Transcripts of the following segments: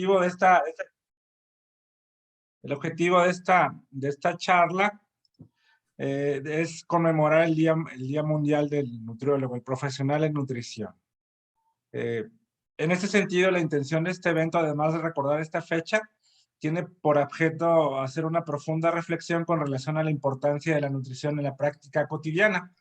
objetivo de esta charla es conmemorar el Día Mundial del Nutriólogo, el profesional en nutrición. En este sentido, la intención de este evento, además de recordar esta fecha, tiene por objeto hacer una profunda reflexión con relación a la importancia de la nutrición en la práctica cotidiana.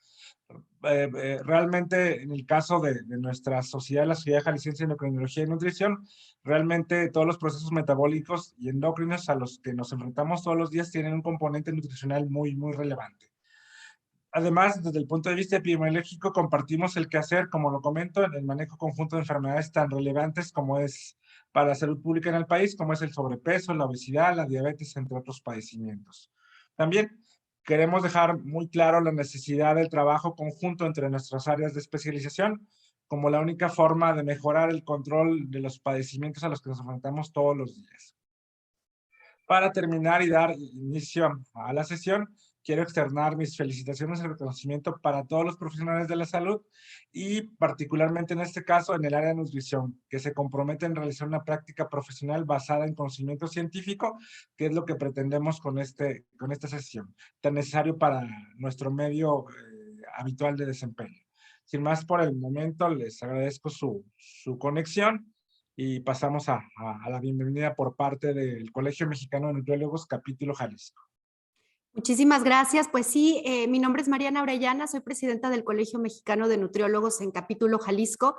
Realmente, en el caso de nuestra sociedad, la Sociedad Jalisciense de Endocrinología y Nutrición, realmente todos los procesos metabólicos y endocrinos a los que nos enfrentamos todos los días tienen un componente nutricional muy, muy relevante. Además, desde el punto de vista epidemiológico, compartimos el quehacer, como lo comento, en el manejo conjunto de enfermedades tan relevantes como es para la salud pública en el país, como es el sobrepeso, la obesidad, la diabetes, entre otros padecimientos. También queremos dejar muy claro la necesidad del trabajo conjunto entre nuestras áreas de especialización, como la única forma de mejorar el control de los padecimientos a los que nos enfrentamos todos los días. Para terminar y dar inicio a la sesión, quiero externar mis felicitaciones y reconocimiento para todos los profesionales de la salud y particularmente en este caso en el área de nutrición, que se comprometen a realizar una práctica profesional basada en conocimiento científico, que es lo que pretendemos con esta sesión, tan necesario para nuestro medio habitual de desempeño. Sin más por el momento, les agradezco su conexión y pasamos a la bienvenida por parte del Colegio Mexicano de Nutriólogos, capítulo Jalisco. Muchísimas gracias. Pues sí, mi nombre es Mariana Orellana, soy presidenta del Colegio Mexicano de Nutriólogos en Capítulo Jalisco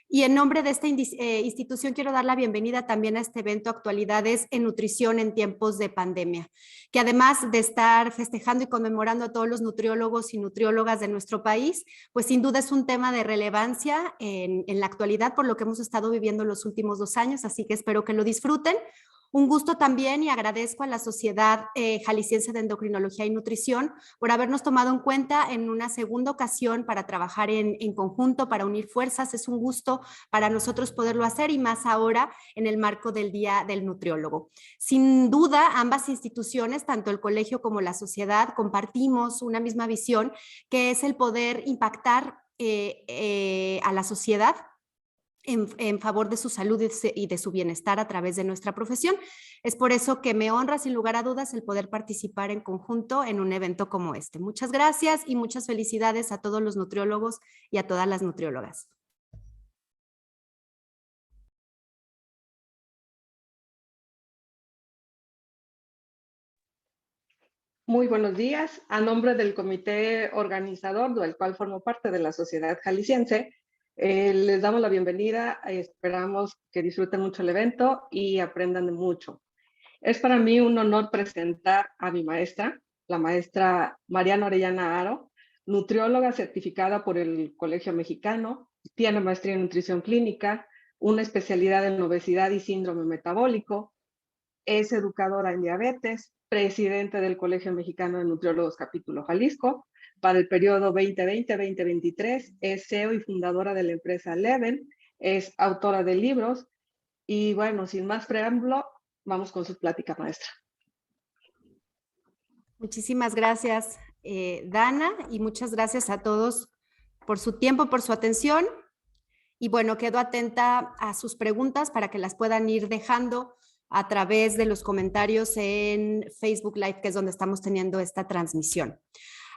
y en nombre de esta institución quiero dar la bienvenida también a este evento Actualidades en Nutrición en tiempos de pandemia, que además de estar festejando y conmemorando a todos los nutriólogos y nutriólogas de nuestro país, pues sin duda es un tema de relevancia en la actualidad por lo que hemos estado viviendo los últimos 2 años, así que espero que lo disfruten. Un gusto también y agradezco a la Sociedad Jalisciense de Endocrinología y Nutrición por habernos tomado en cuenta en una segunda ocasión para trabajar en conjunto, para unir fuerzas. Es un gusto para nosotros poderlo hacer y más ahora en el marco del Día del Nutriólogo. Sin duda, ambas instituciones, tanto el colegio como la sociedad, compartimos una misma visión que es el poder impactar a la sociedad en favor de su salud y de su bienestar a través de nuestra profesión. Es por eso que me honra sin lugar a dudas el poder participar en conjunto en un evento como este. Muchas gracias y muchas felicidades a todos los nutriólogos y a todas las nutriólogas. Muy buenos días. A nombre del comité organizador, del cual formo parte de la Sociedad Jalisciense, les damos la bienvenida. Esperamos que disfruten mucho el evento y aprendan mucho. Es para mí un honor presentar a mi maestra, la maestra Mariana Orellana Aro, nutrióloga certificada por el Colegio Mexicano, tiene maestría en nutrición clínica, una especialidad en obesidad y síndrome metabólico, es educadora en diabetes, presidente del Colegio Mexicano de Nutriólogos Capítulo Jalisco. Para el periodo 2020-2023 es CEO y fundadora de la empresa Leven, es autora de libros y bueno, sin más preámbulo, vamos con su plática, maestra. Muchísimas gracias, Dana, y muchas gracias a todos por su tiempo, por su atención. Y bueno, quedo atenta a sus preguntas para que las puedan ir dejando a través de los comentarios en Facebook Live, que es donde estamos teniendo esta transmisión.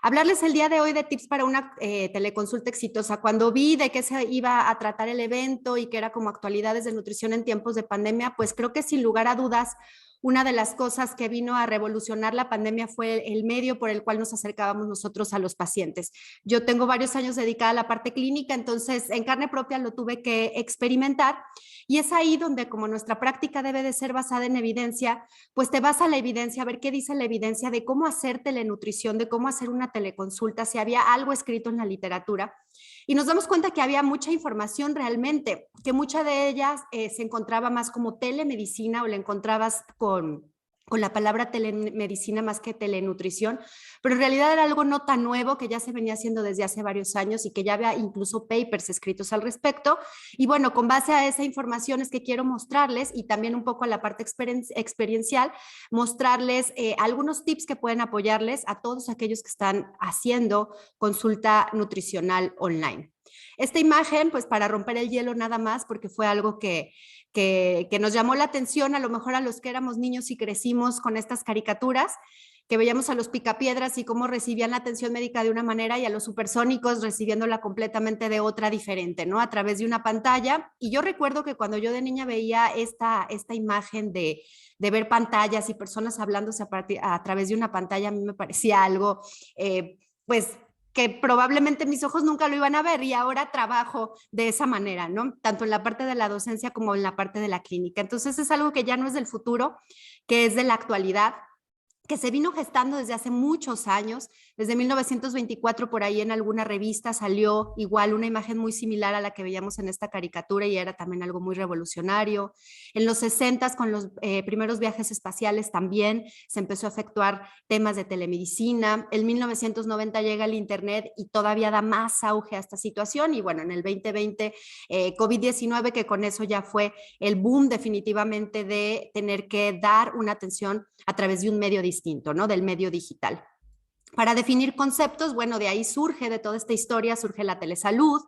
Hablarles el día de hoy de tips para una teleconsulta exitosa. Cuando vi de qué se iba a tratar el evento y que era como actualidades de nutrición en tiempos de pandemia, pues creo que sin lugar a dudas, una de las cosas que vino a revolucionar la pandemia fue el medio por el cual nos acercábamos nosotros a los pacientes. Yo tengo varios años dedicada a la parte clínica, entonces en carne propia lo tuve que experimentar y es ahí donde como nuestra práctica debe de ser basada en evidencia, pues te vas a la evidencia, a ver qué dice la evidencia de cómo hacer telenutrición, de cómo hacer una teleconsulta, si había algo escrito en la literatura. Y nos damos cuenta que había mucha información realmente, que mucha de ellas se encontraba más como telemedicina o la encontrabas con la palabra telemedicina más que telenutrición, pero en realidad era algo no tan nuevo que ya se venía haciendo desde hace varios años y que ya había incluso papers escritos al respecto. Y bueno, con base a esa información es que quiero mostrarles y también un poco a la parte experiencial, mostrarles algunos tips que pueden apoyarles a todos aquellos que están haciendo consulta nutricional online. Esta imagen, pues para romper el hielo nada más, porque fue algo que que nos llamó la atención, a lo mejor a los que éramos niños y crecimos con estas caricaturas, que veíamos a los picapiedras y cómo recibían la atención médica de una manera y a los supersónicos recibiéndola completamente de otra diferente, ¿no? A través de una pantalla. Y yo recuerdo que cuando yo de niña veía esta imagen de ver pantallas y personas hablándose a través de una pantalla, a mí me parecía algo, pues, que probablemente mis ojos nunca lo iban a ver y ahora trabajo de esa manera, ¿no? Tanto en la parte de la docencia como en la parte de la clínica. Entonces es algo que ya no es del futuro, que es de la actualidad, que se vino gestando desde hace muchos años. Desde 1924 por ahí en alguna revista salió igual una imagen muy similar a la que veíamos en esta caricatura y era también algo muy revolucionario. En los 60 con los primeros viajes espaciales también se empezó a efectuar temas de telemedicina. En 1990 llega el internet y todavía da más auge a esta situación y bueno, en el 2020 COVID-19, que con eso ya fue el boom definitivamente de tener que dar una atención a través de un medio distinto, ¿no? Del medio digital. Para definir conceptos, bueno, de ahí surge, de toda esta historia, surge la telesalud,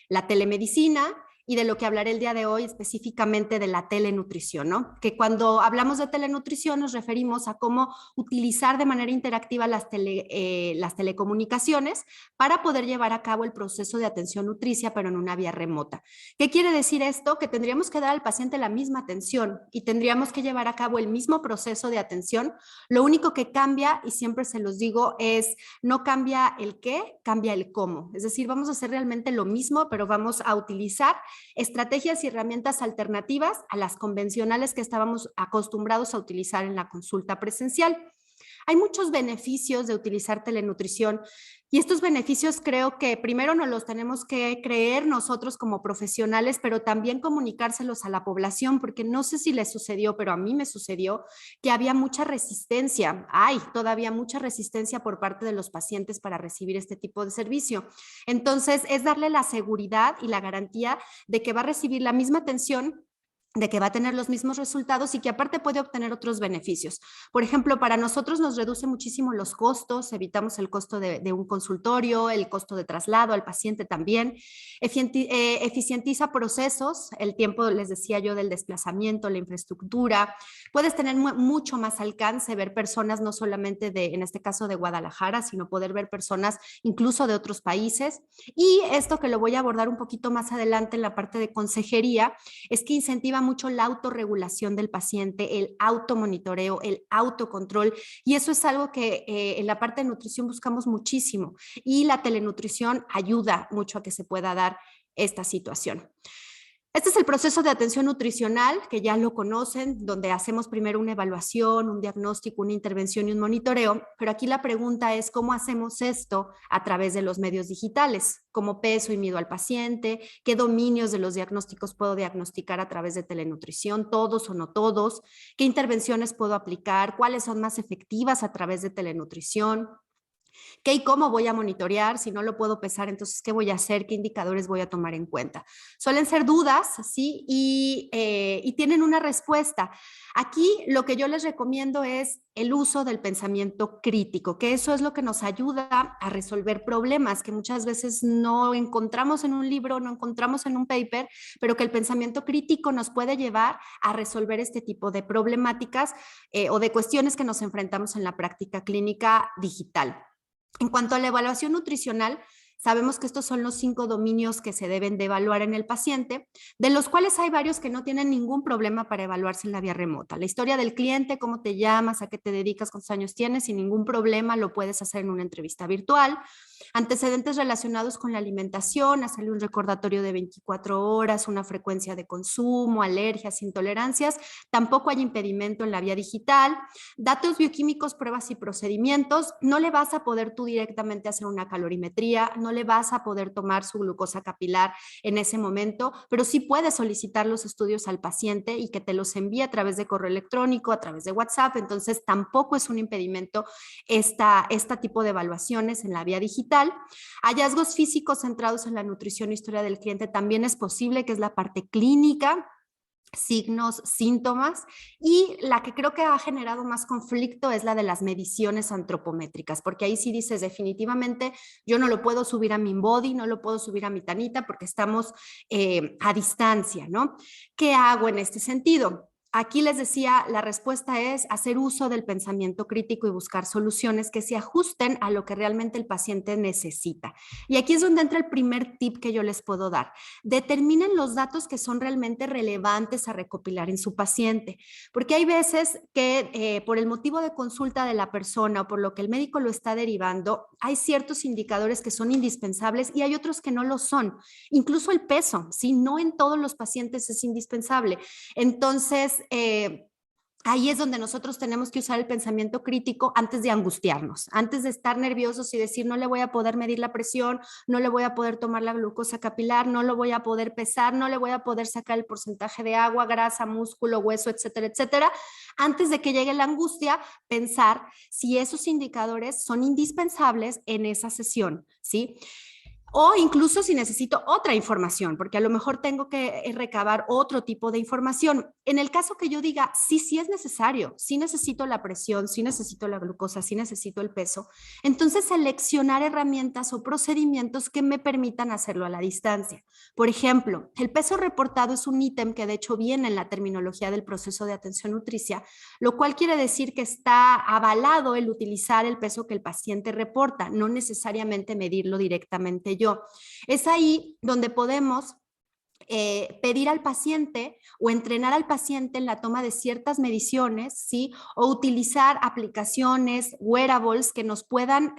la telemedicina y de lo que hablaré el día de hoy específicamente de la telenutrición, ¿no? Que cuando hablamos de telenutrición nos referimos a cómo utilizar de manera interactiva las telecomunicaciones para poder llevar a cabo el proceso de atención nutricia, pero en una vía remota. ¿Qué quiere decir esto? Que tendríamos que dar al paciente la misma atención y tendríamos que llevar a cabo el mismo proceso de atención. Lo único que cambia, y siempre se los digo, es no cambia el qué, cambia el cómo. Es decir, vamos a hacer realmente lo mismo, pero vamos a utilizar estrategias y herramientas alternativas a las convencionales que estábamos acostumbrados a utilizar en la consulta presencial. Hay muchos beneficios de utilizar telenutrición y estos beneficios creo que primero nos los tenemos que creer nosotros como profesionales, pero también comunicárselos a la población, porque no sé si les sucedió, pero a mí me sucedió que había mucha resistencia, hay todavía mucha resistencia por parte de los pacientes para recibir este tipo de servicio. Entonces, es darle la seguridad y la garantía de que va a recibir la misma atención, de que va a tener los mismos resultados y que aparte puede obtener otros beneficios. Por ejemplo, para nosotros nos reduce muchísimo los costos, evitamos el costo de un consultorio, el costo de traslado al paciente también, eficientiza procesos, el tiempo, les decía yo, del desplazamiento, la infraestructura, puedes tener mucho más alcance, ver personas no solamente en este caso de Guadalajara, sino poder ver personas incluso de otros países. Y esto que lo voy a abordar un poquito más adelante en la parte de consejería, es que incentiva mucho la autorregulación del paciente, el automonitoreo, el autocontrol, y eso es algo que en la parte de nutrición buscamos muchísimo y la telenutrición ayuda mucho a que se pueda dar esta situación. Este es el proceso de atención nutricional, que ya lo conocen, donde hacemos primero una evaluación, un diagnóstico, una intervención y un monitoreo, pero aquí la pregunta es cómo hacemos esto a través de los medios digitales, cómo peso y mido al paciente, qué dominios de los diagnósticos puedo diagnosticar a través de telenutrición, todos o no todos, qué intervenciones puedo aplicar, cuáles son más efectivas a través de telenutrición. ¿Qué y cómo voy a monitorear? Si no lo puedo pesar, entonces, ¿qué voy a hacer? ¿Qué indicadores voy a tomar en cuenta? Suelen ser dudas, ¿sí? Y tienen una respuesta. Aquí lo que yo les recomiendo es el uso del pensamiento crítico, que eso es lo que nos ayuda a resolver problemas que muchas veces no encontramos en un libro, no encontramos en un paper, pero que el pensamiento crítico nos puede llevar a resolver este tipo de problemáticas o de cuestiones que nos enfrentamos en la práctica clínica digital. En cuanto a la evaluación nutricional, sabemos que estos son los 5 dominios que se deben de evaluar en el paciente, de los cuales hay varios que no tienen ningún problema para evaluarse en la vía remota. La historia del cliente, cómo te llamas, a qué te dedicas, cuántos años tienes, sin ningún problema lo puedes hacer en una entrevista virtual. Antecedentes relacionados con la alimentación, hacerle un recordatorio de 24 horas, una frecuencia de consumo, alergias, intolerancias, tampoco hay impedimento en la vía digital. Datos bioquímicos, pruebas y procedimientos, no le vas a poder tú directamente hacer una calorimetría, no le vas a poder tomar su glucosa capilar en ese momento, pero sí puedes solicitar los estudios al paciente y que te los envíe a través de correo electrónico, a través de WhatsApp, entonces tampoco es un impedimento este tipo de evaluaciones en la vía digital. Hallazgos físicos centrados en la nutrición e historia del cliente también es posible, que es la parte clínica. signos, síntomas, y la que creo que ha generado más conflicto es la de las mediciones antropométricas, porque ahí sí dices definitivamente yo no lo puedo subir a mi InBody, no lo puedo subir a mi Tanita porque estamos a distancia, ¿no? ¿Qué hago en este sentido? Aquí les decía, la respuesta es hacer uso del pensamiento crítico y buscar soluciones que se ajusten a lo que realmente el paciente necesita. Y aquí es donde entra el primer tip que yo les puedo dar. Determinen los datos que son realmente relevantes a recopilar en su paciente, porque hay veces que por el motivo de consulta de la persona o por lo que el médico lo está derivando, hay ciertos indicadores que son indispensables y hay otros que no lo son. Incluso el peso, ¿sí? No en todos los pacientes es indispensable. Entonces, ahí es donde nosotros tenemos que usar el pensamiento crítico antes de angustiarnos, antes de estar nerviosos y decir no le voy a poder medir la presión, no le voy a poder tomar la glucosa capilar, no lo voy a poder pesar, no le voy a poder sacar el porcentaje de agua, grasa, músculo, hueso, etcétera, etcétera. Antes de que llegue la angustia, pensar si esos indicadores son indispensables en esa sesión, ¿sí? O incluso si necesito otra información, porque a lo mejor tengo que recabar otro tipo de información. En el caso que yo diga, sí es necesario, sí necesito la presión, sí necesito la glucosa, sí necesito el peso, entonces seleccionar herramientas o procedimientos que me permitan hacerlo a la distancia. Por ejemplo, el peso reportado es un ítem que de hecho viene en la terminología del proceso de atención nutricia, lo cual quiere decir que está avalado el utilizar el peso que el paciente reporta, no necesariamente medirlo directamente yo. Es ahí donde podemos pedir al paciente o entrenar al paciente en la toma de ciertas mediciones, ¿sí? O utilizar aplicaciones, wearables que nos puedan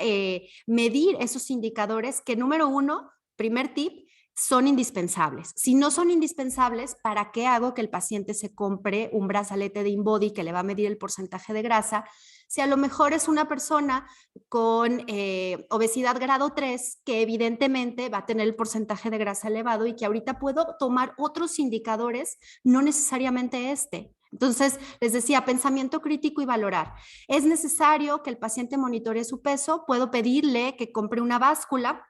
medir esos indicadores que, número uno, primer tip, son indispensables. Si no son indispensables, ¿para qué hago que el paciente se compre un brazalete de InBody que le va a medir el porcentaje de grasa? Si a lo mejor es una persona con obesidad grado 3, que evidentemente va a tener el porcentaje de grasa elevado y que ahorita puedo tomar otros indicadores, no necesariamente este. Entonces, les decía, pensamiento crítico y valorar. ¿Es necesario que el paciente monitoree su peso? Puedo pedirle que compre una báscula.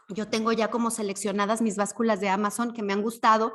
Yo tengo ya como seleccionadas mis básculas de Amazon que me han gustado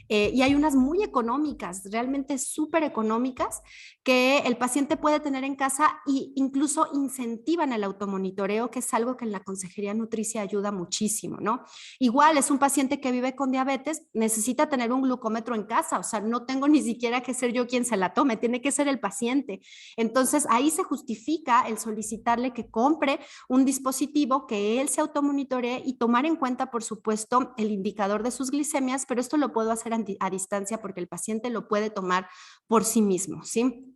y hay unas muy económicas, realmente súper económicas, que el paciente puede tener en casa e incluso incentivan el automonitoreo, que es algo que en la consejería nutricia ayuda muchísimo, ¿no? Igual es un paciente que vive con diabetes, necesita tener un glucómetro en casa, o sea, no tengo ni siquiera que ser yo quien se la tome, tiene que ser el paciente. Entonces, ahí se justifica el solicitarle que compre un dispositivo que él se automonitoree y tomar en cuenta, por supuesto, el indicador de sus glicemias, pero esto lo puedo hacer a distancia porque el paciente lo puede tomar por sí mismo, ¿sí?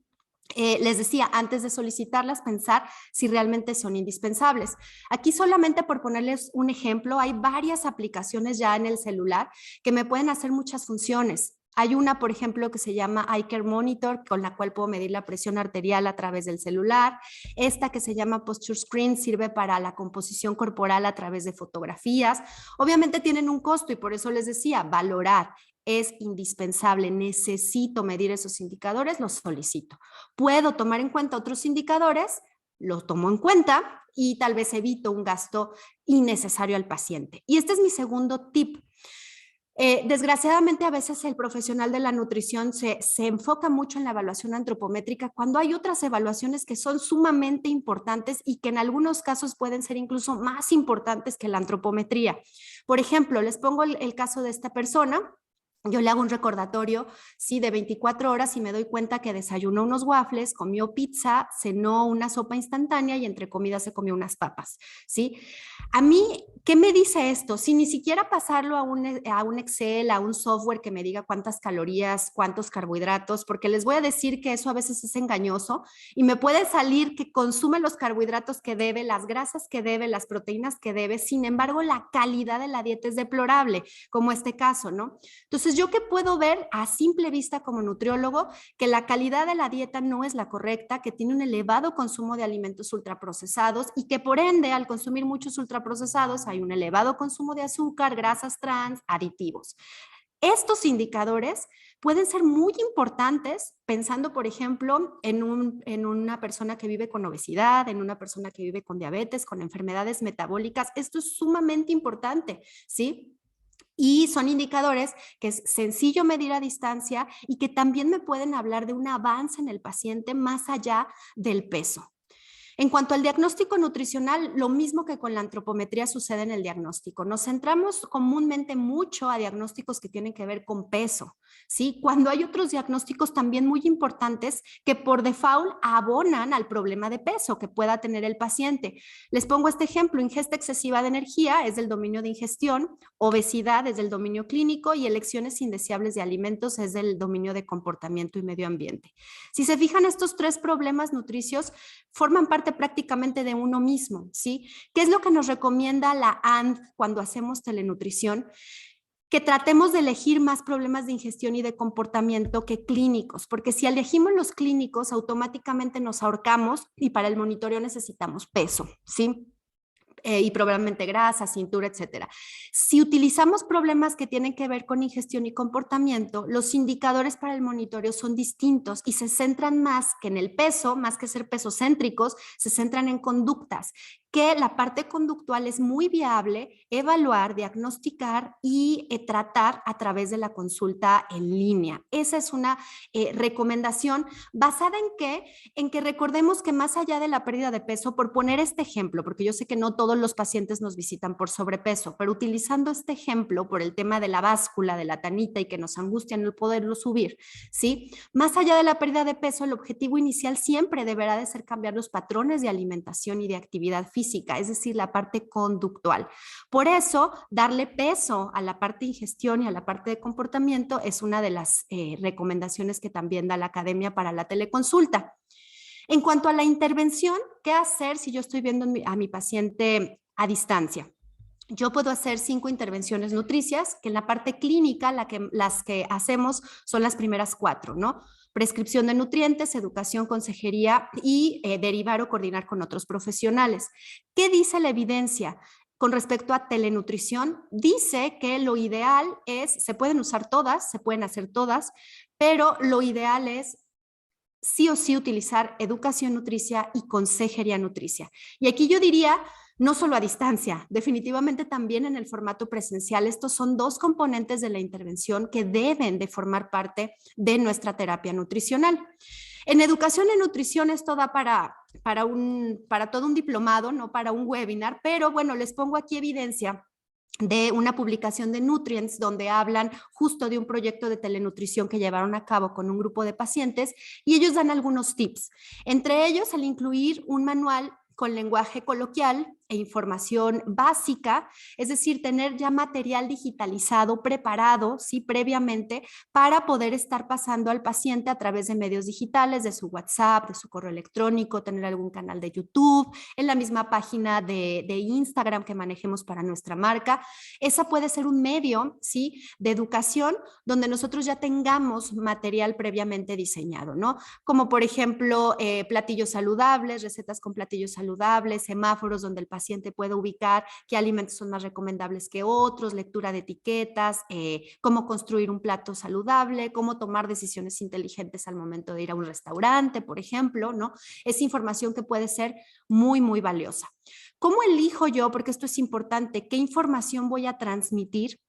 Les decía, antes de solicitarlas, pensar si realmente son indispensables. Aquí solamente por ponerles un ejemplo, hay varias aplicaciones ya en el celular que me pueden hacer muchas funciones. Hay una, por ejemplo, que se llama iCare Monitor, con la cual puedo medir la presión arterial a través del celular. Esta que se llama Posture Screen sirve para la composición corporal a través de fotografías. Obviamente tienen un costo y por eso les decía, valorar. Es indispensable, necesito medir esos indicadores, los solicito. Puedo tomar en cuenta otros indicadores, los tomo en cuenta y tal vez evito un gasto innecesario al paciente. Y este es mi segundo tip. Desgraciadamente, a veces el profesional de la nutrición se enfoca mucho en la evaluación antropométrica cuando hay otras evaluaciones que son sumamente importantes y que en algunos casos pueden ser incluso más importantes que la antropometría. Por ejemplo, les pongo el caso de esta persona. Yo le hago un recordatorio, sí, de 24 horas y me doy cuenta que desayunó unos waffles, comió pizza, cenó una sopa instantánea y entre comidas se comió unas papas, ¿sí? A mí, ¿qué me dice esto? Si ni siquiera pasarlo a un Excel, a un software que me diga cuántas calorías, cuántos carbohidratos, porque les voy a decir que eso a veces es engañoso y me puede salir que consume los carbohidratos que debe, las grasas que debe, las proteínas que debe, sin embargo, la calidad de la dieta es deplorable, como este caso, ¿no? Entonces, ¿yo qué puedo ver a simple vista como nutriólogo? Que la calidad de la dieta no es la correcta, que tiene un elevado consumo de alimentos ultraprocesados y que por ende, al consumir muchos ultraprocesados, hay un elevado consumo de azúcar, grasas trans, aditivos. Estos indicadores pueden ser muy importantes pensando, por ejemplo, en una persona que vive con obesidad, en una persona que vive con diabetes, con enfermedades metabólicas. Esto es sumamente importante, ¿sí? Y son indicadores que es sencillo medir a distancia y que también me pueden hablar de un avance en el paciente más allá del peso. En cuanto al diagnóstico nutricional, lo mismo que con la antropometría sucede en el diagnóstico. Nos centramos comúnmente mucho a diagnósticos que tienen que ver con peso, ¿sí? Cuando hay otros diagnósticos también muy importantes que por default abonan al problema de peso que pueda tener el paciente. Les pongo este ejemplo: ingesta excesiva de energía es del dominio de ingestión, obesidad es del dominio clínico y elecciones indeseables de alimentos es del dominio de comportamiento y medio ambiente. Si se fijan, estos 3 problemas nutricios forman parte prácticamente de uno mismo, ¿sí? ¿Qué es lo que nos recomienda la AND cuando hacemos telenutrición? Que tratemos de elegir más problemas de ingestión y de comportamiento que clínicos, porque si elegimos los clínicos, automáticamente nos ahorcamos y para el monitoreo necesitamos peso, ¿sí? Y probablemente grasa, cintura, etcétera. Si utilizamos problemas que tienen que ver con ingestión y comportamiento, los indicadores para el monitoreo son distintos y se centran más que en el peso, más que ser pesocéntricos, se centran en conductas, que la parte conductual es muy viable evaluar, diagnosticar y tratar a través de la consulta en línea. Esa es una recomendación basada en qué? En que recordemos que más allá de la pérdida de peso, por poner este ejemplo, porque yo sé que no todos los pacientes nos visitan por sobrepeso, pero utilizando este ejemplo por el tema de la báscula, de la tanita y que nos angustia no poderlo subir, ¿sí? Más allá de la pérdida de peso, el objetivo inicial siempre deberá de ser cambiar los patrones de alimentación y de actividad física, es decir, la parte conductual. Por eso, darle peso a la parte de ingestión y a la parte de comportamiento es una de las recomendaciones que también da la academia para la teleconsulta. En cuanto a la intervención, ¿qué hacer si yo estoy viendo a mi paciente a distancia? Yo puedo hacer 5 intervenciones nutricias, que en la parte clínica las que hacemos son las primeras 4, ¿no? Prescripción de nutrientes, educación, consejería y derivar o coordinar con otros profesionales. ¿Qué dice la evidencia? Con respecto a telenutrición, dice que lo ideal es, se pueden usar todas, se pueden hacer todas, pero lo ideal es sí o sí utilizar educación nutricia y consejería nutricia. Y aquí yo diría, no solo a distancia, definitivamente también en el formato presencial. Estos son 2 componentes de la intervención que deben de formar parte de nuestra terapia nutricional. En educación en nutrición esto da para todo un diplomado, no para un webinar, pero bueno, les pongo aquí evidencia de una publicación de Nutrients donde hablan justo de un proyecto de telenutrición que llevaron a cabo con un grupo de pacientes y ellos dan algunos tips. Entre ellos, al incluir un manual con lenguaje coloquial e información básica, es decir, tener ya material digitalizado, preparado, sí, previamente, para poder estar pasando al paciente a través de medios digitales, de su WhatsApp, de su correo electrónico, tener algún canal de YouTube, en la misma página de Instagram que manejemos para nuestra marca. Esa puede ser un medio, sí, de educación donde nosotros ya tengamos material previamente diseñado, ¿no? Como por ejemplo, platillos saludables, recetas con platillos saludables, semáforos donde el paciente puede ubicar qué alimentos son más recomendables que otros, lectura de etiquetas, cómo construir un plato saludable, cómo tomar decisiones inteligentes al momento de ir a un restaurante, por ejemplo, ¿no? Es información que puede ser muy, muy valiosa. ¿Cómo elijo yo? Porque esto es importante. ¿Qué información voy a transmitir?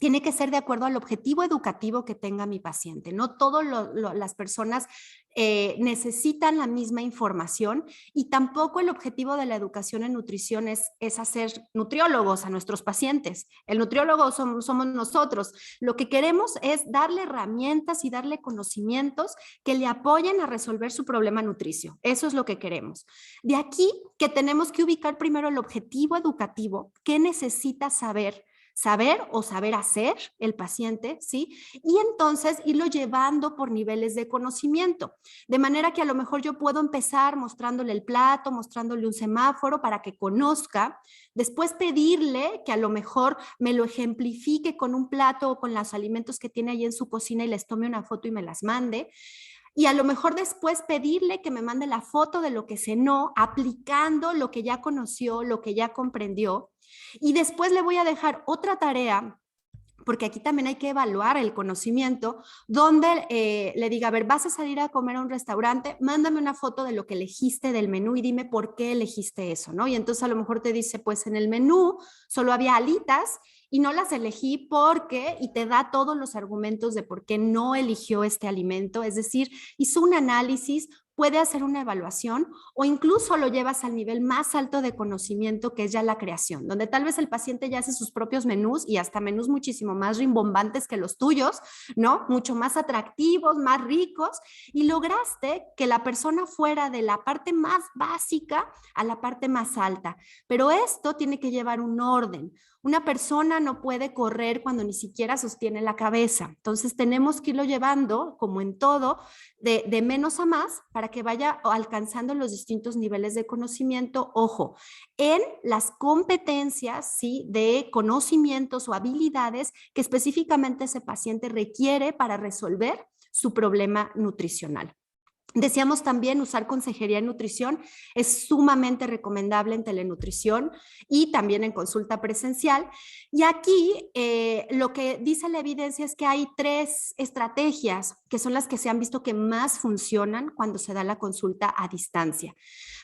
Tiene que ser de acuerdo al objetivo educativo que tenga mi paciente. No todas las personas necesitan la misma información y tampoco el objetivo de la educación en nutrición es hacer nutriólogos a nuestros pacientes. El nutriólogo somos nosotros. Lo que queremos es darle herramientas y darle conocimientos que le apoyen a resolver su problema nutricio. Eso es lo que queremos. De aquí que tenemos que ubicar primero el objetivo educativo, qué necesita saber o saber hacer el paciente, ¿sí? Y entonces irlo llevando por niveles de conocimiento, de manera que a lo mejor yo puedo empezar mostrándole el plato, mostrándole un semáforo para que conozca, después pedirle que a lo mejor me lo ejemplifique con un plato o con los alimentos que tiene ahí en su cocina y les tome una foto y me las mande. Y a lo mejor después pedirle que me mande la foto de lo que cenó, aplicando lo que ya conoció, lo que ya comprendió. Y después le voy a dejar otra tarea porque aquí también hay que evaluar el conocimiento, donde le diga, a ver, vas a salir a comer a un restaurante, mándame una foto de lo que elegiste del menú y dime por qué elegiste eso, ¿no? Y entonces a lo mejor te dice, pues en el menú solo había alitas y no las elegí porque, y te da todos los argumentos de por qué no eligió este alimento, es decir, hizo un análisis, puede hacer una evaluación o incluso lo llevas al nivel más alto de conocimiento, que es ya la creación, donde tal vez el paciente ya hace sus propios menús y hasta menús muchísimo más rimbombantes que los tuyos, ¿no? Mucho más atractivos, más ricos, y lograste que la persona fuera de la parte más básica a la parte más alta. Pero esto tiene que llevar un orden. Una persona no puede correr cuando ni siquiera sostiene la cabeza. Entonces tenemos que irlo llevando, como en todo, de menos a más para que vaya alcanzando los distintos niveles de conocimiento. Ojo, en las competencias, ¿sí?, de conocimientos o habilidades que específicamente ese paciente requiere para resolver su problema nutricional. Decíamos también usar consejería en nutrición, es sumamente recomendable en telenutrición y también en consulta presencial. Y aquí lo que dice la evidencia es que hay 3 estrategias que son las que se han visto que más funcionan cuando se da la consulta a distancia.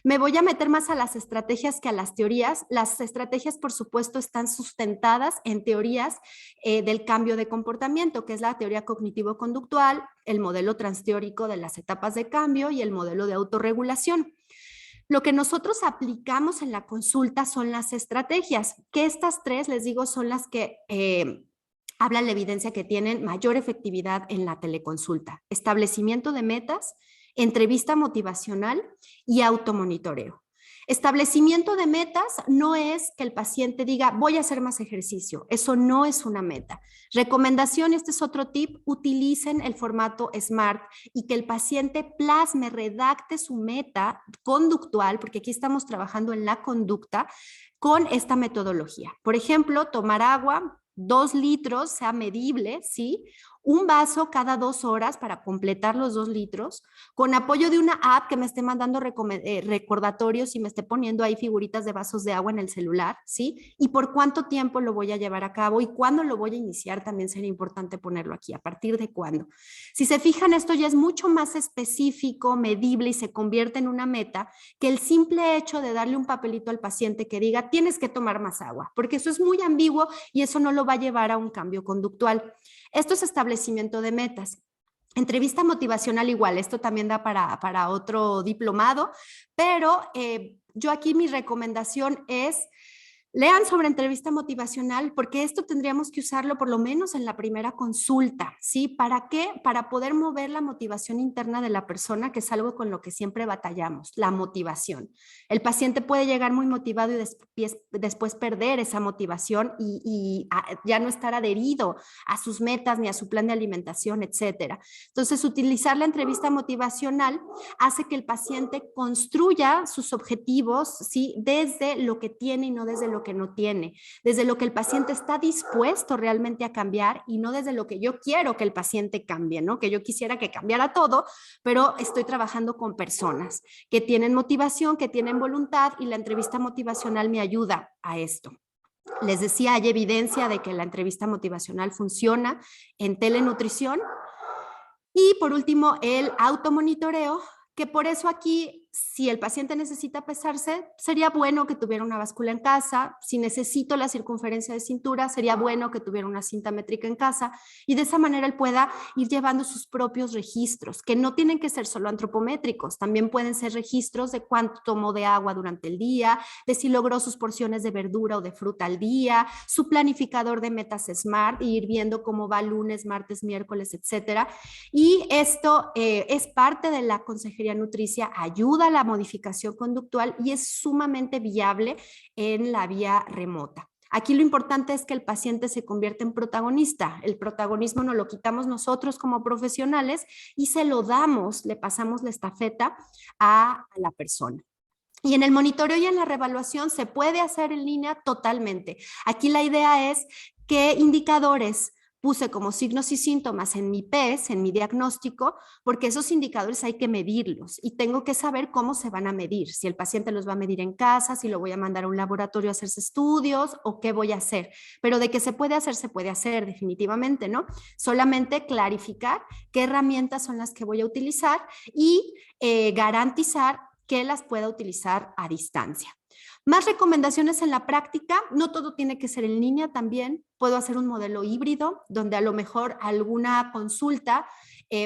Me voy a meter más a las estrategias que a las teorías. Las estrategias, por supuesto, están sustentadas en teorías del cambio de comportamiento, que es la teoría cognitivo-conductual, el modelo transteórico de las etapas de cambio y el modelo de autorregulación. Lo que nosotros aplicamos en la consulta son las estrategias, que estas 3, les digo, son las que habla la evidencia que tienen mayor efectividad en la teleconsulta. Establecimiento de metas, entrevista motivacional y automonitoreo. Establecimiento de metas no es que el paciente diga voy a hacer más ejercicio, eso no es una meta. Recomendación, este es otro tip, utilicen el formato SMART y que el paciente plasme, redacte su meta conductual, porque aquí estamos trabajando en la conducta con esta metodología. Por ejemplo, tomar agua, 2 litros, sea medible, ¿sí? Un vaso cada 2 horas para completar los 2 litros, con apoyo de una app que me esté mandando recordatorios y me esté poniendo ahí figuritas de vasos de agua en el celular, ¿sí? Y por cuánto tiempo lo voy a llevar a cabo y cuándo lo voy a iniciar, también sería importante ponerlo aquí, a partir de cuándo. Si se fijan, esto ya es mucho más específico, medible y se convierte en una meta que el simple hecho de darle un papelito al paciente que diga tienes que tomar más agua, porque eso es muy ambiguo y eso no lo va a llevar a un cambio conductual. Esto es establecimiento de metas. Entrevista motivacional igual, esto también da para otro diplomado, pero yo aquí mi recomendación es lean sobre entrevista motivacional porque esto tendríamos que usarlo por lo menos en la primera consulta, ¿sí? ¿Para qué? Para poder mover la motivación interna de la persona, que es algo con lo que siempre batallamos, la motivación. El paciente puede llegar muy motivado y después perder esa motivación y ya no estar adherido a sus metas ni a su plan de alimentación, etcétera. Entonces, utilizar la entrevista motivacional hace que el paciente construya sus objetivos, ¿sí?, desde lo que tiene y no desde lo que no tiene, desde lo que el paciente está dispuesto realmente a cambiar y no desde lo que yo quiero que el paciente cambie, ¿no? Que yo quisiera que cambiara todo, pero estoy trabajando con personas que tienen motivación, que tienen voluntad y la entrevista motivacional me ayuda a esto. Les decía, hay evidencia de que la entrevista motivacional funciona en telenutrición. Y por último, el automonitoreo, que por eso aquí, si el paciente necesita pesarse, sería bueno que tuviera una báscula en casa. Si necesito la circunferencia de cintura, sería bueno que tuviera una cinta métrica en casa y de esa manera él pueda ir llevando sus propios registros, que no tienen que ser solo antropométricos, también pueden ser registros de cuánto tomó de agua durante el día, de si logró sus porciones de verdura o de fruta al día, su planificador de metas SMART y ir viendo cómo va lunes, martes, miércoles, etcétera. Y esto es parte de la consejería nutricia, ayuda a la modificación conductual y es sumamente viable en la vía remota. Aquí lo importante es que el paciente se convierta en protagonista. El protagonismo nos lo quitamos nosotros como profesionales y se lo damos, le pasamos la estafeta a la persona. Y en el monitoreo y en la reevaluación se puede hacer en línea totalmente. Aquí la idea es qué indicadores puse como signos y síntomas en mi PES, en mi diagnóstico, porque esos indicadores hay que medirlos y tengo que saber cómo se van a medir, si el paciente los va a medir en casa, si lo voy a mandar a un laboratorio a hacerse estudios o qué voy a hacer. Pero de que se puede hacer definitivamente, ¿no? Solamente clarificar qué herramientas son las que voy a utilizar y garantizar que las pueda utilizar a distancia. Más recomendaciones en la práctica, no todo tiene que ser en línea también, puedo hacer un modelo híbrido donde a lo mejor alguna consulta,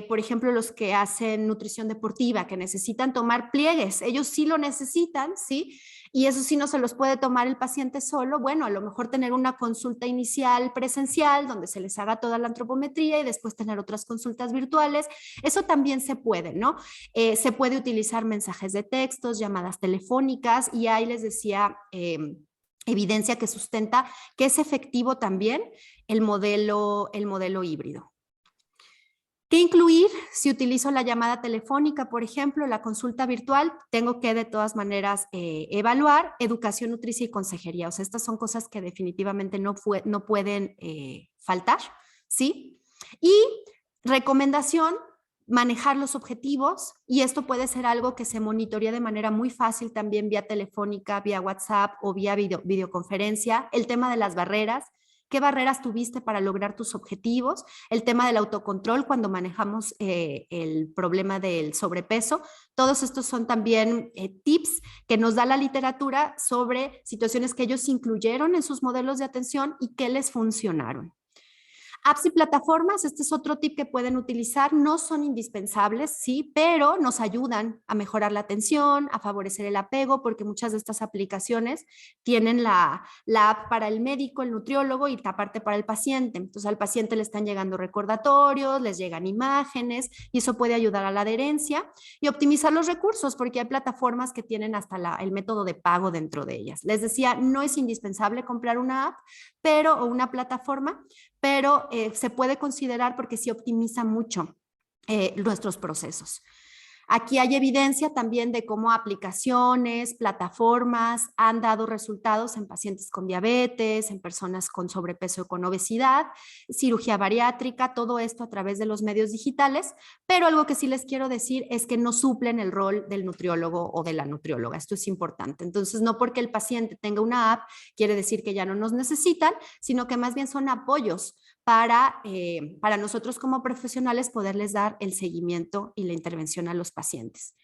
por ejemplo, los que hacen nutrición deportiva, que necesitan tomar pliegues, ellos sí lo necesitan, ¿sí? Y eso sí no se los puede tomar el paciente solo, bueno, a lo mejor tener una consulta inicial presencial donde se les haga toda la antropometría y después tener otras consultas virtuales, eso también se puede, ¿no? Se puede utilizar mensajes de textos, llamadas telefónicas y ahí les decía evidencia que sustenta que es efectivo también el modelo híbrido. ¿Qué incluir? Si utilizo la llamada telefónica, por ejemplo, la consulta virtual, tengo que de todas maneras evaluar educación nutricia y consejería. O sea, estas son cosas que definitivamente no pueden faltar, ¿sí? Y recomendación, manejar los objetivos y esto puede ser algo que se monitorea de manera muy fácil también vía telefónica, vía WhatsApp o vía videoconferencia. El tema de las barreras. ¿Qué barreras tuviste para lograr tus objetivos? El tema del autocontrol cuando manejamos el problema del sobrepeso. Todos estos son también tips que nos da la literatura sobre situaciones que ellos incluyeron en sus modelos de atención y que les funcionaron. Apps y plataformas, este es otro tip que pueden utilizar, no son indispensables, sí, pero nos ayudan a mejorar la atención, a favorecer el apego, porque muchas de estas aplicaciones tienen la app para el médico, el nutriólogo y la parte para el paciente. Entonces al paciente le están llegando recordatorios, les llegan imágenes y eso puede ayudar a la adherencia y optimizar los recursos, porque hay plataformas que tienen hasta el método de pago dentro de ellas. Les decía, no es indispensable comprar una app, o una plataforma, pero se puede considerar porque sí optimiza mucho nuestros procesos. Aquí hay evidencia también de cómo aplicaciones, plataformas han dado resultados en pacientes con diabetes, en personas con sobrepeso o con obesidad, cirugía bariátrica, todo esto a través de los medios digitales, pero algo que sí les quiero decir es que no suplen el rol del nutriólogo o de la nutrióloga. Esto es importante. Entonces, no porque el paciente tenga una app quiere decir que ya no nos necesitan, sino que más bien son apoyos para nosotros como profesionales poderles dar el seguimiento y la intervención a los pacientes.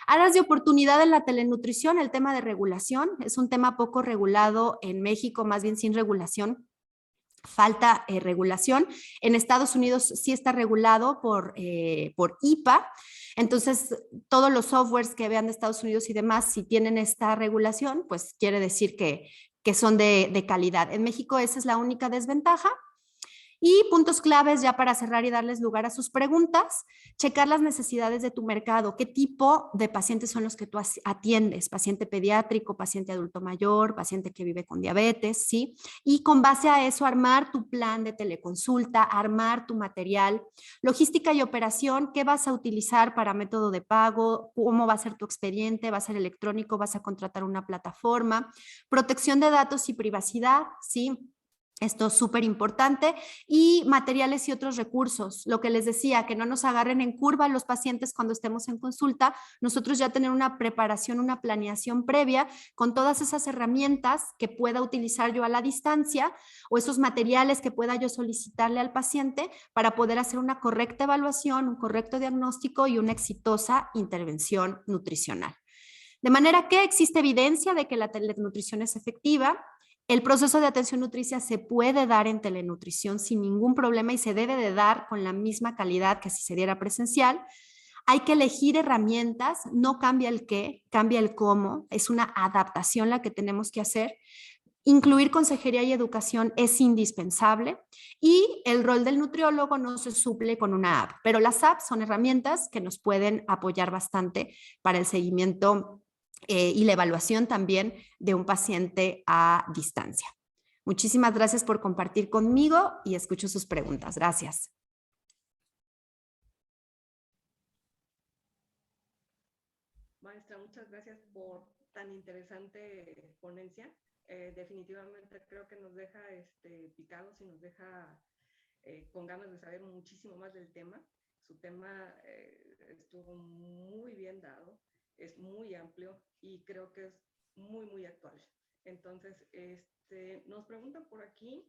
Áreas de oportunidad en la telenutrición, el tema de regulación, es un tema poco regulado en México, más bien sin regulación. Falta regulación. En Estados Unidos sí está regulado por IPA. Entonces, todos los softwares que vean de Estados Unidos y demás, si tienen esta regulación, pues quiere decir que son de calidad. En México esa es la única desventaja. Y puntos claves ya para cerrar y darles lugar a sus preguntas, checar las necesidades de tu mercado, qué tipo de pacientes son los que tú atiendes, paciente pediátrico, paciente adulto mayor, paciente que vive con diabetes, ¿sí? Y con base a eso armar tu plan de teleconsulta, armar tu material, logística y operación, qué vas a utilizar para método de pago, cómo va a ser tu expediente, va a ser electrónico, vas a contratar una plataforma, protección de datos y privacidad, ¿sí? Esto es súper importante y materiales y otros recursos. Lo que les decía, que no nos agarren en curva los pacientes cuando estemos en consulta, nosotros ya tener una preparación, una planeación previa con todas esas herramientas que pueda utilizar yo a la distancia o esos materiales que pueda yo solicitarle al paciente para poder hacer una correcta evaluación, un correcto diagnóstico y una exitosa intervención nutricional. De manera que existe evidencia de que la telenutrición es efectiva. El proceso de atención nutricia se puede dar en telenutrición sin ningún problema y se debe de dar con la misma calidad que si se diera presencial. Hay que elegir herramientas, no cambia el qué, cambia el cómo, es una adaptación la que tenemos que hacer. Incluir consejería y educación es indispensable y el rol del nutriólogo no se suple con una app, pero las apps son herramientas que nos pueden apoyar bastante para el seguimiento y la evaluación también de un paciente a distancia. Muchísimas gracias por compartir conmigo y escucho sus preguntas. Gracias. Maestra, muchas gracias por tan interesante ponencia. Definitivamente creo que nos deja picados y nos deja con ganas de saber muchísimo más del tema. Su tema estuvo muy bien dado, es muy amplio y creo que es muy, muy actual. Entonces, nos preguntan por aquí.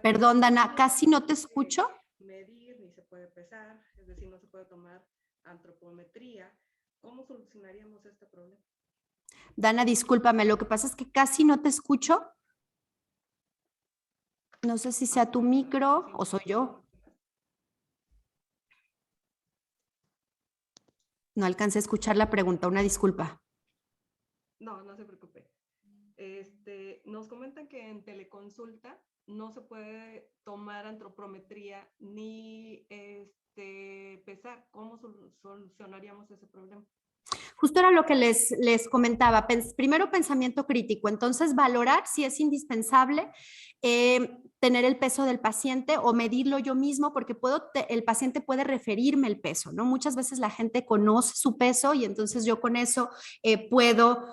Perdón, Dana, casi no te escucho. Medir ni se puede pesar, es decir, no se puede tomar antropometría. ¿Cómo solucionaríamos este problema? Dana, discúlpame, lo que pasa es que casi no te escucho. No sé si sea tu micro o soy yo. No alcancé a escuchar la pregunta, una disculpa. No, no se preocupe. Nos comentan que en teleconsulta no se puede tomar antropometría ni pesar. ¿Cómo solucionaríamos ese problema? Justo era lo que les comentaba. Primero, pensamiento crítico. Entonces, valorar si es indispensable tener el peso del paciente o medirlo yo mismo, porque el paciente puede referirme el peso, ¿no? Muchas veces la gente conoce su peso y entonces yo con eso puedo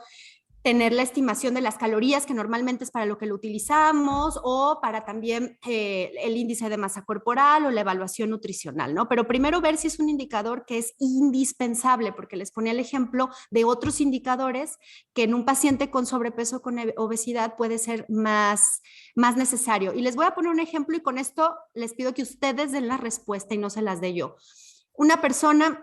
tener la estimación de las calorías, que normalmente es para lo que lo utilizamos, o para también el índice de masa corporal o la evaluación nutricional, ¿no? Pero primero ver si es un indicador que es indispensable, porque les ponía el ejemplo de otros indicadores que en un paciente con sobrepeso, con obesidad, puede ser más necesario. Y les voy a poner un ejemplo y con esto les pido que ustedes den la respuesta y no se las dé yo. Una persona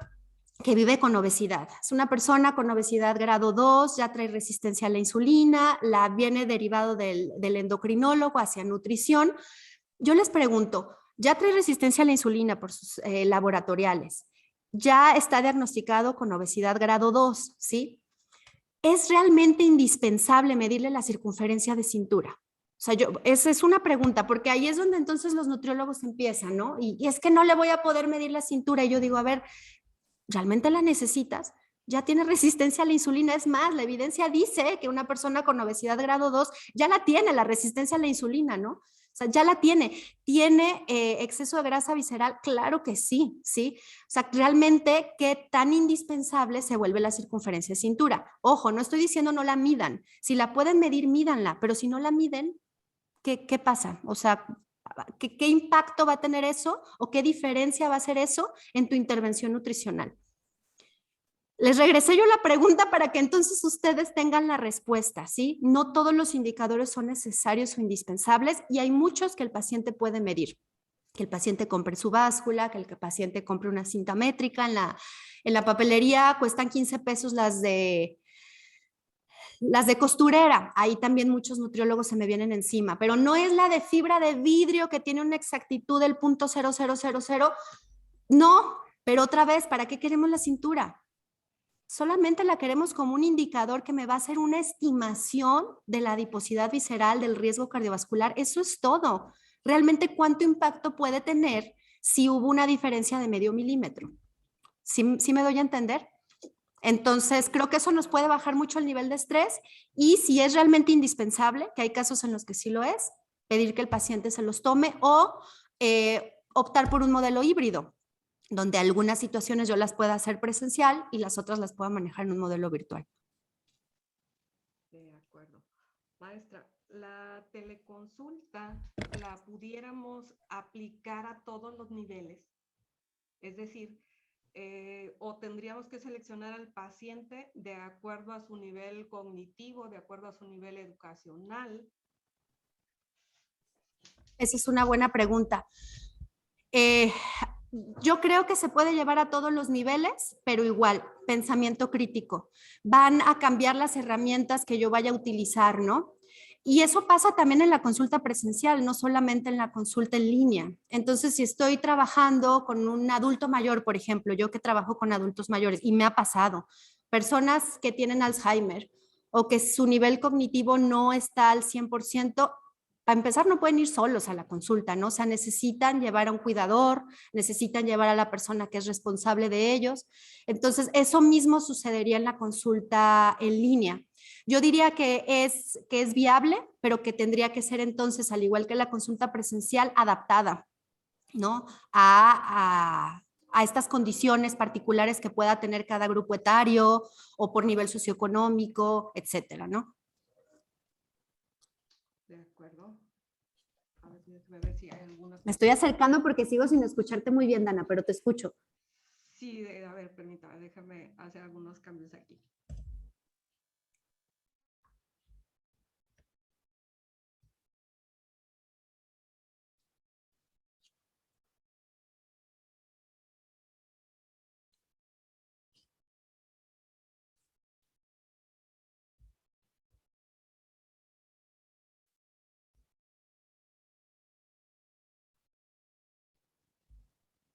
que vive con obesidad. Es una persona con obesidad grado 2, ya trae resistencia a la insulina, la viene derivado del endocrinólogo hacia nutrición. Yo les pregunto, ya trae resistencia a la insulina por sus laboratoriales, ya está diagnosticado con obesidad grado 2, ¿sí? ¿Es realmente indispensable medirle la circunferencia de cintura? O sea, esa es una pregunta, porque ahí es donde entonces los nutriólogos empiezan, ¿no? Y es que no le voy a poder medir la cintura. Y yo digo, a ver, ¿realmente la necesitas? Ya tiene resistencia a la insulina. Es más, la evidencia dice que una persona con obesidad grado 2 ya la tiene, la resistencia a la insulina, ¿no? O sea, ya la tiene. ¿Tiene exceso de grasa visceral? Claro que sí, ¿sí? O sea, realmente, ¿qué tan indispensable se vuelve la circunferencia de cintura? Ojo, no estoy diciendo no la midan. Si la pueden medir, mídanla, pero si no la miden, ¿qué pasa? O sea, ¿qué impacto va a tener eso o qué diferencia va a hacer eso en tu intervención nutricional? Les regresé yo la pregunta para que entonces ustedes tengan la respuesta, ¿sí? No todos los indicadores son necesarios o indispensables y hay muchos que el paciente puede medir. Que el paciente compre su báscula, que el paciente compre una cinta métrica. En la papelería cuestan 15 pesos las de costurera. Ahí también muchos nutriólogos se me vienen encima, pero no es la de fibra de vidrio que tiene una exactitud del 0.0000. No, pero otra vez, ¿para qué queremos la cintura? Solamente la queremos como un indicador que me va a hacer una estimación de la adiposidad visceral, del riesgo cardiovascular. Eso es todo. Realmente, ¿cuánto impacto puede tener si hubo una diferencia de medio milímetro? ¿Sí me doy a entender? Entonces, creo que eso nos puede bajar mucho el nivel de estrés y si es realmente indispensable, que hay casos en los que sí lo es, pedir que el paciente se los tome o optar por un modelo híbrido, donde algunas situaciones yo las pueda hacer presencial y las otras las pueda manejar en un modelo virtual. De acuerdo. Maestra, la teleconsulta la pudiéramos aplicar a todos los niveles, es decir, o tendríamos que seleccionar al paciente de acuerdo a su nivel cognitivo, de acuerdo a su nivel educacional. Esa es una buena pregunta. Yo creo que se puede llevar a todos los niveles, pero igual, pensamiento crítico. Van a cambiar las herramientas que yo vaya a utilizar, ¿no? Y eso pasa también en la consulta presencial, no solamente en la consulta en línea. Entonces, si estoy trabajando con un adulto mayor, por ejemplo, yo que trabajo con adultos mayores, y me ha pasado, personas que tienen Alzheimer o que su nivel cognitivo no está al 100%, para empezar, no pueden ir solos a la consulta, ¿no? O sea, necesitan llevar a un cuidador, necesitan llevar a la persona que es responsable de ellos. Entonces, eso mismo sucedería en la consulta en línea. Yo diría que es viable, pero que tendría que ser entonces, al igual que la consulta presencial, adaptada, ¿no? A estas condiciones particulares que pueda tener cada grupo etario o por nivel socioeconómico, etcétera, ¿no? De acuerdo. A ver, déjame ver si hay alguna. Me estoy acercando porque sigo sin escucharte muy bien, Dana, pero te escucho. Sí, a ver, permítame, déjame hacer algunos cambios aquí.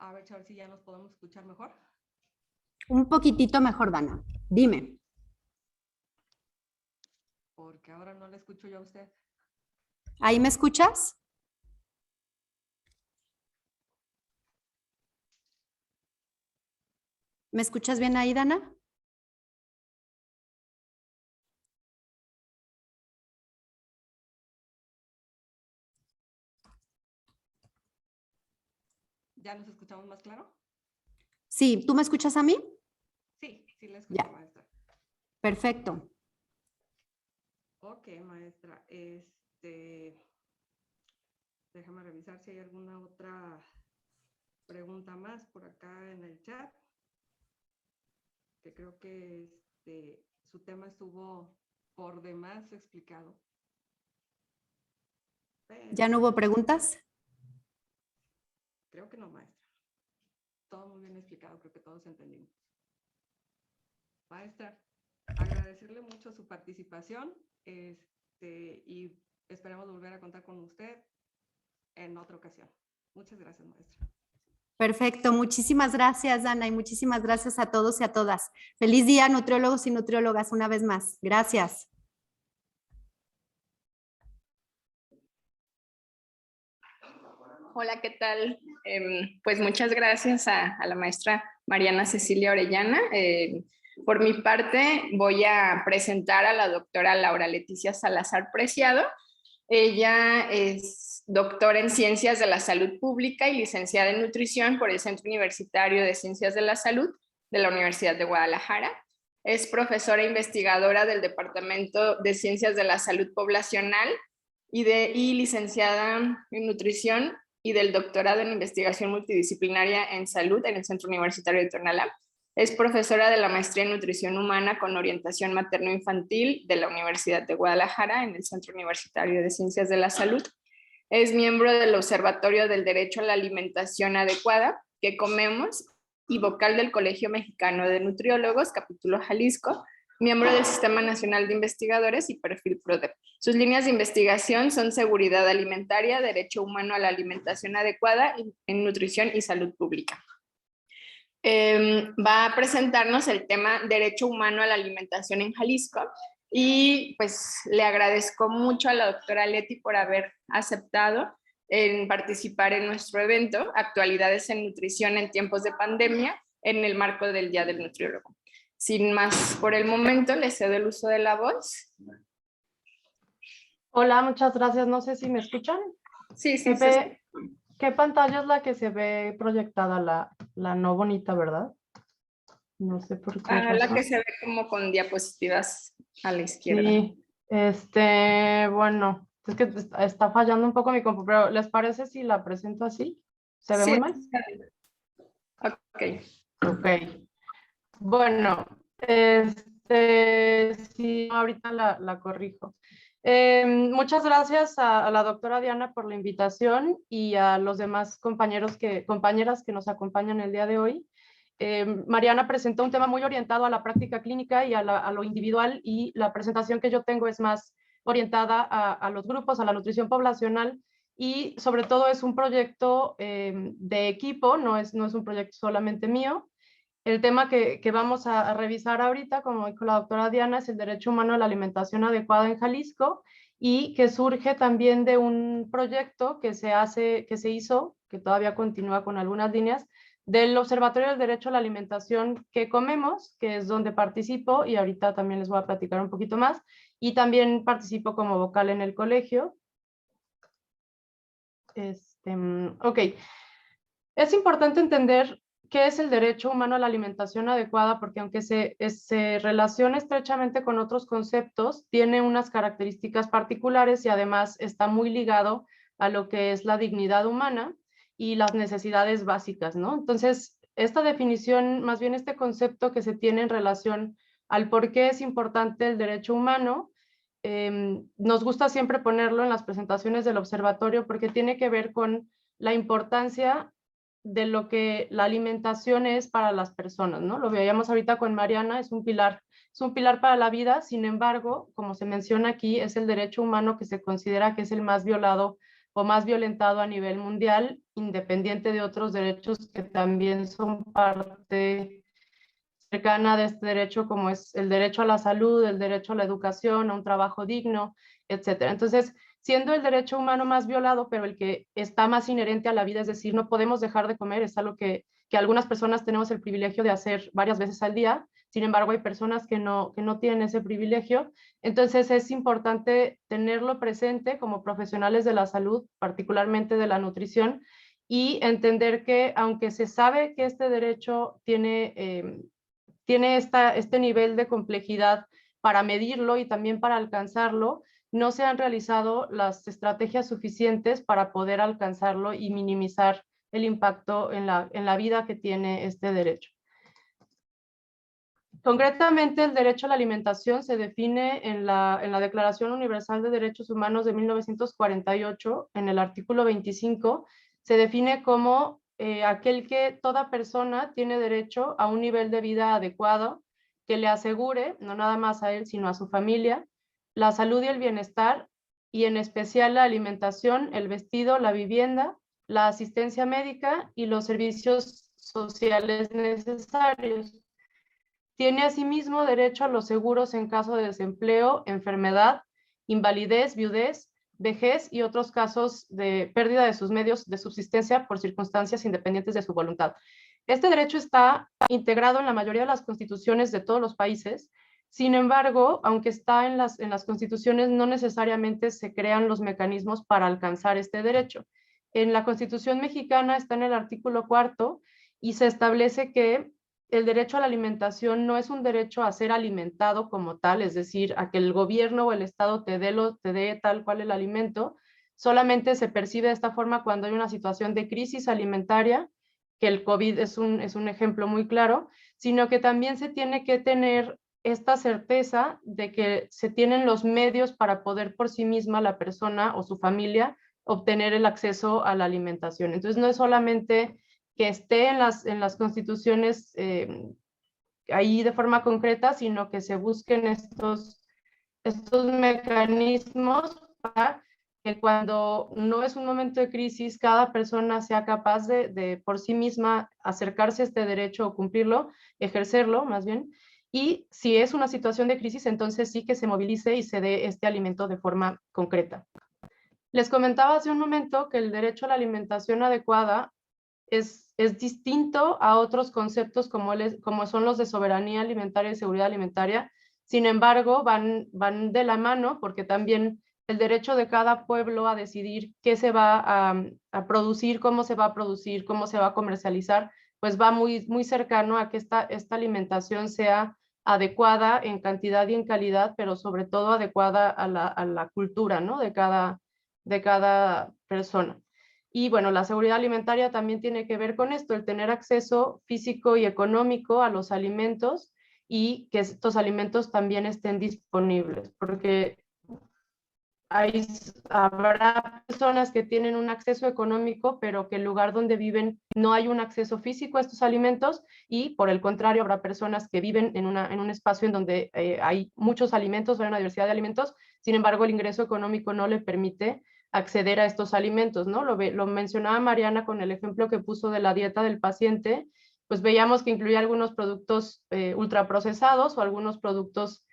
A ver si ya nos podemos escuchar mejor. Un poquitito mejor, Dana. Dime. Porque ahora no le escucho yo a usted. ¿Ahí me escuchas? ¿Me escuchas bien ahí, Dana? ¿Ya nos escuchamos más claro? Sí, ¿tú me escuchas a mí? Sí, sí la escucho, Ya. maestra. Perfecto. Ok, maestra. Déjame revisar si hay alguna otra pregunta más por acá en el chat. Que creo que su tema estuvo por demás explicado. ¿Ya no hubo preguntas? Creo que no, maestra. Todo muy bien explicado, creo que todos entendimos. Maestra, agradecerle mucho su participación y esperamos volver a contar con usted en otra ocasión. Muchas gracias, maestra. Perfecto, muchísimas gracias, Dana, y muchísimas gracias a todos y a todas. Feliz día, nutriólogos y nutriólogas, una vez más. Gracias. Hola, ¿qué tal? Pues muchas gracias a la maestra Mariana Cecilia Orellana. Por mi parte, voy a presentar a la doctora Laura Leticia Salazar Preciado. Ella es doctora en Ciencias de la Salud Pública y licenciada en Nutrición por el Centro Universitario de Ciencias de la Salud de la Universidad de Guadalajara. Es profesora e investigadora del Departamento de Ciencias de la Salud Poblacional y licenciada en Nutrición y del doctorado en Investigación Multidisciplinaria en Salud en el Centro Universitario de Tonalá. Es profesora de la maestría en Nutrición Humana con orientación materno-infantil de la Universidad de Guadalajara en el Centro Universitario de Ciencias de la Salud. Es miembro del Observatorio del Derecho a la Alimentación Adecuada, que comemos, y vocal del Colegio Mexicano de Nutriólogos, capítulo Jalisco, miembro del Sistema Nacional de Investigadores y perfil PRODEP. Sus líneas de investigación son seguridad alimentaria, derecho humano a la alimentación adecuada en nutrición y salud pública. Va a presentarnos el tema derecho humano a la alimentación en Jalisco y pues le agradezco mucho a la doctora Leti por haber aceptado en participar en nuestro evento Actualidades en Nutrición en tiempos de pandemia en el marco del Día del Nutriólogo. Sin más por el momento, le cedo el uso de la voz. Hola, muchas gracias. No sé si me escuchan. Sí, sí. ¿Qué pantalla es la que se ve proyectada? La no bonita, ¿verdad? No sé por qué. La que se ve como con diapositivas a la izquierda. Sí, bueno, es que está fallando un poco mi compu, pero ¿les parece si la presento así? ¿Se ve muy mal? Ok. Ok. Bueno, sí, ahorita la corrijo. Muchas gracias a la doctora Diana por la invitación y a los demás compañeras que nos acompañan el día de hoy. Mariana presentó un tema muy orientado a la práctica clínica y a lo individual, y la presentación que yo tengo es más orientada a los grupos, a la nutrición poblacional, y sobre todo es un proyecto de equipo, no es un proyecto solamente mío. El tema que vamos a revisar ahorita, como dijo la doctora Diana, es el derecho humano a la alimentación adecuada en Jalisco, y que surge también de un proyecto que se hizo, que todavía continúa con algunas líneas, del Observatorio del Derecho a la Alimentación que comemos, que es donde participo, y ahorita también les voy a platicar un poquito más, y también participo como vocal en el colegio. Ok. Es importante entender qué es el derecho humano a la alimentación adecuada, porque aunque se relaciona estrechamente con otros conceptos, tiene unas características particulares y además está muy ligado a lo que es la dignidad humana y las necesidades básicas, ¿no? Entonces, esta definición, más bien este concepto que se tiene en relación al por qué es importante el derecho humano, nos gusta siempre ponerlo en las presentaciones del observatorio porque tiene que ver con la importancia de lo que la alimentación es para las personas, ¿no? Lo veíamos ahorita con Mariana, es un pilar para la vida. Sin embargo, como se menciona aquí, es el derecho humano que se considera que es el más violado o más violentado a nivel mundial, independiente de otros derechos que también son parte cercana de este derecho, como es el derecho a la salud, el derecho a la educación, a un trabajo digno, etcétera. Entonces, siendo el derecho humano más violado, pero el que está más inherente a la vida, es decir, no podemos dejar de comer, es algo que algunas personas tenemos el privilegio de hacer varias veces al día. Sin embargo, hay personas que no tienen ese privilegio. Entonces, es importante tenerlo presente como profesionales de la salud, particularmente de la nutrición, y entender que aunque se sabe que este derecho tiene este nivel de complejidad para medirlo y también para alcanzarlo, no se han realizado las estrategias suficientes para poder alcanzarlo y minimizar el impacto en la vida que tiene este derecho. Concretamente, el derecho a la alimentación se define en la Declaración Universal de Derechos Humanos de 1948, en el artículo 25, se define como aquel que toda persona tiene derecho a un nivel de vida adecuado que le asegure, no nada más a él, sino a su familia, la salud y el bienestar, y en especial la alimentación, el vestido, la vivienda, la asistencia médica y los servicios sociales necesarios. Tiene asimismo derecho a los seguros en caso de desempleo, enfermedad, invalidez, viudez, vejez y otros casos de pérdida de sus medios de subsistencia por circunstancias independientes de su voluntad. Este derecho está integrado en la mayoría de las constituciones de todos los países. Sin embargo, aunque está en las constituciones, no necesariamente se crean los mecanismos para alcanzar este derecho. En la Constitución mexicana está en el artículo 4 y se establece que el derecho a la alimentación no es un derecho a ser alimentado como tal, es decir, a que el gobierno o el Estado te dé tal cual el alimento. Solamente se percibe de esta forma cuando hay una situación de crisis alimentaria, que el COVID es un ejemplo muy claro, sino que también se tiene que tener esta certeza de que se tienen los medios para poder por sí misma la persona o su familia obtener el acceso a la alimentación. Entonces, no es solamente que esté en las constituciones ahí de forma concreta, sino que se busquen estos mecanismos para que cuando no es un momento de crisis, cada persona sea capaz de por sí misma acercarse a este derecho o cumplirlo, ejercerlo más bien, y si es una situación de crisis, entonces sí que se movilice y se dé este alimento de forma concreta. Les comentaba hace un momento que el derecho a la alimentación adecuada es distinto a otros conceptos como son los de soberanía alimentaria y seguridad alimentaria. Sin embargo, van de la mano porque también el derecho de cada pueblo a decidir qué se va a producir, cómo se va a producir, cómo se va a comercializar, pues va muy, muy cercano a que esta alimentación sea adecuada en cantidad y en calidad, pero sobre todo adecuada a la cultura, ¿no? de cada persona. Y bueno, la seguridad alimentaria también tiene que ver con esto, el tener acceso físico y económico a los alimentos y que estos alimentos también estén disponibles, porque habrá personas que tienen un acceso económico, pero que el lugar donde viven no hay un acceso físico a estos alimentos, y por el contrario habrá personas que viven en un espacio en donde hay muchos alimentos, hay una diversidad de alimentos, sin embargo el ingreso económico no le permite acceder a estos alimentos, ¿no? Lo mencionaba Mariana con el ejemplo que puso de la dieta del paciente, pues veíamos que incluía algunos productos ultraprocesados o algunos productos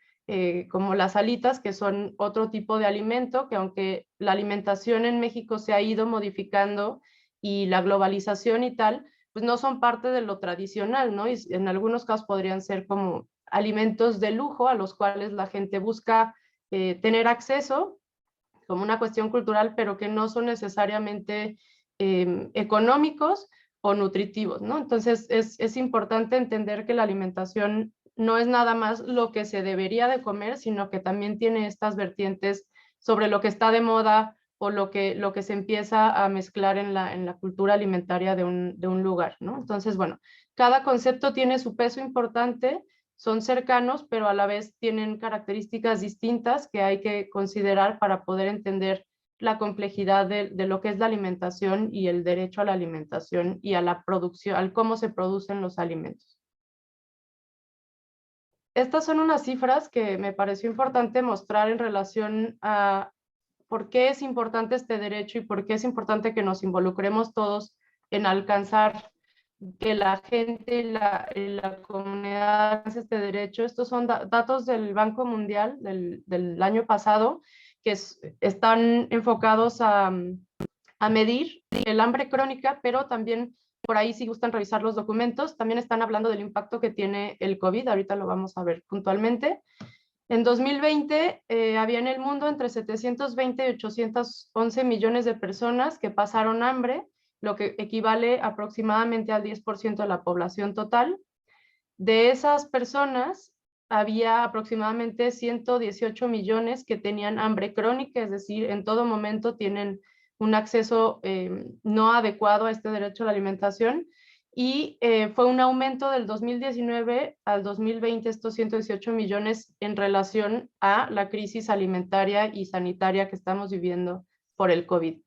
como las alitas, que son otro tipo de alimento, que aunque la alimentación en México se ha ido modificando y la globalización y tal, pues no son parte de lo tradicional, ¿no? Y en algunos casos podrían ser como alimentos de lujo a los cuales la gente busca tener acceso como una cuestión cultural, pero que no son necesariamente económicos o nutritivos, ¿no? Entonces es importante entender que la alimentación no es nada más lo que se debería de comer, sino que también tiene estas vertientes sobre lo que está de moda o lo que se empieza a mezclar en la cultura alimentaria de un lugar, ¿no? Entonces, bueno, cada concepto tiene su peso importante, son cercanos, pero a la vez tienen características distintas que hay que considerar para poder entender la complejidad de lo que es la alimentación y el derecho a la alimentación y a la producción, al cómo se producen los alimentos. Estas son unas cifras que me pareció importante mostrar en relación a por qué es importante este derecho y por qué es importante que nos involucremos todos en alcanzar que la gente y la comunidad alcance este derecho. Estos son datos del Banco Mundial del año pasado que están enfocados a medir el hambre crónica, pero también por ahí, si gustan revisar los documentos, también están hablando del impacto que tiene el COVID, ahorita lo vamos a ver puntualmente. En 2020 había en el mundo entre 720 y 811 millones de personas que pasaron hambre, lo que equivale aproximadamente al 10% de la población total. De esas personas, había aproximadamente 118 millones que tenían hambre crónica, es decir, en todo momento tienen un acceso no adecuado a este derecho a la alimentación, y fue un aumento del 2019 al 2020 estos 118 millones en relación a la crisis alimentaria y sanitaria que estamos viviendo por el COVID.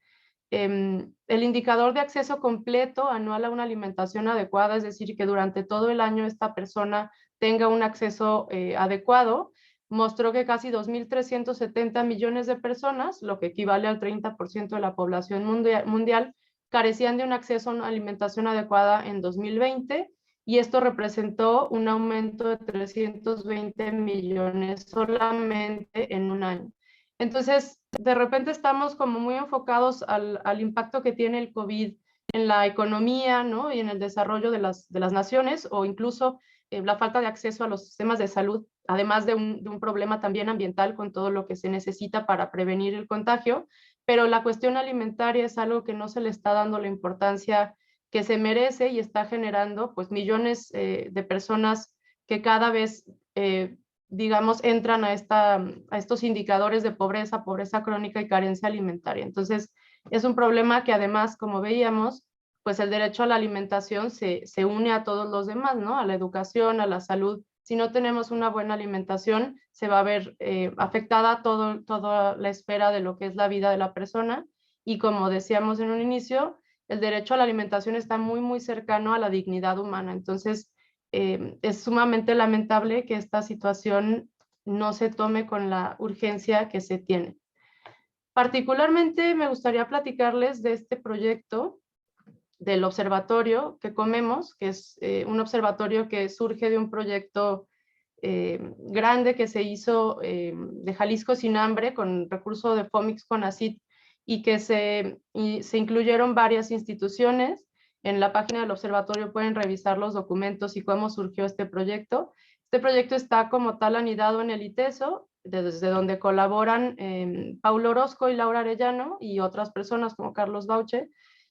El indicador de acceso completo anual a una alimentación adecuada, es decir, que durante todo el año esta persona tenga un acceso adecuado, mostró que casi 2.370 millones de personas, lo que equivale al 30% de la población mundial, carecían de un acceso a una alimentación adecuada en 2020, y esto representó un aumento de 320 millones solamente en un año. Entonces, de repente estamos como muy enfocados al impacto que tiene el COVID en la economía, ¿no? Y en el desarrollo de las naciones, o incluso la falta de acceso a los sistemas de salud, además de un problema también ambiental con todo lo que se necesita para prevenir el contagio. Pero la cuestión alimentaria es algo que no se le está dando la importancia que se merece, y está generando pues millones de personas que cada vez digamos, entran a estos indicadores de pobreza crónica y carencia alimentaria. Entonces, es un problema que además, como veíamos, pues el derecho a la alimentación se une a todos los demás, ¿no? A la educación, a la salud. Si no tenemos una buena alimentación, se va a ver afectada toda la esfera de lo que es la vida de la persona. Y como decíamos en un inicio, el derecho a la alimentación está muy, muy cercano a la dignidad humana. Entonces, es sumamente lamentable que esta situación no se tome con la urgencia que se tiene. Particularmente me gustaría platicarles de este proyecto del observatorio que comemos, que es un observatorio que surge de un proyecto grande que se hizo de Jalisco sin hambre con recurso de FOMIX CONACYT, y que se incluyeron varias instituciones. En la página del observatorio pueden revisar los documentos y cómo surgió este proyecto. Este proyecto está como tal anidado en el ITESO, desde donde colaboran Paulo Orozco y Laura Arellano y otras personas como Carlos Bauche.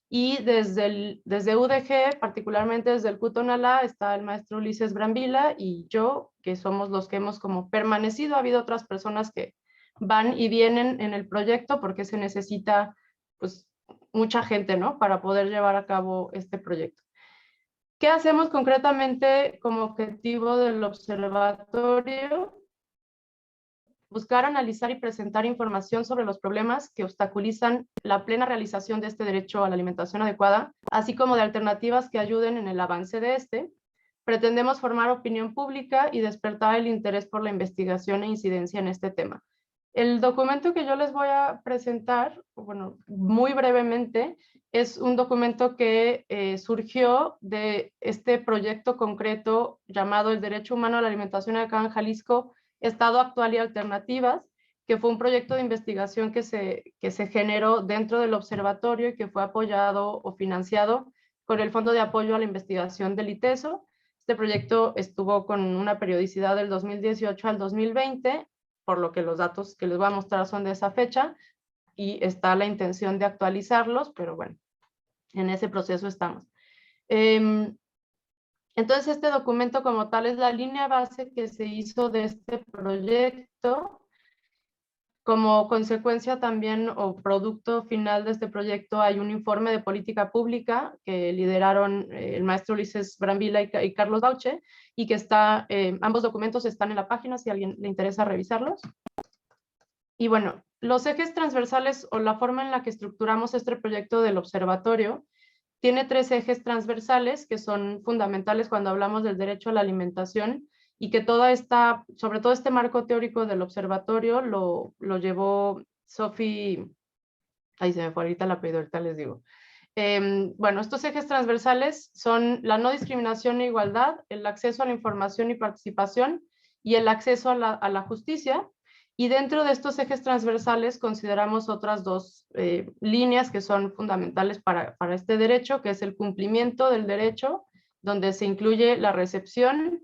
Y desde UDG, particularmente desde el CUTONALA, está el maestro Ulises Brambila y yo, que somos los que hemos como permanecido. Ha habido otras personas que van y vienen en el proyecto porque se necesita pues mucha gente, ¿no? Para poder llevar a cabo este proyecto. ¿Qué hacemos concretamente como objetivo del observatorio? Buscar, analizar y presentar información sobre los problemas que obstaculizan la plena realización de este derecho a la alimentación adecuada, así como de alternativas que ayuden en el avance de este. Pretendemos formar opinión pública y despertar el interés por la investigación e incidencia en este tema. El documento que yo les voy a presentar, bueno, muy brevemente, es un documento que surgió de este proyecto concreto llamado El Derecho Humano a la Alimentación acá en Jalisco, Estado Actual y Alternativas, que fue un proyecto de investigación que se generó dentro del observatorio y que fue apoyado o financiado con el Fondo de Apoyo a la Investigación del ITESO. Este proyecto estuvo con una periodicidad del 2018 al 2020, por lo que los datos que les voy a mostrar son de esa fecha, y está la intención de actualizarlos, pero bueno, en ese proceso estamos. Entonces, este documento como tal es la línea base que se hizo de este proyecto. Como consecuencia también o producto final de este proyecto hay un informe de política pública que lideraron el maestro Ulises Brambila y Carlos Bauche, y que está, ambos documentos están en la página si a alguien le interesa revisarlos. Y bueno, los ejes transversales o la forma en la que estructuramos este proyecto del observatorio tiene 3 ejes transversales que son fundamentales cuando hablamos del derecho a la alimentación, y que sobre todo este marco teórico del observatorio lo llevó Sophie, ahí se me fue ahorita el apellido, ahorita les digo. Bueno, estos ejes transversales son la no discriminación e igualdad, el acceso a la información y participación, y el acceso a la justicia. Y dentro de estos ejes transversales consideramos otras 2 líneas que son fundamentales para este derecho, que es el cumplimiento del derecho, donde se incluye la recepción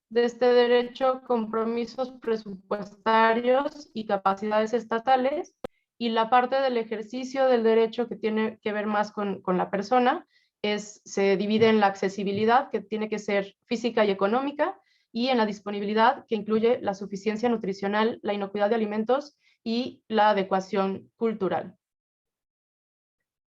de este derecho, compromisos presupuestarios y capacidades estatales, y la parte del ejercicio del derecho que tiene que ver más con la persona se divide en la accesibilidad, que tiene que ser física y económica, y en la disponibilidad, que incluye la suficiencia nutricional, la inocuidad de alimentos y la adecuación cultural.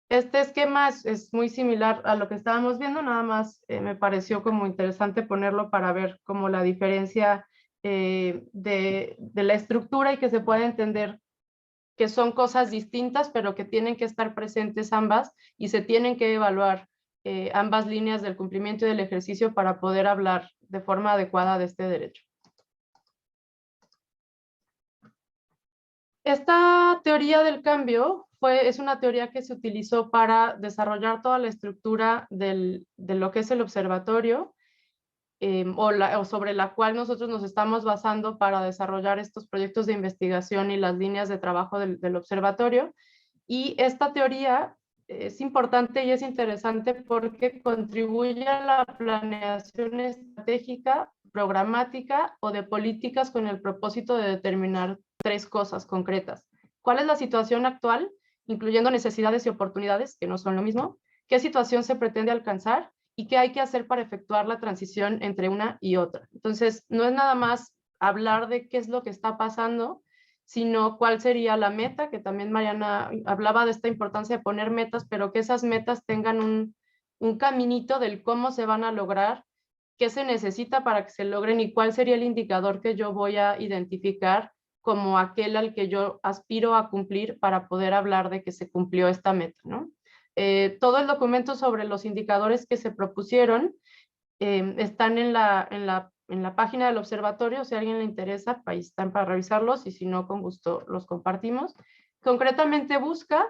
Este esquema es muy similar a lo que estábamos viendo, nada más me pareció como interesante ponerlo para ver como la diferencia de la estructura, y que se pueda entender que son cosas distintas, pero que tienen que estar presentes ambas y se tienen que evaluar ambas líneas del cumplimiento y del ejercicio para poder hablar de forma adecuada de este derecho. Esta teoría del cambio es una teoría que se utilizó para desarrollar toda la estructura de lo que es el observatorio, o sobre la cual nosotros nos estamos basando para desarrollar estos proyectos de investigación y las líneas de trabajo del observatorio. Y esta teoría es importante y es interesante porque contribuye a la planeación estratégica, programática o de políticas con el propósito de determinar 3 cosas concretas. ¿Cuál es la situación actual, incluyendo necesidades y oportunidades, que no son lo mismo? ¿Qué situación se pretende alcanzar? ¿Y qué hay que hacer para efectuar la transición entre una y otra? Entonces, no es nada más hablar de qué es lo que está pasando, sino cuál sería la meta, que también Mariana hablaba de esta importancia de poner metas, pero que esas metas tengan un caminito del cómo se van a lograr, qué se necesita para que se logren y cuál sería el indicador que yo voy a identificar como aquel al que yo aspiro a cumplir para poder hablar de que se cumplió esta meta, ¿no? Todo el documento sobre los indicadores que se propusieron están en la página del observatorio. Si a alguien le interesa, ahí están para revisarlos, y si no, con gusto los compartimos. Concretamente busca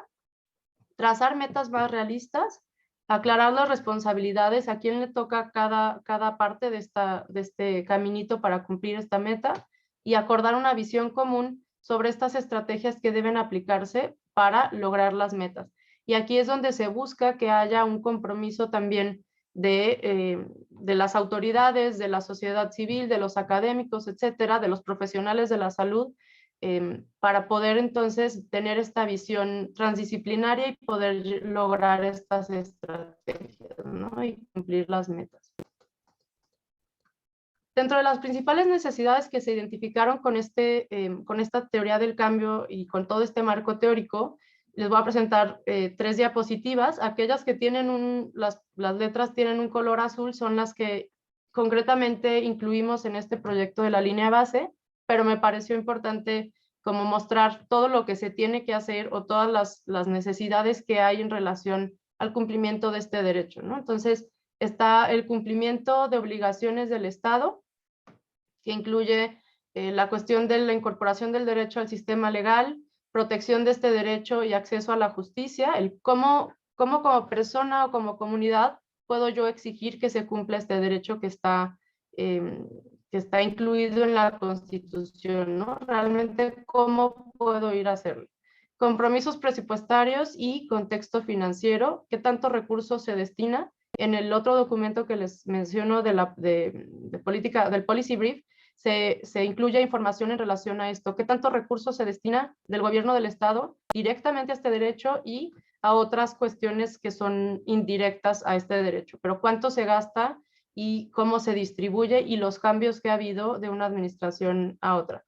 trazar metas más realistas, aclarar las responsabilidades, a quién le toca cada parte de este caminito para cumplir esta meta, y acordar una visión común sobre estas estrategias que deben aplicarse para lograr las metas. Y aquí es donde se busca que haya un compromiso también de las autoridades, de la sociedad civil, de los académicos, etcétera, de los profesionales de la salud, para poder entonces tener esta visión transdisciplinaria y poder lograr estas estrategias, ¿no? Y cumplir las metas. Dentro de las principales necesidades que se identificaron con esta teoría del cambio y con todo este marco teórico, les voy a presentar 3 diapositivas. Aquellas que tienen las letras tienen un color azul son las que concretamente incluimos en este proyecto de la línea base, pero me pareció importante como mostrar todo lo que se tiene que hacer o todas las necesidades que hay en relación al cumplimiento de este derecho, ¿no? Entonces, está el cumplimiento de obligaciones del Estado, que incluye la cuestión de la incorporación del derecho al sistema legal, protección de este derecho y acceso a la justicia, el cómo como persona o como comunidad puedo yo exigir que se cumpla este derecho que está incluido en la Constitución, ¿no? Realmente, ¿cómo puedo ir a hacerlo? Compromisos presupuestarios y contexto financiero, ¿qué tanto recursos se destina? En el otro documento que les menciono de política, del Policy Brief, se incluye información en relación a esto. ¿Qué tanto recursos se destina del gobierno del Estado directamente a este derecho y a otras cuestiones que son indirectas a este derecho? Pero ¿cuánto se gasta y cómo se distribuye y los cambios que ha habido de una administración a otra?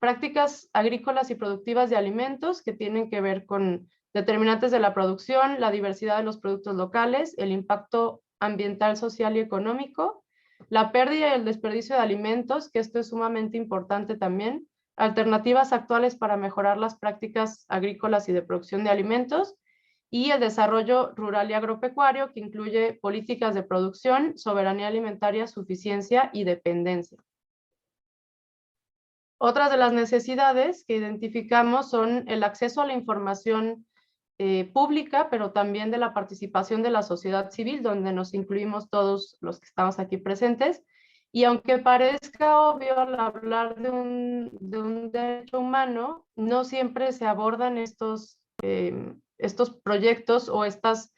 prácticas agrícolas y productivas de alimentos que tienen que ver con determinantes de la producción, la diversidad de los productos locales, el impacto ambiental, social y económico, la pérdida y el desperdicio de alimentos, que esto es sumamente importante también, alternativas actuales para mejorar las prácticas agrícolas y de producción de alimentos, y el desarrollo rural y agropecuario, que incluye políticas de producción, soberanía alimentaria, suficiencia y dependencia. Otras de las necesidades que identificamos son el acceso a la información pública, pero también de la participación de la sociedad civil, donde nos incluimos todos los que estamos aquí presentes. Y aunque parezca obvio al hablar de un derecho humano, no siempre se abordan estos proyectos o estos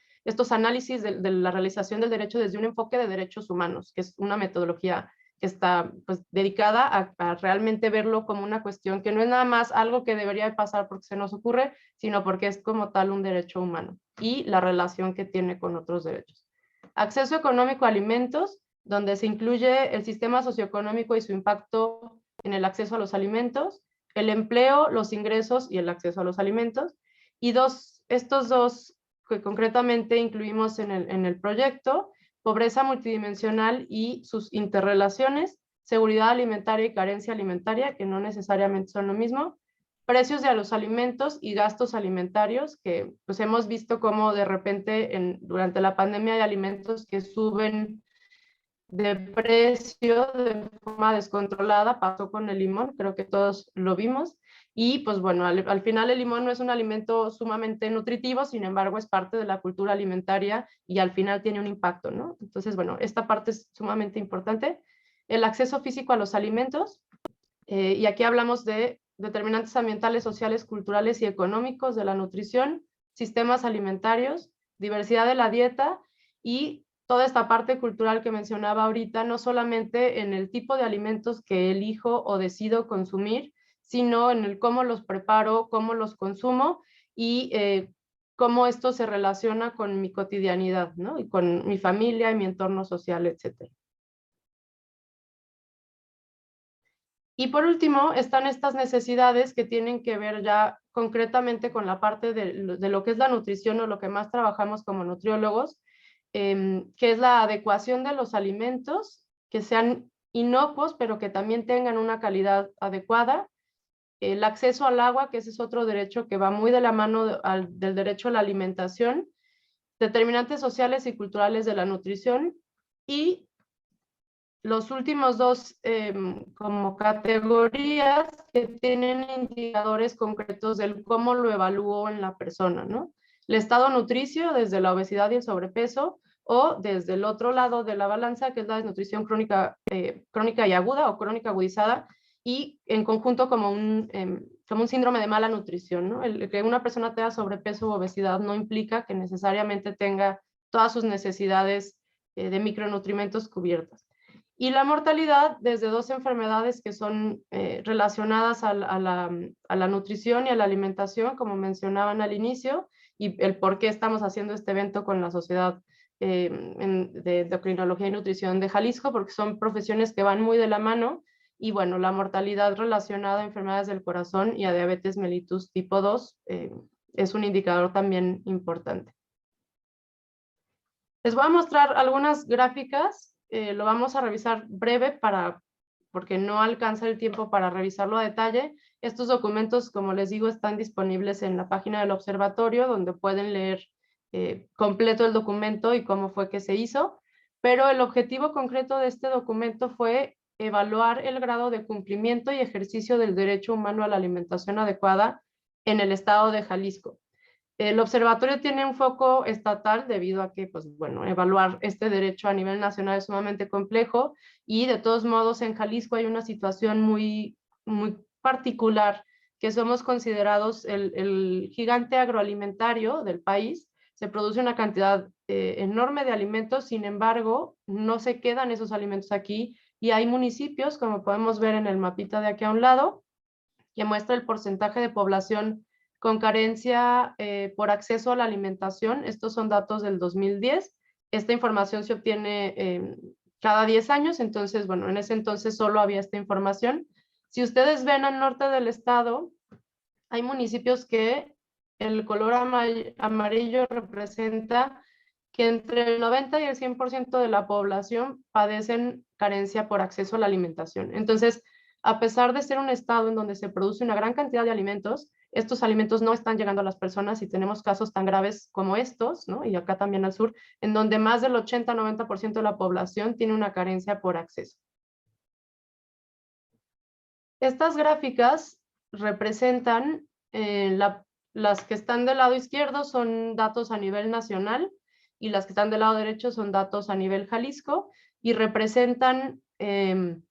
análisis de la realización del derecho desde un enfoque de derechos humanos, que es una metodología que está pues, dedicada a realmente verlo como una cuestión que no es nada más algo que debería de pasar porque se nos ocurre, sino porque es como tal un derecho humano y la relación que tiene con otros derechos. Acceso económico a alimentos, donde se incluye el sistema socioeconómico y su impacto en el acceso a los alimentos, el empleo, los ingresos y el acceso a los alimentos. Y estos dos que concretamente incluimos en el proyecto, pobreza multidimensional y sus interrelaciones, seguridad alimentaria y carencia alimentaria, que no necesariamente son lo mismo, precios de los alimentos y gastos alimentarios, que pues hemos visto cómo de repente durante la pandemia hay alimentos que suben de precio de forma descontrolada. Pasó con el limón, creo que todos lo vimos, y pues bueno, al final el limón no es un alimento sumamente nutritivo, sin embargo es parte de la cultura alimentaria y al final tiene un impacto, ¿no? Entonces, bueno, esta parte es sumamente importante. El acceso físico a los alimentos, y aquí hablamos de determinantes ambientales, sociales, culturales y económicos de la nutrición, sistemas alimentarios, diversidad de la dieta y toda esta parte cultural que mencionaba ahorita, no solamente en el tipo de alimentos que elijo o decido consumir, sino en el cómo los preparo, cómo los consumo y cómo esto se relaciona con mi cotidianidad, ¿no? Y con mi familia y mi entorno social, etc. Y por último, están estas necesidades que tienen que ver ya concretamente con la parte de lo que es la nutrición o lo que más trabajamos como nutriólogos, que es la adecuación de los alimentos, que sean inocuos, pero que también tengan una calidad adecuada. El acceso al agua, que ese es otro derecho que va muy de la mano del derecho a la alimentación, determinantes sociales y culturales de la nutrición, y los últimos dos como categorías que tienen indicadores concretos del cómo lo evalúo en la persona, ¿no? El estado nutricio desde la obesidad y el sobrepeso, o desde el otro lado de la balanza, que es la desnutrición crónica, crónica y aguda o crónica agudizada, y en conjunto como un síndrome de mala nutrición, ¿no? El que una persona tenga sobrepeso u obesidad no implica que necesariamente tenga todas sus necesidades de micronutrientes cubiertas. Y la mortalidad desde dos enfermedades que son relacionadas a la nutrición y a la alimentación, como mencionaban al inicio, y el por qué estamos haciendo este evento con la Sociedad de Endocrinología y Nutrición de Jalisco, porque son profesiones que van muy de la mano, y bueno, la mortalidad relacionada a enfermedades del corazón y a diabetes mellitus tipo 2 es un indicador también importante. Les voy a mostrar algunas gráficas, lo vamos a revisar breve porque no alcanza el tiempo para revisarlo a detalle. Estos documentos, como les digo, están disponibles en la página del observatorio, donde pueden leer completo el documento y cómo fue que se hizo, pero el objetivo concreto de este documento fue evaluar el grado de cumplimiento y ejercicio del derecho humano a la alimentación adecuada en el estado de Jalisco. El observatorio tiene un foco estatal debido a que, pues bueno, evaluar este derecho a nivel nacional es sumamente complejo, y de todos modos en Jalisco hay una situación muy particular, que somos considerados el gigante agroalimentario del país. Se produce una cantidad enorme de alimentos, sin embargo, no se quedan esos alimentos aquí, y hay municipios, como podemos ver en el mapita de aquí a un lado, que muestra el porcentaje de población con carencia por acceso a la alimentación. Estos son datos del 2010. Esta información se obtiene cada 10 años, entonces, bueno, en ese entonces solo había esta información. Si ustedes ven al norte del estado, hay municipios que el color amarillo representa que entre el 90 y el 100% de la población padecen carencia por acceso a la alimentación. Entonces, a pesar de ser un estado en donde se produce una gran cantidad de alimentos, estos alimentos no están llegando a las personas y tenemos casos tan graves como estos, ¿no? Y acá también al sur, en donde más del 80-90% de la población tiene una carencia por acceso. Estas gráficas representan, las que están del lado izquierdo son datos a nivel nacional y las que están del lado derecho son datos a nivel Jalisco y representan el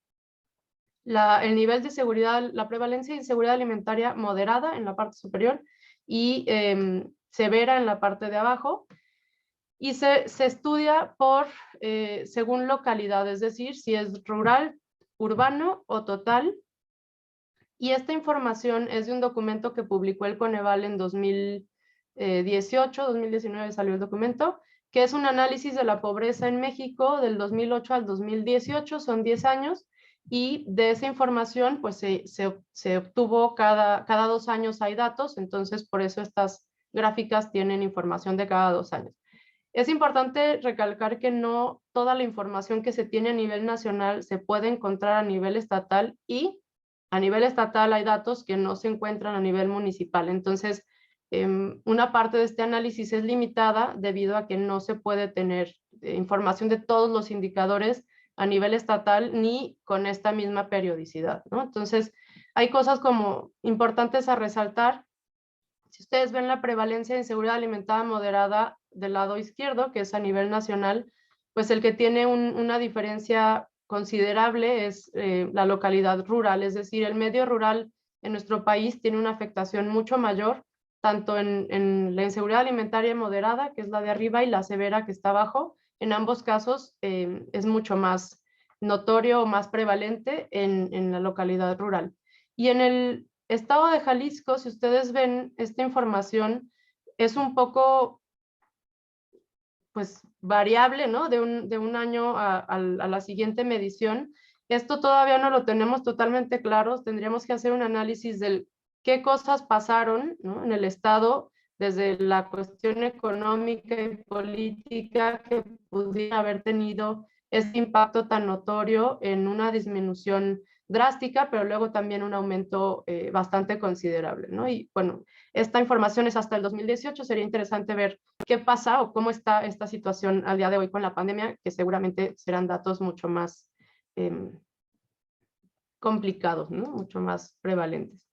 nivel de seguridad, la prevalencia de inseguridad alimentaria moderada en la parte superior y severa en la parte de abajo. Y se estudia según localidad, es decir, si es rural, urbano o total. Y esta información es de un documento que publicó el Coneval en 2018, 2019 salió el documento, que es un análisis de la pobreza en México del 2008 al 2018, son 10 años, y de esa información pues se obtuvo cada 2 años hay datos, entonces por eso estas gráficas tienen información de cada 2 años. Es importante recalcar que no toda la información que se tiene a nivel nacional se puede encontrar a nivel estatal y a nivel estatal hay datos que no se encuentran a nivel municipal. Entonces, una parte de este análisis es limitada debido a que no se puede tener información de todos los indicadores a nivel estatal ni con esta misma periodicidad, ¿no? Entonces, hay cosas como importantes a resaltar. Si ustedes ven la prevalencia de inseguridad alimentaria moderada del lado izquierdo, que es a nivel nacional, pues el que tiene una diferencia considerable es la localidad rural, es decir, el medio rural en nuestro país tiene una afectación mucho mayor, tanto en la inseguridad alimentaria moderada, que es la de arriba, y la severa, que está abajo. En ambos casos es mucho más notorio o más prevalente en la localidad rural. Y en el estado de Jalisco, si ustedes ven esta información, es un poco pues variable, ¿no? De un año a la siguiente medición. Esto todavía no lo tenemos totalmente claro, tendríamos que hacer un análisis de qué cosas pasaron, ¿no? En el estado, desde la cuestión económica y política que pudiera haber tenido este impacto tan notorio en una disminución drástica, pero luego también un aumento bastante considerable, ¿no? Y bueno, esta información es hasta el 2018, sería interesante ver qué pasa o cómo está esta situación al día de hoy con la pandemia, que seguramente serán datos mucho más complicados, ¿no? Mucho más prevalentes.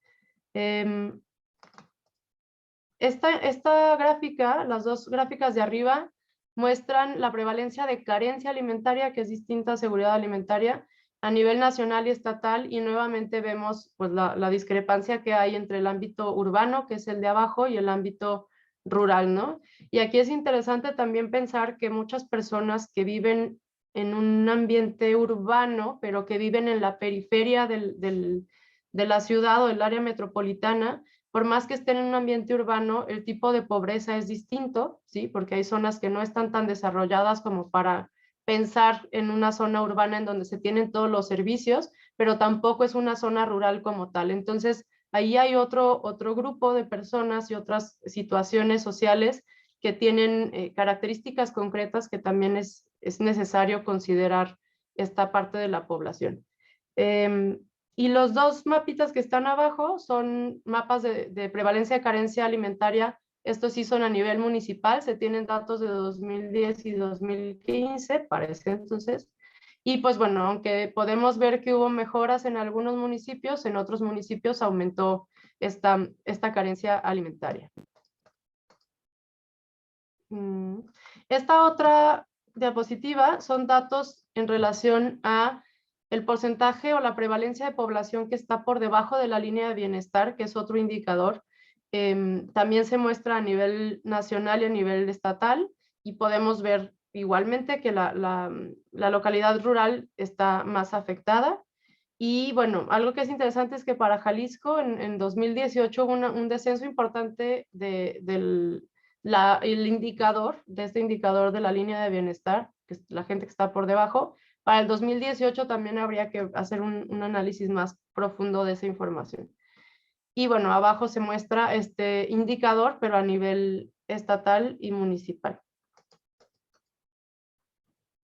Esta gráfica, las dos gráficas de arriba, muestran la prevalencia de carencia alimentaria, que es distinta a seguridad alimentaria, a nivel nacional y estatal, y nuevamente vemos pues, la discrepancia que hay entre el ámbito urbano, que es el de abajo, y el ámbito rural, ¿no? Y aquí es interesante también pensar que muchas personas que viven en un ambiente urbano, pero que viven en la periferia de la ciudad o del área metropolitana, por más que estén en un ambiente urbano, el tipo de pobreza es distinto, ¿sí? Porque hay zonas que no están tan desarrolladas como para pensar en una zona urbana en donde se tienen todos los servicios, pero tampoco es una zona rural como tal. Entonces, ahí hay otro grupo de personas y otras situaciones sociales que tienen características concretas que también es necesario considerar esta parte de la población. Y los dos mapitas que están abajo son mapas de prevalencia de carencia alimentaria. Estos sí son a nivel municipal, se tienen datos de 2010 y 2015 para ese entonces. Y pues bueno, aunque podemos ver que hubo mejoras en algunos municipios, en otros municipios aumentó esta carencia alimentaria. Esta otra diapositiva son datos en relación a el porcentaje o la prevalencia de población que está por debajo de la línea de bienestar, que es otro indicador. También se muestra a nivel nacional y a nivel estatal, y podemos ver igualmente que la localidad rural está más afectada. Y bueno, algo que es interesante es que para Jalisco en 2018 hubo un descenso importante del indicador, de este indicador de la línea de bienestar, que es la gente que está por debajo, Para el 2018 también habría que hacer un análisis más profundo de esa información. Y bueno, abajo se muestra este indicador, pero a nivel estatal y municipal.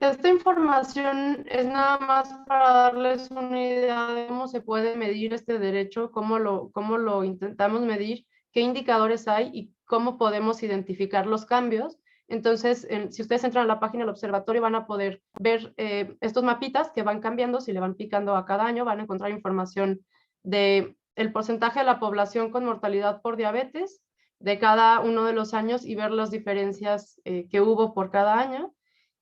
Esta información es nada más para darles una idea de cómo se puede medir este derecho, cómo lo intentamos medir, qué indicadores hay y cómo podemos identificar los cambios. Entonces, si ustedes entran a la página del observatorio, van a poder ver estos mapitas que van cambiando. Si le van picando a cada año, van a encontrar información de el porcentaje de la población con mortalidad por diabetes de cada uno de los años y ver las diferencias que hubo por cada año.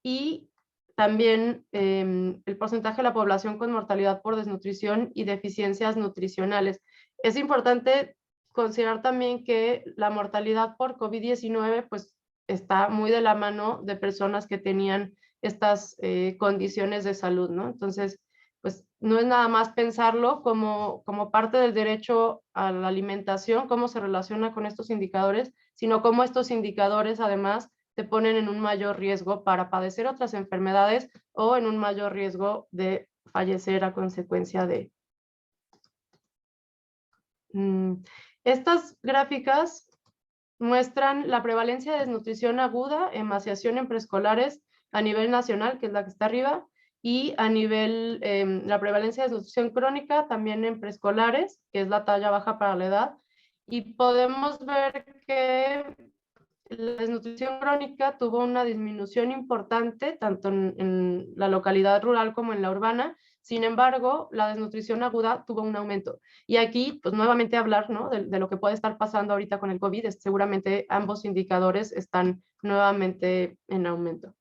Y también el porcentaje de la población con mortalidad por desnutrición y deficiencias nutricionales. Es importante considerar también que la mortalidad por COVID-19 pues, está muy de la mano de personas que tenían estas condiciones de salud, ¿no? Entonces, pues no es nada más pensarlo como parte del derecho a la alimentación, cómo se relaciona con estos indicadores, sino cómo estos indicadores además te ponen en un mayor riesgo para padecer otras enfermedades o en un mayor riesgo de fallecer a consecuencia de. Estas gráficas muestran la prevalencia de desnutrición aguda, emaciación en preescolares a nivel nacional, que es la que está arriba, y a nivel, la prevalencia de desnutrición crónica también en preescolares, que es la talla baja para la edad, y podemos ver que la desnutrición crónica tuvo una disminución importante, tanto en la localidad rural como en la urbana. Sin embargo, la desnutrición aguda tuvo un aumento. Y aquí, pues nuevamente hablar, ¿no? de lo que puede estar pasando ahorita con el COVID, seguramente ambos indicadores están nuevamente en aumento.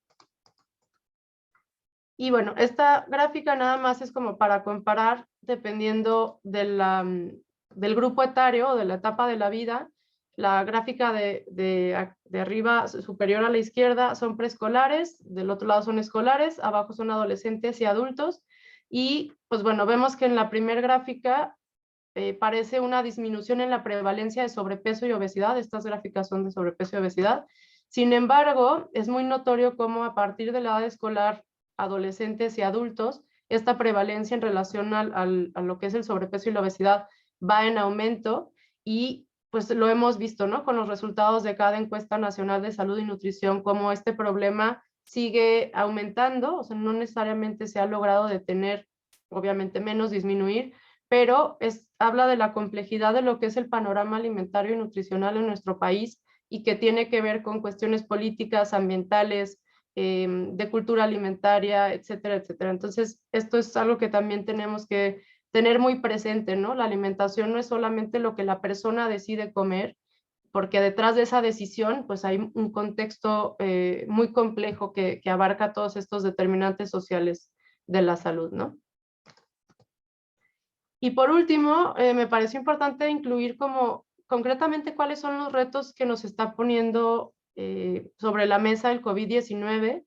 Y bueno, esta gráfica nada más es como para comparar, dependiendo del grupo etario o de la etapa de la vida. La gráfica de arriba superior a la izquierda son preescolares, del otro lado son escolares, abajo son adolescentes y adultos. Y pues bueno, vemos que en la primera gráfica parece una disminución en la prevalencia de sobrepeso y obesidad. Estas gráficas son de sobrepeso y obesidad. Sin embargo, es muy notorio cómo a partir de la edad escolar, adolescentes y adultos, esta prevalencia en relación a lo que es el sobrepeso y la obesidad va en aumento y pues lo hemos visto, ¿no? Con los resultados de cada encuesta nacional de salud y nutrición, cómo este problema sigue aumentando, o sea, no necesariamente se ha logrado detener, obviamente menos disminuir, pero habla de la complejidad de lo que es el panorama alimentario y nutricional en nuestro país y que tiene que ver con cuestiones políticas, ambientales, de cultura alimentaria, etcétera, etcétera. Entonces, esto es algo que también tenemos que tener muy presente, ¿no? La alimentación no es solamente lo que la persona decide comer, porque detrás de esa decisión, pues hay un contexto muy complejo que abarca todos estos determinantes sociales de la salud, ¿no? Y por último, me pareció importante incluir como concretamente cuáles son los retos que nos está poniendo sobre la mesa el COVID-19.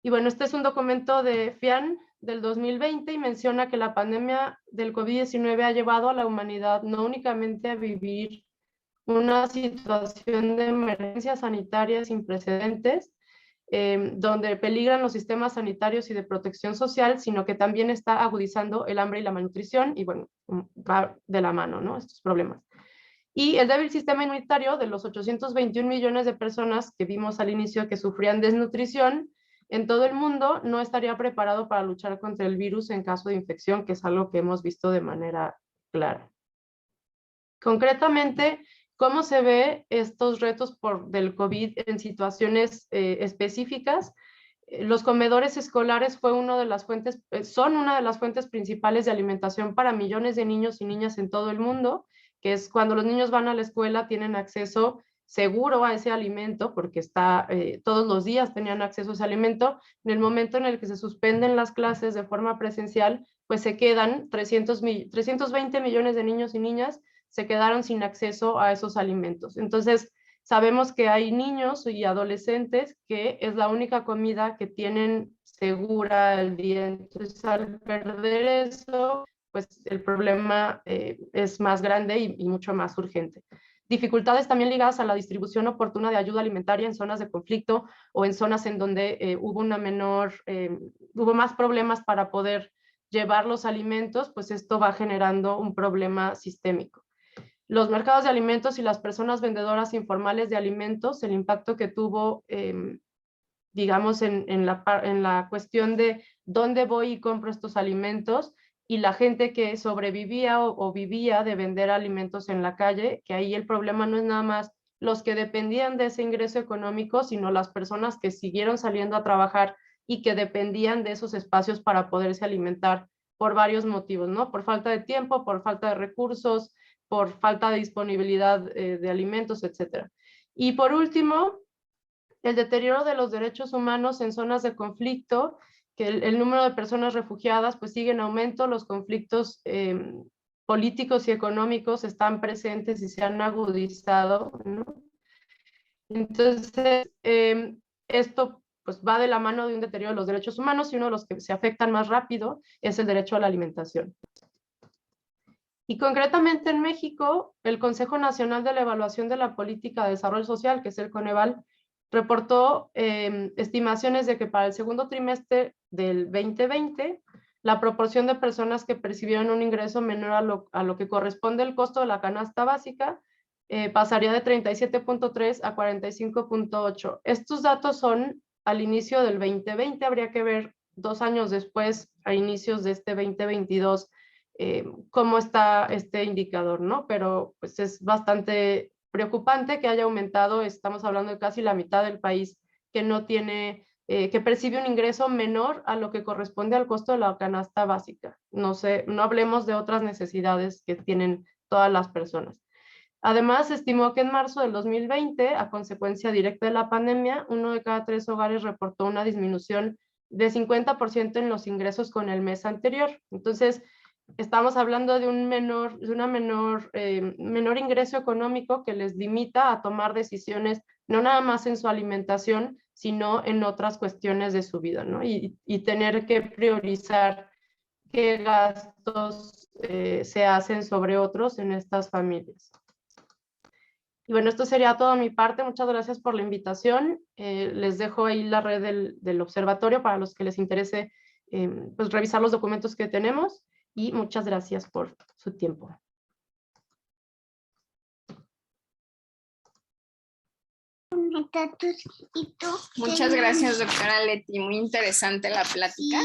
Y bueno, este es un documento de FIAN del 2020 y menciona que la pandemia del COVID-19 ha llevado a la humanidad no únicamente a vivir una situación de emergencia sanitaria sin precedentes, donde peligran los sistemas sanitarios y de protección social, sino que también está agudizando el hambre y la malnutrición, y bueno, va de la mano, ¿no? Estos problemas. Y el débil sistema inmunitario de los 821 millones de personas que vimos al inicio que sufrían desnutrición en todo el mundo no estaría preparado para luchar contra el virus en caso de infección, que es algo que hemos visto de manera clara. Concretamente, ¿cómo se ve estos retos del COVID en situaciones específicas? Los comedores escolares son una de las fuentes principales de alimentación para millones de niños y niñas en todo el mundo, que es cuando los niños van a la escuela, tienen acceso seguro a ese alimento, porque todos los días tenían acceso a ese alimento. En el momento en el que se suspenden las clases de forma presencial, pues se quedan 320 millones de niños y niñas se quedaron sin acceso a esos alimentos. Entonces, sabemos que hay niños y adolescentes que es la única comida que tienen segura el día. Entonces, al perder eso, pues el problema es más grande y mucho más urgente. dificultades también ligadas a la distribución oportuna de ayuda alimentaria en zonas de conflicto o en zonas en donde hubo más problemas para poder llevar los alimentos, pues esto va generando un problema sistémico. Los mercados de alimentos y las personas vendedoras informales de alimentos, el impacto que tuvo, digamos, en la cuestión de dónde voy y compro estos alimentos, y la gente que sobrevivía o vivía de vender alimentos en la calle, que ahí el problema no es nada más los que dependían de ese ingreso económico, sino las personas que siguieron saliendo a trabajar y que dependían de esos espacios para poderse alimentar por varios motivos, ¿no? Por falta de tiempo, por falta de recursos, por falta de disponibilidad de alimentos, etc. Y por último, el deterioro de los derechos humanos en zonas de conflicto, que el número de personas refugiadas pues sigue en aumento, los conflictos políticos y económicos están presentes y se han agudizado, ¿no? Entonces, esto pues va de la mano de un deterioro de los derechos humanos, y uno de los que se afectan más rápido es el derecho a la alimentación. Y concretamente en México, el Consejo Nacional de la Evaluación de la Política de Desarrollo Social, que es el Coneval, reportó estimaciones de que para el segundo trimestre del 2020, la proporción de personas que percibieron un ingreso menor a lo que corresponde el costo de la canasta básica pasaría de 37.3 a 45.8. Estos datos son al inicio del 2020, habría que ver 2 años después, a inicios de este 2022, cómo está este indicador, ¿no? Pero pues es bastante preocupante que haya aumentado. Estamos hablando de casi la mitad del país que no tiene, que percibe un ingreso menor a lo que corresponde al costo de la canasta básica. No hablemos de otras necesidades que tienen todas las personas. Además, se estimó que en marzo del 2020, a consecuencia directa de la pandemia, 1 de cada 3 hogares reportó una disminución de 50% en los ingresos con el mes anterior. Entonces, estamos hablando de menor ingreso económico que les limita a tomar decisiones, no nada más en su alimentación, sino en otras cuestiones de su vida, ¿no? Y tener que priorizar qué gastos se hacen sobre otros en estas familias. Y bueno, esto sería todo de mi parte. Muchas gracias por la invitación. Les dejo ahí la red del observatorio para los que les interese pues revisar los documentos que tenemos, y muchas gracias por su tiempo. Muchas gracias, doctora Leti. Muy interesante la plática.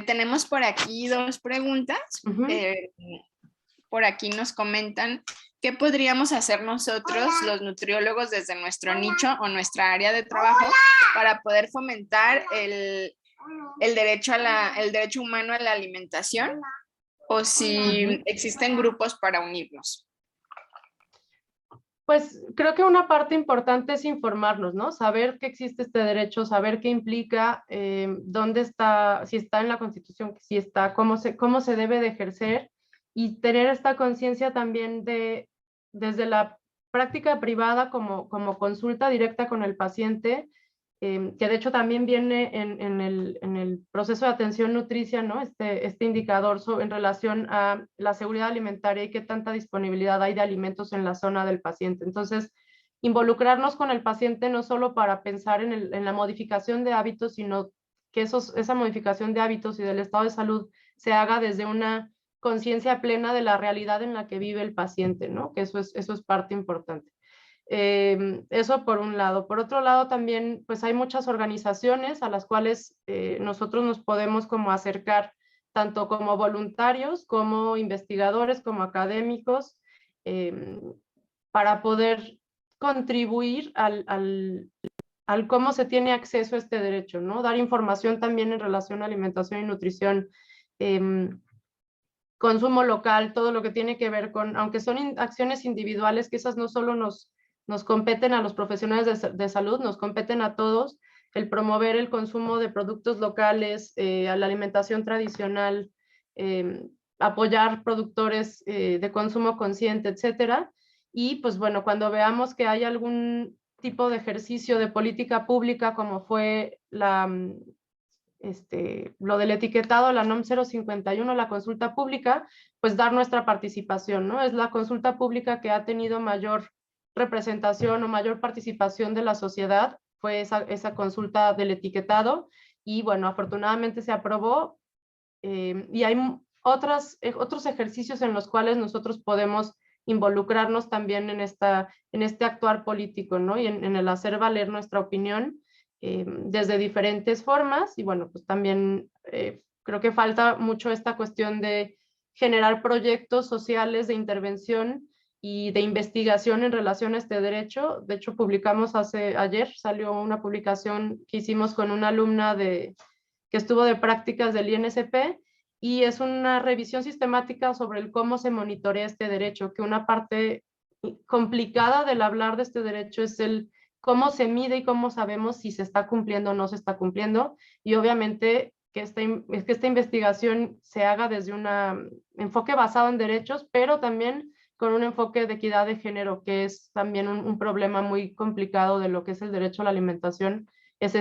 Tenemos por aquí 2 preguntas. Por aquí nos comentan: ¿qué podríamos hacer nosotros, los nutriólogos, desde nuestro nicho o nuestra área de trabajo para poder fomentar el derecho humano a la alimentación? O si existen grupos para unirnos. Pues creo que una parte importante es informarnos, ¿no? Saber que existe este derecho, saber qué implica, dónde está, si está en la Constitución, si está, cómo se debe de ejercer, y tener esta conciencia también desde la práctica privada como consulta directa con el paciente, que de hecho también viene en el proceso de atención nutricia, ¿no? Este indicador en relación a la seguridad alimentaria y qué tanta disponibilidad hay de alimentos en la zona del paciente. Entonces, involucrarnos con el paciente no solo para pensar en la modificación de hábitos, sino que esa modificación de hábitos y del estado de salud se haga desde una conciencia plena de la realidad en la que vive el paciente, ¿no? Que eso es parte importante. Eso por un lado. Por otro lado también, pues hay muchas organizaciones a las cuales nosotros nos podemos como acercar, tanto como voluntarios, como investigadores, como académicos, para poder contribuir al cómo se tiene acceso a este derecho, ¿no? Dar información también en relación a alimentación y nutrición, consumo local, todo lo que tiene que ver con, aunque son acciones individuales, que esas no solo nos competen a los profesionales de salud, nos competen a todos, el promover el consumo de productos locales, a la alimentación tradicional, apoyar productores de consumo consciente, etcétera. Y pues bueno, cuando veamos que hay algún tipo de ejercicio de política pública, como fue lo del etiquetado, la NOM 051, la consulta pública, pues dar nuestra participación, ¿no? Es la consulta pública que ha tenido mayor representación o mayor participación de la sociedad fue esa consulta del etiquetado y bueno, afortunadamente se aprobó y hay otros ejercicios en los cuales nosotros podemos involucrarnos también en este actuar político, ¿no? Y en el hacer valer nuestra opinión desde diferentes formas y bueno, pues también creo que falta mucho esta cuestión de generar proyectos sociales de intervención y de investigación en relación a este derecho. De hecho, publicamos ayer, salió una publicación que hicimos con una alumna que estuvo de prácticas del INSP y es una revisión sistemática sobre el cómo se monitorea este derecho, que una parte complicada del hablar de este derecho es el cómo se mide y cómo sabemos si se está cumpliendo o no se está cumpliendo y obviamente que esta investigación se haga desde un enfoque basado en derechos, pero también con un enfoque de equidad de género, que es también un problema muy complicado de lo que es el derecho a la alimentación, es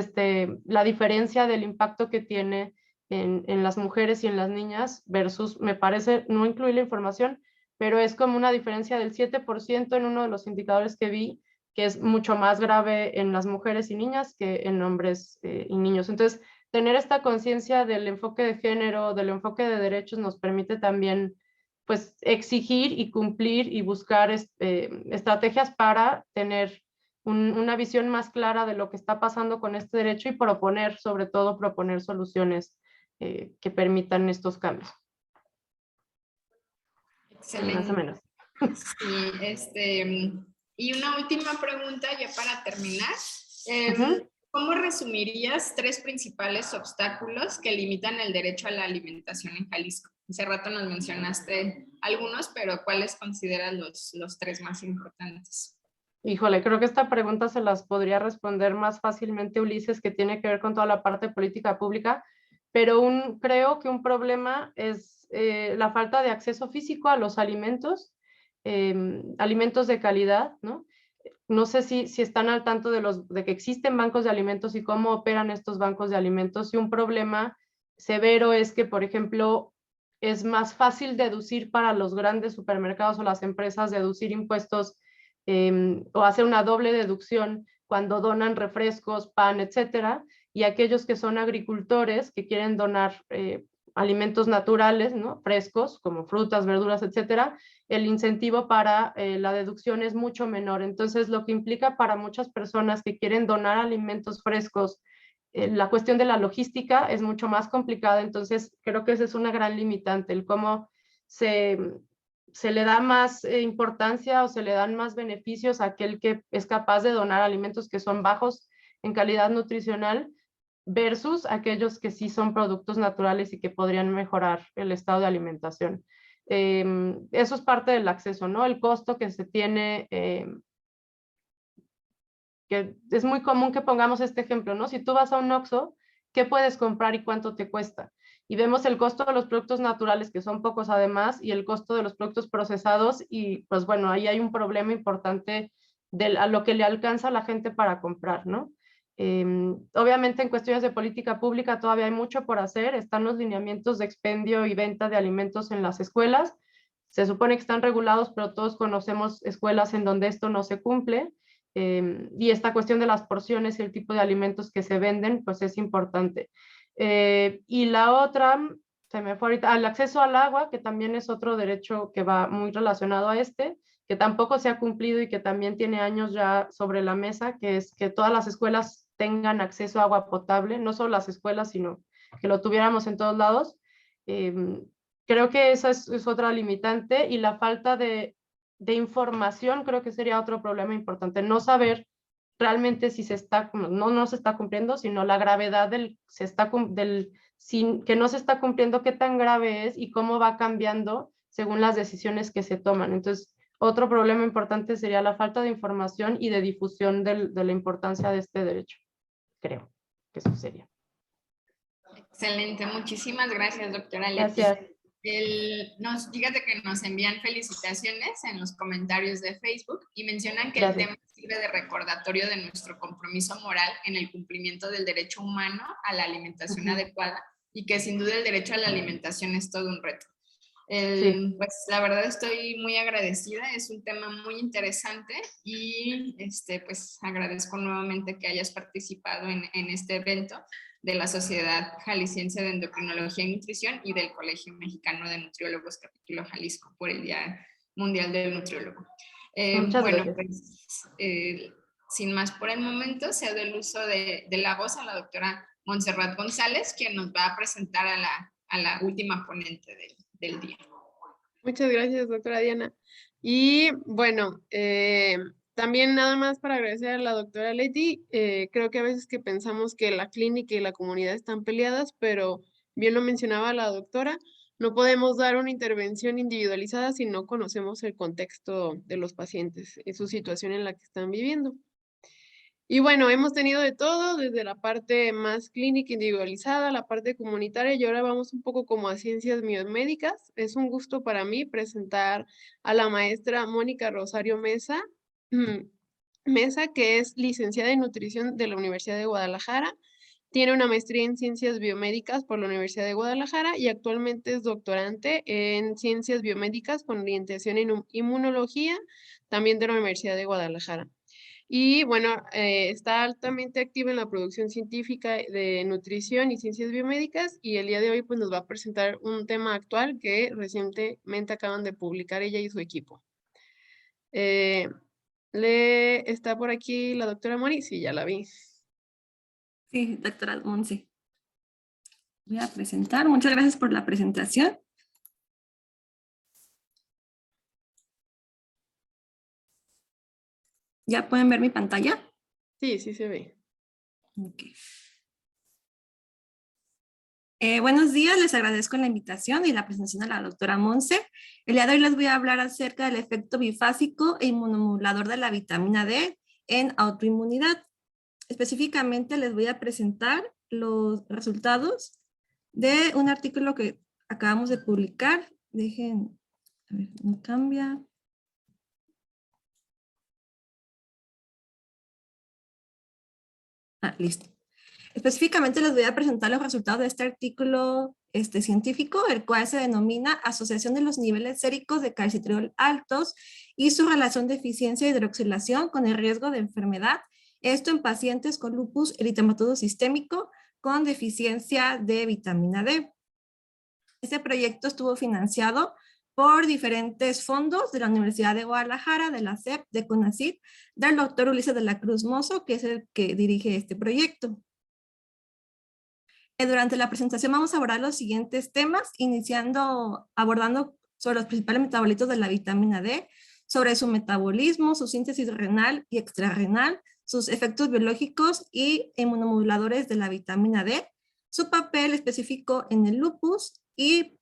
la diferencia del impacto que tiene en las mujeres y en las niñas versus, me parece, no incluir la información, pero es como una diferencia del 7% en uno de los indicadores que vi, que es mucho más grave en las mujeres y niñas que en hombres y niños. Entonces, tener esta conciencia del enfoque de género, del enfoque de derechos, nos permite también pues exigir y cumplir y buscar estrategias para tener una visión más clara de lo que está pasando con este derecho y proponer, sobre todo, proponer soluciones que permitan estos cambios. Excelente. Más o menos. Sí, y una última pregunta ya para terminar. ¿Cómo resumirías 3 principales obstáculos que limitan el derecho a la alimentación en Jalisco? Hace rato nos mencionaste algunos, pero ¿cuáles consideras los 3 más importantes? Híjole, creo que esta pregunta se las podría responder más fácilmente Ulises, que tiene que ver con toda la parte de política pública, pero creo que un problema es la falta de acceso físico a los alimentos, alimentos de calidad, ¿no? No sé si están al tanto de que existen bancos de alimentos y cómo operan estos bancos de alimentos. Y un problema severo es que, por ejemplo, es más fácil deducir para los grandes supermercados o las empresas deducir impuestos o hacer una doble deducción cuando donan refrescos, pan, etcétera. Y aquellos que son agricultores que quieren donar alimentos naturales, ¿no? Frescos, como frutas, verduras, etcétera, el incentivo para la deducción es mucho menor. Entonces, lo que implica para muchas personas que quieren donar alimentos frescos, la cuestión de la logística es mucho más complicada. Entonces, creo que esa es una gran limitante, el cómo se le da más importancia o se le dan más beneficios a aquel que es capaz de donar alimentos que son bajos en calidad nutricional versus aquellos que sí son productos naturales y que podrían mejorar el estado de alimentación. Eso es parte del acceso, ¿no? El costo que se tiene, que es muy común que pongamos este ejemplo, ¿no? Si tú vas a un Oxxo, ¿qué puedes comprar y cuánto te cuesta? Y vemos el costo de los productos naturales, que son pocos además, y el costo de los productos procesados, y pues bueno, ahí hay un problema importante a lo que le alcanza a la gente para comprar, ¿no? Obviamente en cuestiones de política pública todavía hay mucho por hacer, están los lineamientos de expendio y venta de alimentos en las escuelas, se supone que están regulados, pero todos conocemos escuelas en donde esto no se cumple, y esta cuestión de las porciones y el tipo de alimentos que se venden, pues es importante. Y la otra, se me fue ahorita, el acceso al agua, que también es otro derecho que va muy relacionado a que tampoco se ha cumplido y que también tiene años ya sobre la mesa, que es que todas las escuelas tengan acceso a agua potable, no solo las escuelas, sino que lo tuviéramos en todos lados. Creo que esa es otra limitante y la falta de información creo que sería otro problema importante, no saber realmente si se está, no se está cumpliendo, sino la gravedad que no se está cumpliendo, qué tan grave es y cómo va cambiando según las decisiones que se toman. Entonces, otro problema importante sería la falta de información y de difusión de la importancia de este derecho. Creo que eso sería. Excelente, muchísimas gracias, doctora Leti. Gracias. Fíjate que nos envían felicitaciones en los comentarios de Facebook y mencionan que Gracias. el tema sirve de recordatorio de nuestro compromiso moral en el cumplimiento del derecho humano a la alimentación adecuada y que sin duda el derecho a la alimentación es todo un reto. Sí. Pues la verdad estoy muy agradecida, es un tema muy interesante y pues agradezco nuevamente que hayas participado en este evento de la Sociedad Jalisciense de Endocrinología y Nutrición y del Colegio Mexicano de Nutriólogos Capítulo Jalisco por el Día Mundial del Nutriólogo. Muchas Bueno, gracias. pues sin más por el momento, cedo el uso de la voz a la doctora Montserrat González, quien nos va a presentar a la última ponente del día. Muchas gracias, doctora Diana. Y bueno, también nada más para agradecer a la doctora Leti, creo que a veces que pensamos que la clínica y la comunidad están peleadas, pero bien lo mencionaba la doctora, no podemos dar una intervención individualizada si no conocemos el contexto de los pacientes y su situación en la que están viviendo. Y bueno, hemos tenido de todo, desde la parte más clínica individualizada, la parte comunitaria, y ahora vamos un poco como a ciencias biomédicas. Es un gusto para mí presentar a la maestra Mónica Rosario Mesa, Mesa, que es licenciada en nutrición de la Universidad de Guadalajara. Tiene una maestría en ciencias biomédicas por la Universidad de Guadalajara y actualmente es doctorante en ciencias biomédicas con orientación en inmunología, también de la Universidad de Guadalajara. Y bueno, está altamente activa en la producción científica de nutrición y ciencias biomédicas y el día de hoy pues nos va a presentar un tema actual que recientemente acaban de publicar ella y su equipo. ¿Está por aquí la doctora Moni? Sí, ya la vi. Sí, doctora Monse. Voy a presentar. Muchas gracias por la presentación. ¿Ya pueden ver mi pantalla? Sí, sí se ve. Okay. Buenos días, les agradezco la invitación y la presentación a la doctora Monse. El día de hoy les voy a hablar acerca del efecto bifásico e inmunomodulador de la vitamina D en autoinmunidad. Específicamente les voy a presentar los resultados de un artículo que acabamos de publicar. Dejen, a ver, no cambia. Listo. Específicamente les voy a presentar los resultados de este artículo científico, el cual se denomina Asociación de los niveles séricos de calcitriol altos y su relación de eficiencia de hidroxilación con el riesgo de enfermedad, esto en pacientes con lupus eritematoso sistémico con deficiencia de vitamina D. Este proyecto estuvo financiado por diferentes fondos de la Universidad de Guadalajara, de la SEP, de CONACYT, del doctor Ulises de la Cruz Mozo, que es el que dirige este proyecto. Durante la presentación vamos a abordar los siguientes temas, abordando sobre los principales metabolitos de la vitamina D, sobre su metabolismo, su síntesis renal y extrarrenal, sus efectos biológicos y inmunomoduladores de la vitamina D, su papel específico en el lupus y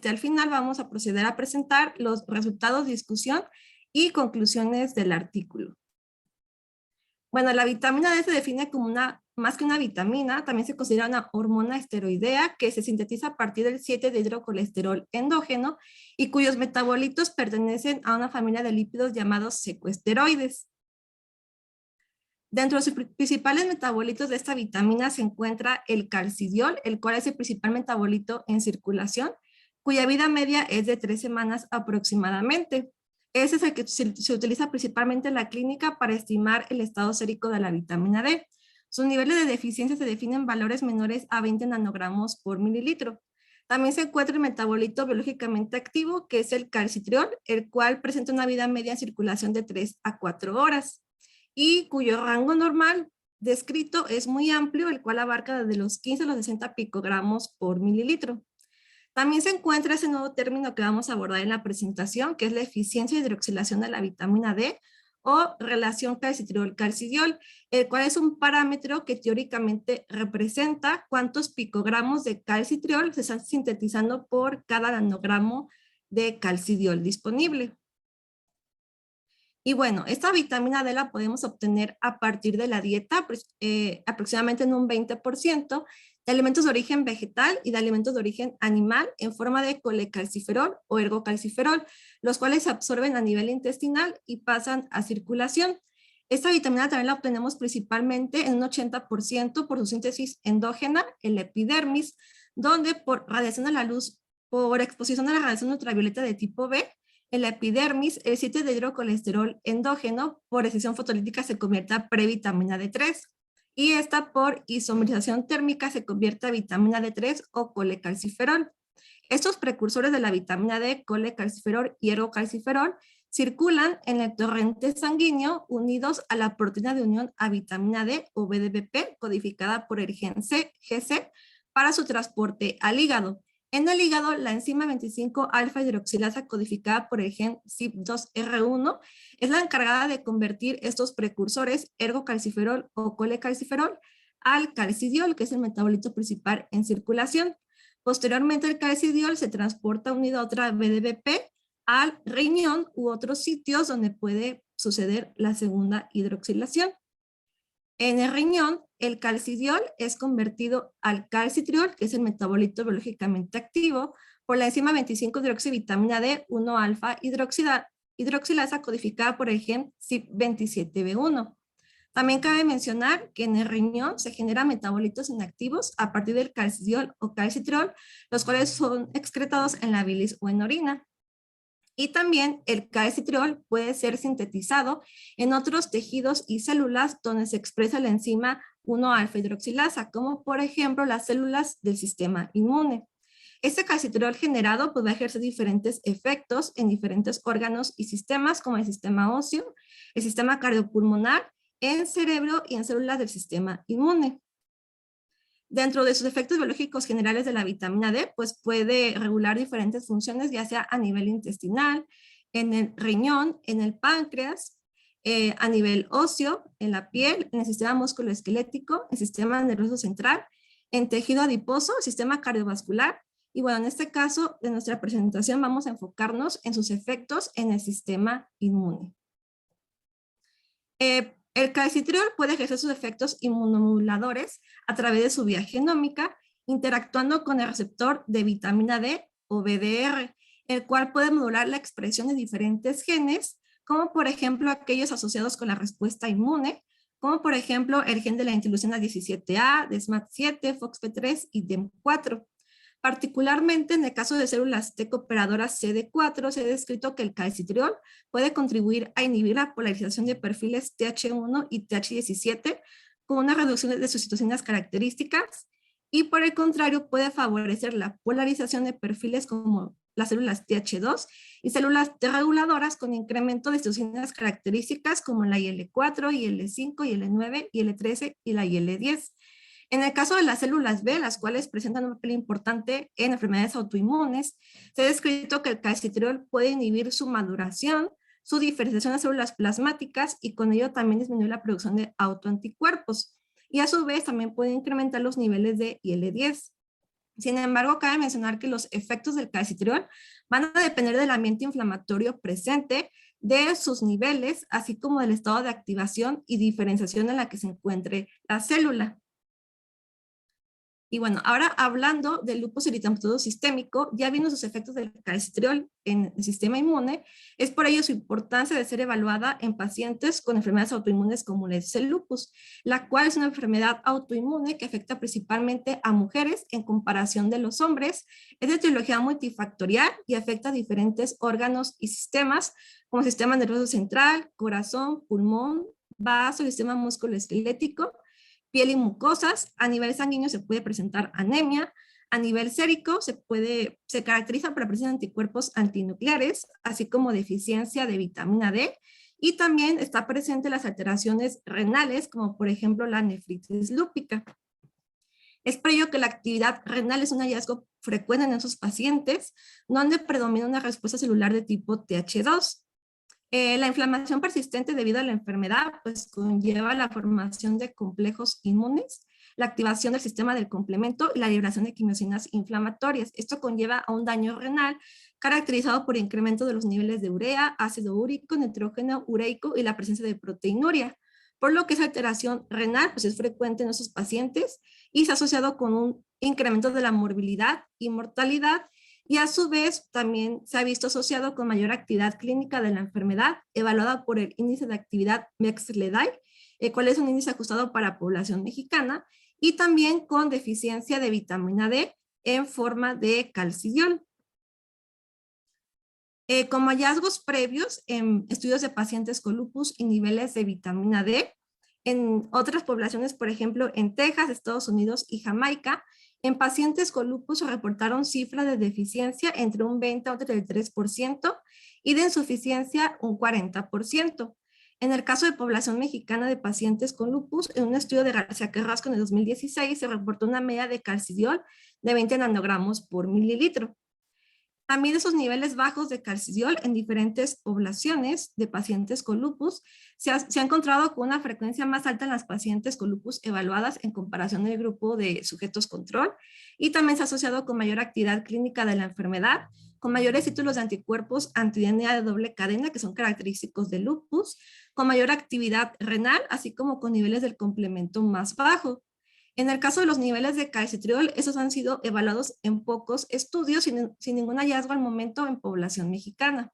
al final vamos a proceder a presentar los resultados de discusión y conclusiones del artículo. Bueno, la vitamina D se define como más que una vitamina, también se considera una hormona esteroidea que se sintetiza a partir del 7-dihidrocolesterol endógeno y cuyos metabolitos pertenecen a una familia de lípidos llamados secoesteroides. Dentro de sus principales metabolitos de esta vitamina se encuentra el calcidiol, el cual es el principal metabolito en circulación, cuya vida media es de 3 semanas aproximadamente. Ese es el que se utiliza principalmente en la clínica para estimar el estado sérico de la vitamina D. Sus niveles de deficiencia se definen en valores menores a 20 nanogramos por mililitro. También se encuentra el metabolito biológicamente activo, que es el calcitriol, el cual presenta una vida media en circulación de 3 a 4 horas y cuyo rango normal descrito es muy amplio, el cual abarca desde los 15 a los 60 picogramos por mililitro. También se encuentra ese nuevo término que vamos a abordar en la presentación, que es la eficiencia de hidroxilación de la vitamina D o relación calcitriol-calcidiol, el cual es un parámetro que teóricamente representa cuántos picogramos de calcitriol se están sintetizando por cada nanogramo de calcidiol disponible. Y bueno, esta vitamina D la podemos obtener a partir de la dieta, aproximadamente en un 20%, de alimentos de origen vegetal y de alimentos de origen animal en forma de colecalciferol o ergocalciferol, los cuales se absorben a nivel intestinal y pasan a circulación. Esta vitamina también la obtenemos principalmente en un 80% por su síntesis endógena en la epidermis, donde por radiación a la luz por exposición a la radiación ultravioleta de tipo B, en la epidermis, el sitio de hidrocolesterol endógeno por excisión fotolítica se convierte a previtamina D3 y esta por isomerización térmica se convierte a vitamina D3 o colecalciferol. Estos precursores de la vitamina D, colecalciferol y ergocalciferol, circulan en el torrente sanguíneo unidos a la proteína de unión a vitamina D o BDBP codificada por el gen GC para su transporte al hígado. En el hígado, la enzima 25-alfa hidroxilasa codificada por el gen CYP2R1 es la encargada de convertir estos precursores ergocalciferol o colecalciferol al calcidiol, que es el metabolito principal en circulación. Posteriormente, el calcidiol se transporta unido a otra BDBP al riñón u otros sitios donde puede suceder la segunda hidroxilación. En el riñón, el calcidiol es convertido al calcitriol, que es el metabolito biológicamente activo, por la enzima 25-hidroxivitamina D, 1-alfa hidroxilasa codificada por el gen CYP27B1. También cabe mencionar que en el riñón se generan metabolitos inactivos a partir del calcidiol o calcitriol, los cuales son excretados en la bilis o en orina. Y también el calcitriol puede ser sintetizado en otros tejidos y células donde se expresa la enzima 1-alfa hidroxilasa, como por ejemplo las células del sistema inmune. Este calcitriol generado puede ejercer diferentes efectos en diferentes órganos y sistemas, como el sistema óseo, el sistema cardiopulmonar, en cerebro y en células del sistema inmune. Dentro de sus efectos biológicos generales de la vitamina D, pues puede regular diferentes funciones, ya sea a nivel intestinal, en el riñón, en el páncreas, a nivel óseo, en la piel, en el sistema musculoesquelético, en el sistema nervioso central, en tejido adiposo, sistema cardiovascular. Y bueno, en este caso de nuestra presentación vamos a enfocarnos en sus efectos en el sistema inmune. El calcitriol puede ejercer sus efectos inmunomoduladores a través de su vía genómica, interactuando con el receptor de vitamina D o BDR, el cual puede modular la expresión de diferentes genes, como por ejemplo aquellos asociados con la respuesta inmune, como por ejemplo el gen de la interleucina 17A, de SMAD7, FOXP3 y DEM4. Particularmente en el caso de células T cooperadoras CD4, se ha descrito que el calcitriol puede contribuir a inhibir la polarización de perfiles TH1 y TH17 con una reducción de sus citocinas características y por el contrario puede favorecer la polarización de perfiles como las células TH2 y células T reguladoras con incremento de citocinas características como la IL4, IL5, IL9, IL13 y la IL10. En el caso de las células B, las cuales presentan un papel importante en enfermedades autoinmunes, se ha descrito que el calcitriol puede inhibir su maduración, su diferenciación de células plasmáticas y con ello también disminuir la producción de autoanticuerpos. Y a su vez también puede incrementar los niveles de IL-10. Sin embargo, cabe mencionar que los efectos del calcitriol van a depender del ambiente inflamatorio presente, de sus niveles, así como del estado de activación y diferenciación en la que se encuentre la célula. Y bueno, ahora hablando del lupus eritematoso sistémico, ya viendo sus efectos del calcitriol en el sistema inmune, es por ello su importancia de ser evaluada en pacientes con enfermedades autoinmunes como el lupus, la cual es una enfermedad autoinmune que afecta principalmente a mujeres en comparación de los hombres, es de etiología multifactorial y afecta a diferentes órganos y sistemas como el sistema nervioso central, corazón, pulmón, vaso, sistema musculoesquelético, piel y mucosas. A nivel sanguíneo se puede presentar anemia, a nivel sérico se caracteriza por la presencia de anticuerpos antinucleares, así como deficiencia de vitamina D, y también está presente las alteraciones renales, como por ejemplo la nefritis lúpica. Es por ello que la actividad renal es un hallazgo frecuente en esos pacientes, donde predomina una respuesta celular de tipo TH2. La inflamación persistente debido a la enfermedad pues conlleva la formación de complejos inmunes, la activación del sistema del complemento y la liberación de quimiosinas inflamatorias. Esto conlleva a un daño renal caracterizado por incremento de los niveles de urea, ácido úrico, nitrógeno ureico y la presencia de proteinuria, por lo que esa alteración renal pues, es frecuente en esos pacientes y se ha asociado con un incremento de la morbilidad y mortalidad. Y a su vez también se ha visto asociado con mayor actividad clínica de la enfermedad, evaluada por el índice de actividad MEX-LEDAI, el cual es un índice ajustado para población mexicana, y también con deficiencia de vitamina D en forma de calcidiol. Como hallazgos previos en estudios de pacientes con lupus y niveles de vitamina D, en otras poblaciones, por ejemplo, en Texas, Estados Unidos y Jamaica, en pacientes con lupus se reportaron cifras de deficiencia entre un 20 a un 33% y de insuficiencia un 40%. En el caso de población mexicana de pacientes con lupus, en un estudio de García Carrasco en el 2016 se reportó una media de calcidiol de 20 nanogramos por mililitro. También esos niveles bajos de calcidiol en diferentes poblaciones de pacientes con lupus se ha encontrado con una frecuencia más alta en las pacientes con lupus evaluadas en comparación del grupo de sujetos control, y también se ha asociado con mayor actividad clínica de la enfermedad, con mayores títulos de anticuerpos anti-DNA de doble cadena que son característicos del lupus, con mayor actividad renal, así como con niveles del complemento más bajo. En el caso de los niveles de calcitriol, esos han sido evaluados en pocos estudios sin ningún hallazgo al momento en población mexicana.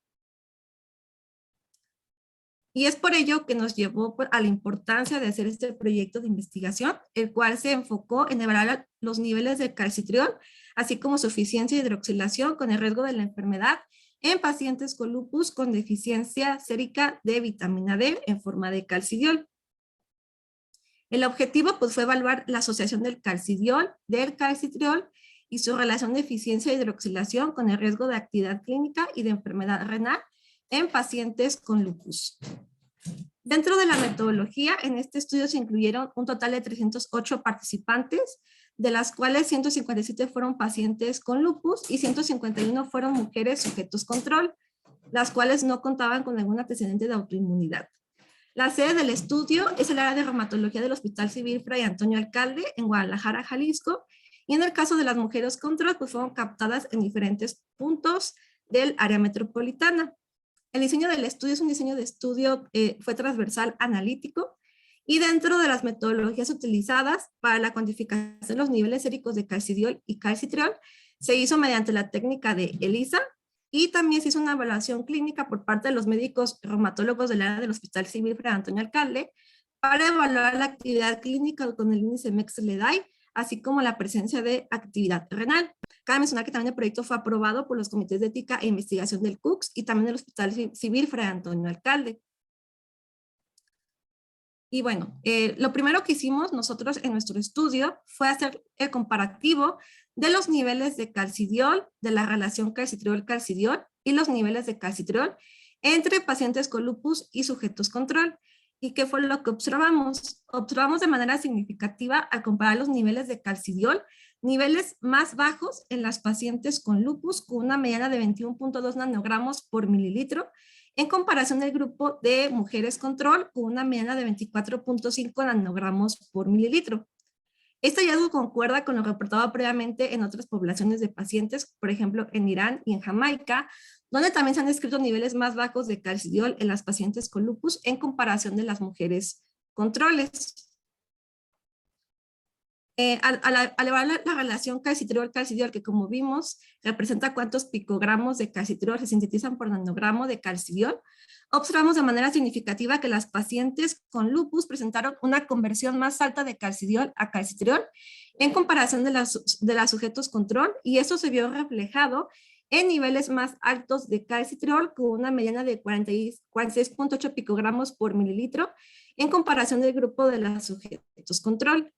Y es por ello que nos llevó a la importancia de hacer este proyecto de investigación, el cual se enfocó en evaluar los niveles de calcitriol, así como su eficiencia de hidroxilación con el riesgo de la enfermedad en pacientes con lupus con deficiencia sérica de vitamina D en forma de calcidiol. El objetivo pues, fue evaluar la asociación del calcidiol, del calcitriol y su relación de eficiencia de hidroxilación con el riesgo de actividad clínica y de enfermedad renal en pacientes con lupus. Dentro de la metodología, en este estudio se incluyeron un total de 308 participantes, de las cuales 157 fueron pacientes con lupus y 151 fueron mujeres sujetos control, las cuales no contaban con algún antecedente de autoinmunidad. La sede del estudio es el área de reumatología del Hospital Civil Fray Antonio Alcalde en Guadalajara, Jalisco, y en el caso de las mujeres control, pues fueron captadas en diferentes puntos del área metropolitana. El diseño del estudio es un diseño de estudio, fue transversal analítico, y dentro de las metodologías utilizadas para la cuantificación de los niveles séricos de calcidiol y calcitriol, se hizo mediante la técnica de ELISA, y también se hizo una evaluación clínica por parte de los médicos reumatólogos del área del Hospital Civil Fray Antonio Alcalde para evaluar la actividad clínica con el índice MEX-LEDAI, así como la presencia de actividad renal. Cabe mencionar que también el proyecto fue aprobado por los comités de ética e investigación del CUCS y también del Hospital Civil Fray Antonio Alcalde. Y bueno, lo primero que hicimos nosotros en nuestro estudio fue hacer el comparativo de los niveles de calcidiol, de la relación calcitriol-calcidiol y los niveles de calcitriol entre pacientes con lupus y sujetos control. ¿Y qué fue lo que observamos? Observamos de manera significativa al comparar los niveles de calcidiol, niveles más bajos en las pacientes con lupus con una mediana de 21.2 nanogramos por mililitro, en comparación del grupo de mujeres control con una mediana de 24.5 nanogramos por mililitro. Este hallazgo concuerda con lo reportado previamente en otras poblaciones de pacientes, por ejemplo en Irán y en Jamaica, donde también se han descrito niveles más bajos de calcidiol en las pacientes con lupus en comparación de las mujeres controles. Al evaluar la relación calcitriol-calcidiol, que como vimos representa cuántos picogramos de calcitriol se sintetizan por nanogramo de calcidiol, observamos de manera significativa que las pacientes con lupus presentaron una conversión más alta de calcidiol a calcitriol en comparación de las sujetos control, y eso se vio reflejado en niveles más altos de calcitriol con una mediana de 46.8 picogramos por mililitro en comparación del grupo de los sujetos control.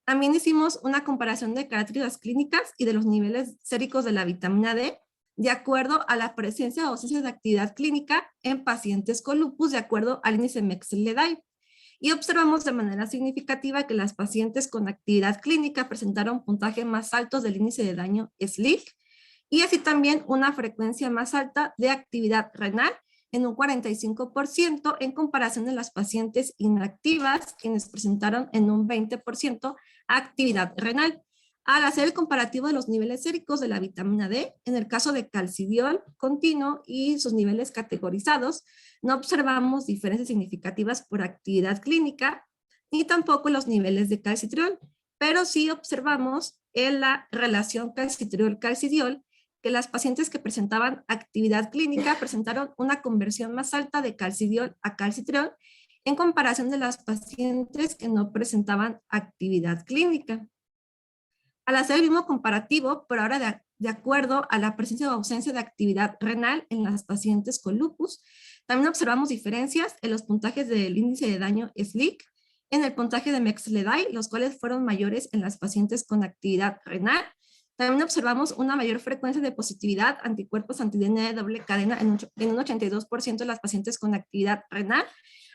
También hicimos una comparación de características clínicas y de los niveles séricos de la vitamina D de acuerdo a la presencia o ausencia de actividad clínica en pacientes con lupus de acuerdo al índice MEX-LEDAI. Y observamos de manera significativa que las pacientes con actividad clínica presentaron puntajes más altos del índice de daño SLIC y así también una frecuencia más alta de actividad renal en un 45% en comparación de las pacientes inactivas, quienes presentaron en un 20% actividad renal. Al hacer el comparativo de los niveles séricos de la vitamina D, en el caso de calcidiol continuo y sus niveles categorizados, no observamos diferencias significativas por actividad clínica, ni tampoco los niveles de calcitriol, pero sí observamos en la relación calcitriol-calcidiol que las pacientes que presentaban actividad clínica presentaron una conversión más alta de calcidiol a calcitriol en comparación de las pacientes que no presentaban actividad clínica. Al hacer el mismo comparativo, pero ahora de acuerdo a la presencia o ausencia de actividad renal en las pacientes con lupus. También observamos diferencias en los puntajes del índice de daño SLEEK, en el puntaje de MEX-LEDAI, los cuales fueron mayores en las pacientes con actividad renal. También observamos una mayor frecuencia de positividad anticuerpos anti-DNA de doble cadena en un 82% de las pacientes con actividad renal,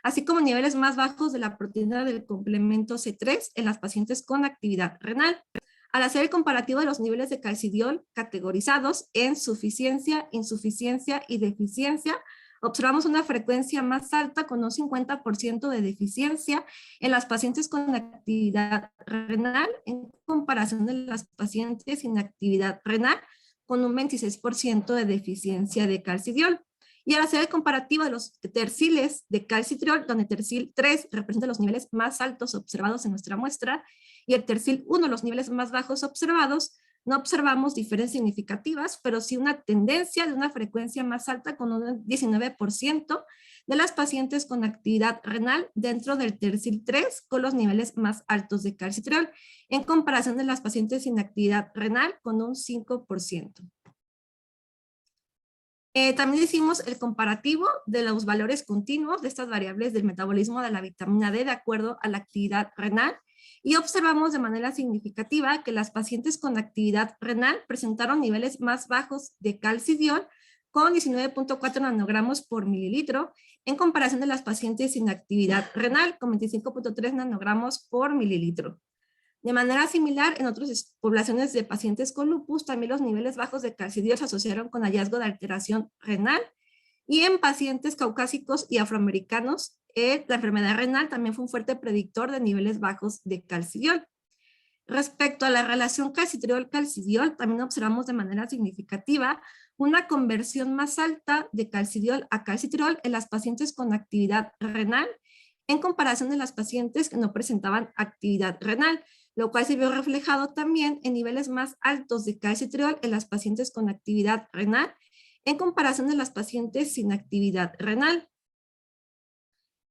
así como niveles más bajos de la proteína del complemento C3 en las pacientes con actividad renal. Al hacer el comparativo de los niveles de calcidiol categorizados en suficiencia, insuficiencia y deficiencia, observamos una frecuencia más alta con un 50% de deficiencia en las pacientes con actividad renal en comparación de las pacientes sin actividad renal con un 26% de deficiencia de calcidiol. Y al hacer el comparativo de los terciles de calcitriol, donde tercil 3 representa los niveles más altos observados en nuestra muestra y el tercil 1 los niveles más bajos observados, no observamos diferencias significativas, pero sí una tendencia de una frecuencia más alta con un 19% de las pacientes con actividad renal dentro del tercil 3 con los niveles más altos de calcitriol, en comparación de las pacientes sin actividad renal con un 5%. También hicimos el comparativo de los valores continuos de estas variables del metabolismo de la vitamina D de acuerdo a la actividad renal y observamos de manera significativa que las pacientes con actividad renal presentaron niveles más bajos de calcidiol con 19.4 nanogramos por mililitro en comparación de las pacientes sin actividad renal con 25.3 nanogramos por mililitro. De manera similar, en otras poblaciones de pacientes con lupus, también los niveles bajos de calcidiol se asociaron con hallazgo de alteración renal. Y en pacientes caucásicos y afroamericanos, la enfermedad renal también fue un fuerte predictor de niveles bajos de calcidiol. Respecto a la relación calcitriol-calcidiol, también observamos de manera significativa una conversión más alta de calcidiol a calcitriol en las pacientes con actividad renal en comparación de las pacientes que no presentaban actividad renal, lo cual se vio reflejado también en niveles más altos de calcitriol en las pacientes con actividad renal en comparación de las pacientes sin actividad renal.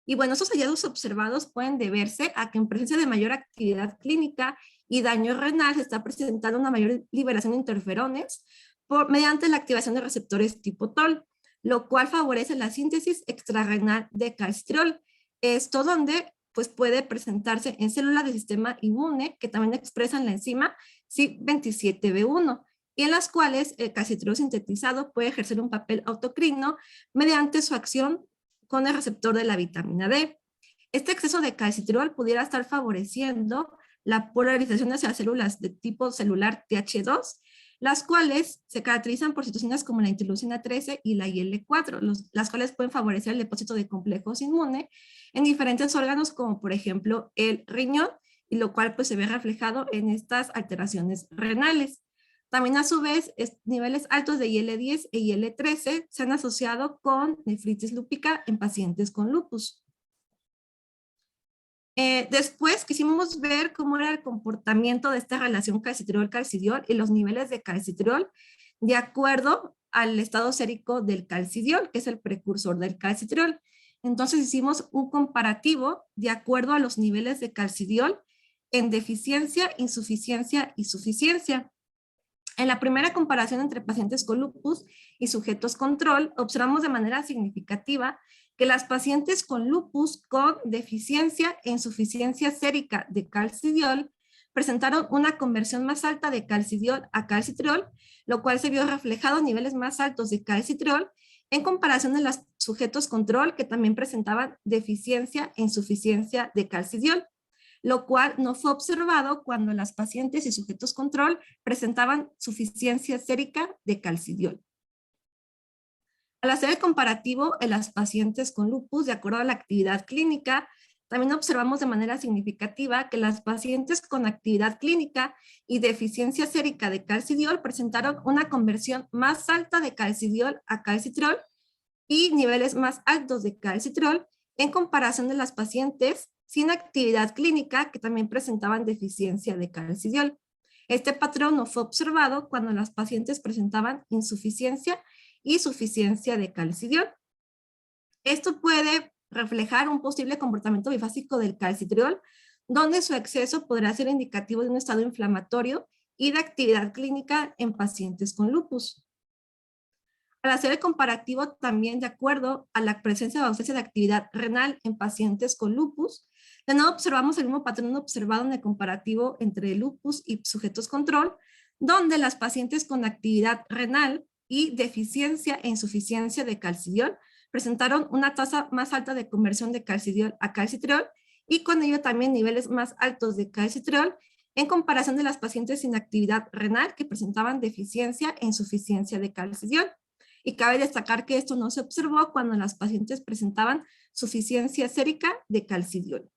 Y bueno, estos hallazgos observados pueden deberse a que en presencia de mayor actividad clínica y daño renal se está presentando una mayor liberación de interferones mediante la activación de receptores tipo TOL, lo cual favorece la síntesis extrarrenal de calcitriol. Esto donde pues puede presentarse en células del sistema inmune que también expresan la enzima CYP27B1 y en las cuales el calcitriol sintetizado puede ejercer un papel autocrino mediante su acción con el receptor de la vitamina D. Este exceso de calcitriol pudiera estar favoreciendo la polarización hacia células de tipo celular TH2, las cuales se caracterizan por situaciones como la interleucina 13 y la IL-4, las cuales pueden favorecer el depósito de complejos inmunes en diferentes órganos, como por ejemplo el riñón, y lo cual pues se ve reflejado en estas alteraciones renales. También a su vez, niveles altos de IL-10 e IL-13 se han asociado con nefritis lúpica en pacientes con lupus. Después quisimos ver cómo era el comportamiento de esta relación calcitriol-calcidiol y los niveles de calcitriol de acuerdo al estado sérico del calcidiol, que es el precursor del calcitriol. Entonces hicimos un comparativo de acuerdo a los niveles de calcidiol en deficiencia, insuficiencia y suficiencia. En la primera comparación entre pacientes con lupus y sujetos control, observamos de manera significativa que las pacientes con lupus con deficiencia e insuficiencia sérica de calcidiol presentaron una conversión más alta de calcidiol a calcitriol, lo cual se vio reflejado en niveles más altos de calcitriol en comparación de los sujetos control que también presentaban deficiencia e insuficiencia de calcidiol, lo cual no fue observado cuando las pacientes y sujetos control presentaban suficiencia sérica de calcidiol. Al hacer el comparativo en las pacientes con lupus de acuerdo a la actividad clínica, también observamos de manera significativa que las pacientes con actividad clínica y deficiencia sérica de calcidiol presentaron una conversión más alta de calcidiol a calcitriol y niveles más altos de calcitriol en comparación de las pacientes sin actividad clínica que también presentaban deficiencia de calcidiol. Este patrón no fue observado cuando las pacientes presentaban insuficiencia y suficiencia de calcidiol. Esto puede reflejar un posible comportamiento bifásico del calcitriol, donde su exceso podrá ser indicativo de un estado inflamatorio y de actividad clínica en pacientes con lupus. Al hacer el comparativo también de acuerdo a la presencia o ausencia de actividad renal en pacientes con lupus, de nuevo observamos el mismo patrón observado en el comparativo entre lupus y sujetos control, donde las pacientes con actividad renal y deficiencia e insuficiencia de calcidiol presentaron una tasa más alta de conversión de calcidiol a calcitriol y con ello también niveles más altos de calcitriol en comparación de las pacientes sin actividad renal que presentaban deficiencia e insuficiencia de calcidiol. Y cabe destacar que esto no se observó cuando las pacientes presentaban suficiencia sérica de calcidiol.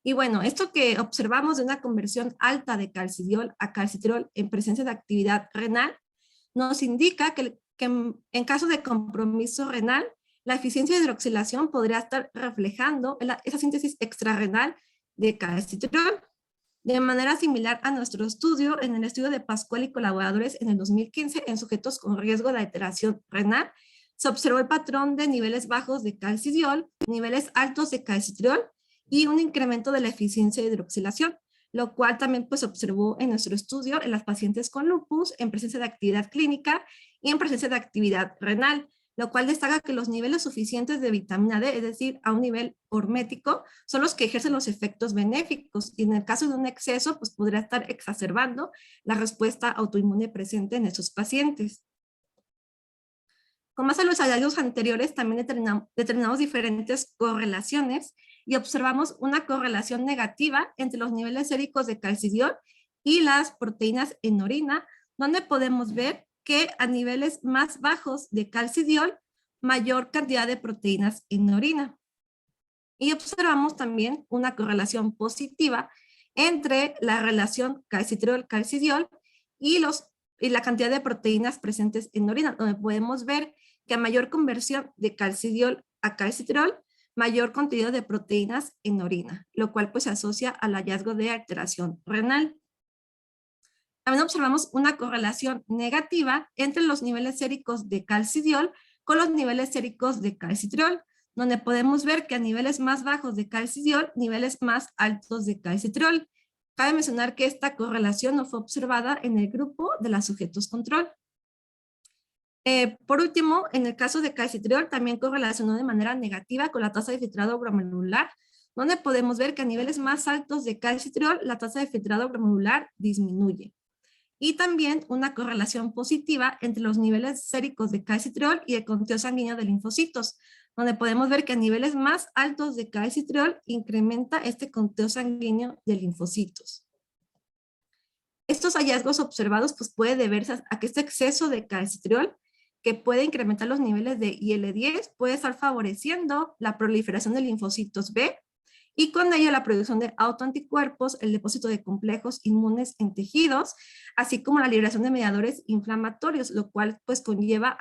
Y bueno, esto que observamos de una conversión alta de calcidiol a calcitriol en presencia de actividad renal nos indica que en caso de compromiso renal, la eficiencia de hidroxilación podría estar reflejando esa síntesis extrarrenal de calcitriol. De manera similar a nuestro estudio, en el estudio de Pascual y colaboradores en el 2015, en sujetos con riesgo de alteración renal, se observó el patrón de niveles bajos de calcidiol, niveles altos de calcitriol y un incremento de la eficiencia de hidroxilación, lo cual también pues observó en nuestro estudio en las pacientes con lupus, en presencia de actividad clínica y en presencia de actividad renal, lo cual destaca que los niveles suficientes de vitamina D, es decir, a un nivel hormético, son los que ejercen los efectos benéficos, y en el caso de un exceso, pues podría estar exacerbando la respuesta autoinmune presente en esos pacientes. Con base a los hallazgos anteriores, también determinamos diferentes correlaciones y observamos una correlación negativa entre los niveles séricos de calcidiol y las proteínas en orina, donde podemos ver que a niveles más bajos de calcidiol, mayor cantidad de proteínas en orina. Y observamos también una correlación positiva entre la relación calcitriol-calcidiol y la cantidad de proteínas presentes en orina, donde podemos ver que a mayor conversión de calcidiol a calcitriol, mayor contenido de proteínas en orina, lo cual pues se asocia al hallazgo de alteración renal. También observamos una correlación negativa entre los niveles séricos de calcidiol con los niveles séricos de calcitriol, donde podemos ver que a niveles más bajos de calcidiol, niveles más altos de calcitriol. Cabe mencionar que esta correlación no fue observada en el grupo de los sujetos control. Por último, en el caso de calcitriol también correlacionó de manera negativa con la tasa de filtrado glomerular, donde podemos ver que a niveles más altos de calcitriol la tasa de filtrado glomerular disminuye. Y también una correlación positiva entre los niveles séricos de calcitriol y el conteo sanguíneo de linfocitos, donde podemos ver que a niveles más altos de calcitriol incrementa este conteo sanguíneo de linfocitos. Estos hallazgos observados pues puede deberse a que este exceso de calcitriol que puede incrementar los niveles de IL-10 puede estar favoreciendo la proliferación de linfocitos B y con ello la producción de autoanticuerpos, el depósito de complejos inmunes en tejidos, así como la liberación de mediadores inflamatorios, lo cual pues conlleva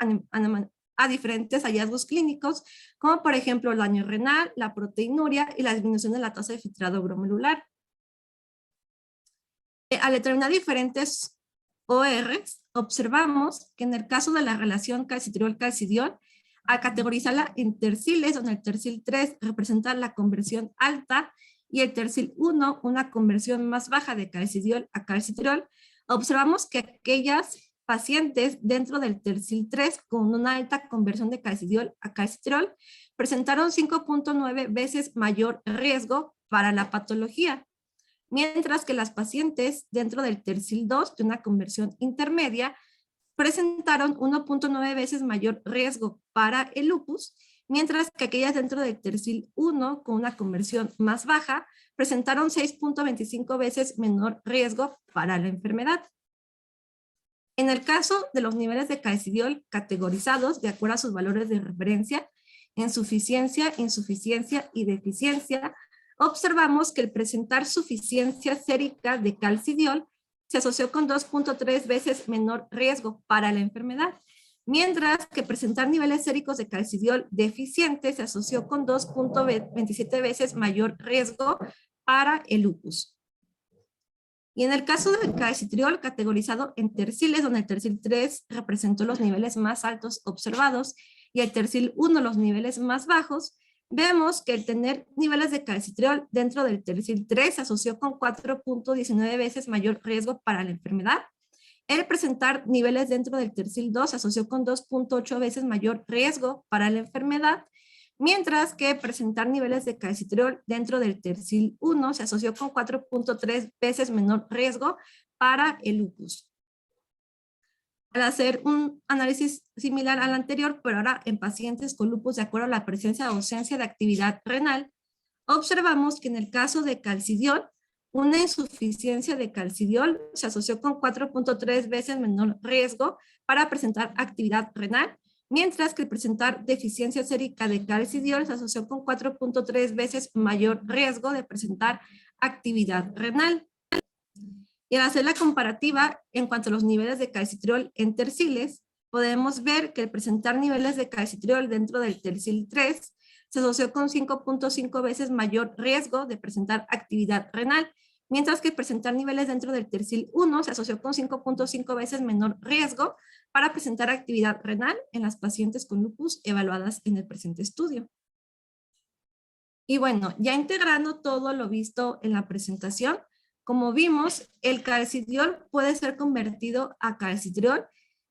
a diferentes hallazgos clínicos, como por ejemplo el daño renal, la proteinuria y la disminución de la tasa de filtrado glomerular. Al determinar diferentes ORs, observamos que en el caso de la relación calcitriol-calcidiol, al categorizarla en terciles, donde el tercil 3 representa la conversión alta y el tercil 1 una conversión más baja de calcidiol a calcitriol, observamos que aquellas pacientes dentro del tercil 3 con una alta conversión de calcidiol a calcitriol presentaron 5.9 veces mayor riesgo para la patología, mientras que las pacientes dentro del tercil 2 de una conversión intermedia presentaron 1.9 veces mayor riesgo para el lupus, mientras que aquellas dentro del tercil 1 con una conversión más baja presentaron 6.25 veces menor riesgo para la enfermedad. En el caso de los niveles de calcidiol categorizados de acuerdo a sus valores de referencia, en suficiencia, insuficiencia y deficiencia, observamos que el presentar suficiencia sérica de calcidiol se asoció con 2.3 veces menor riesgo para la enfermedad, mientras que presentar niveles séricos de calcidiol deficiente se asoció con 2.27 veces mayor riesgo para el lupus. Y en el caso del calcitriol categorizado en terciles, donde el tercil 3 representó los niveles más altos observados y el tercil 1 los niveles más bajos, vemos que el tener niveles de calcitriol dentro del tercil 3 se asoció con 4.19 veces mayor riesgo para la enfermedad. El presentar niveles dentro del tercil 2 se asoció con 2.8 veces mayor riesgo para la enfermedad, mientras que presentar niveles de calcitriol dentro del tercil 1 se asoció con 4.3 veces menor riesgo para el lupus. Al hacer un análisis similar al anterior, pero ahora en pacientes con lupus de acuerdo a la presencia o ausencia de actividad renal, observamos que en el caso de calcidiol, una insuficiencia de calcidiol se asoció con 4.3 veces menor riesgo para presentar actividad renal, mientras que el presentar deficiencia sérica de calcidiol se asoció con 4.3 veces mayor riesgo de presentar actividad renal. Y al hacer la comparativa en cuanto a los niveles de calcitriol en terciles, podemos ver que el presentar niveles de calcitriol dentro del tercil 3 se asoció con 5.5 veces mayor riesgo de presentar actividad renal, mientras que presentar niveles dentro del tercil 1 se asoció con 5.5 veces menor riesgo para presentar actividad renal en las pacientes con lupus evaluadas en el presente estudio. Y bueno, ya integrando todo lo visto en la presentación, como vimos, el calcidiol puede ser convertido a calcitriol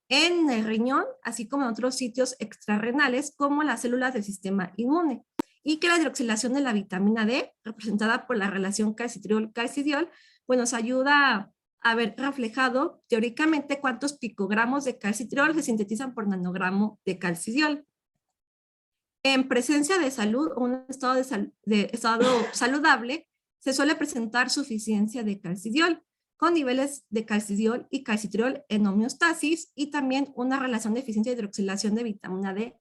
en el riñón, así como en otros sitios extrarrenales, como las células del sistema inmune, y que la hidroxilación de la vitamina D, representada por la relación calcitriol-calcidiol, pues nos ayuda a ver reflejado teóricamente cuántos picogramos de calcitriol se sintetizan por nanogramo de calcidiol. En presencia de salud o un estado saludable, se suele presentar suficiencia de calcidiol, con niveles de calcidiol y calcitriol en homeostasis y también una relación de eficiencia de hidroxilación de vitamina D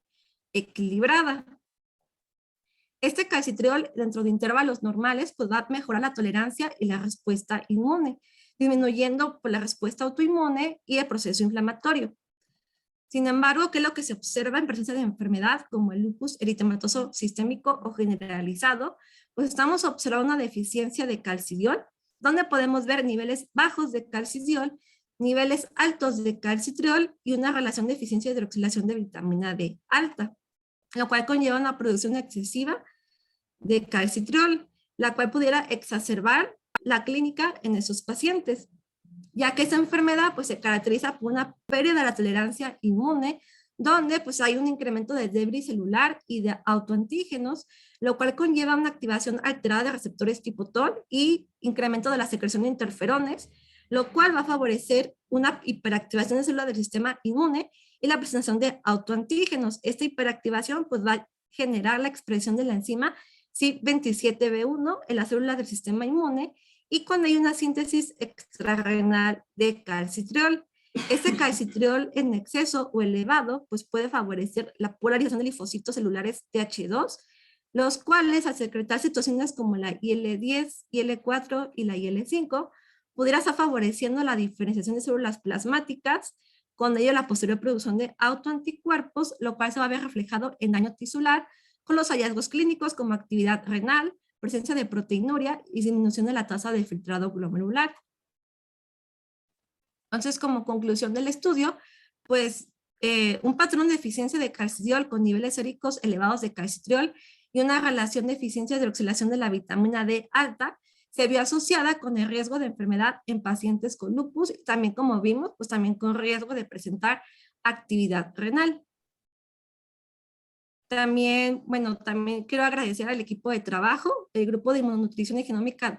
equilibrada. Este calcitriol dentro de intervalos normales pues va a mejorar la tolerancia y la respuesta inmune, disminuyendo la respuesta autoinmune y el proceso inflamatorio. Sin embargo, ¿qué es lo que se observa en presencia de enfermedad como el lupus eritematoso sistémico o generalizado? Pues estamos observando una deficiencia de calcidiol, donde podemos ver niveles bajos de calcidiol, niveles altos de calcitriol y una relación de eficiencia de hidroxilación de vitamina D alta, lo cual conlleva una producción excesiva de calcitriol, la cual pudiera exacerbar la clínica en esos pacientes, ya que esa enfermedad pues, se caracteriza por una pérdida de la tolerancia inmune, donde pues, hay un incremento de debris celular y de autoantígenos, lo cual conlleva una activación alterada de receptores tipo TOL y incremento de la secreción de interferones, lo cual va a favorecer una hiperactivación de células del sistema inmune y la presentación de autoantígenos. Esta hiperactivación pues, va a generar la expresión de la enzima CYP27B1 en las células del sistema inmune, y cuando hay una síntesis extrarrenal de calcitriol. Este calcitriol en exceso o elevado pues puede favorecer la polarización de linfocitos celulares Th2, los cuales al secretar citocinas como la IL-10, IL-4 y la IL-5, pudiera estar favoreciendo la diferenciación de células plasmáticas, con ello la posterior producción de autoanticuerpos, lo cual se va a ver reflejado en daño tisular, con los hallazgos clínicos como actividad renal, presencia de proteinuria y disminución de la tasa de filtrado glomerular. Entonces, como conclusión del estudio, pues un patrón de eficiencia de calcidiol con niveles séricos elevados de calcitriol y una relación de eficiencia de hidroxilación de la vitamina D alta se vio asociada con el riesgo de enfermedad en pacientes con lupus y también, como vimos, pues también con riesgo de presentar actividad renal. También, bueno, también quiero agradecer al equipo de trabajo, el grupo de inmunonutrición y genómica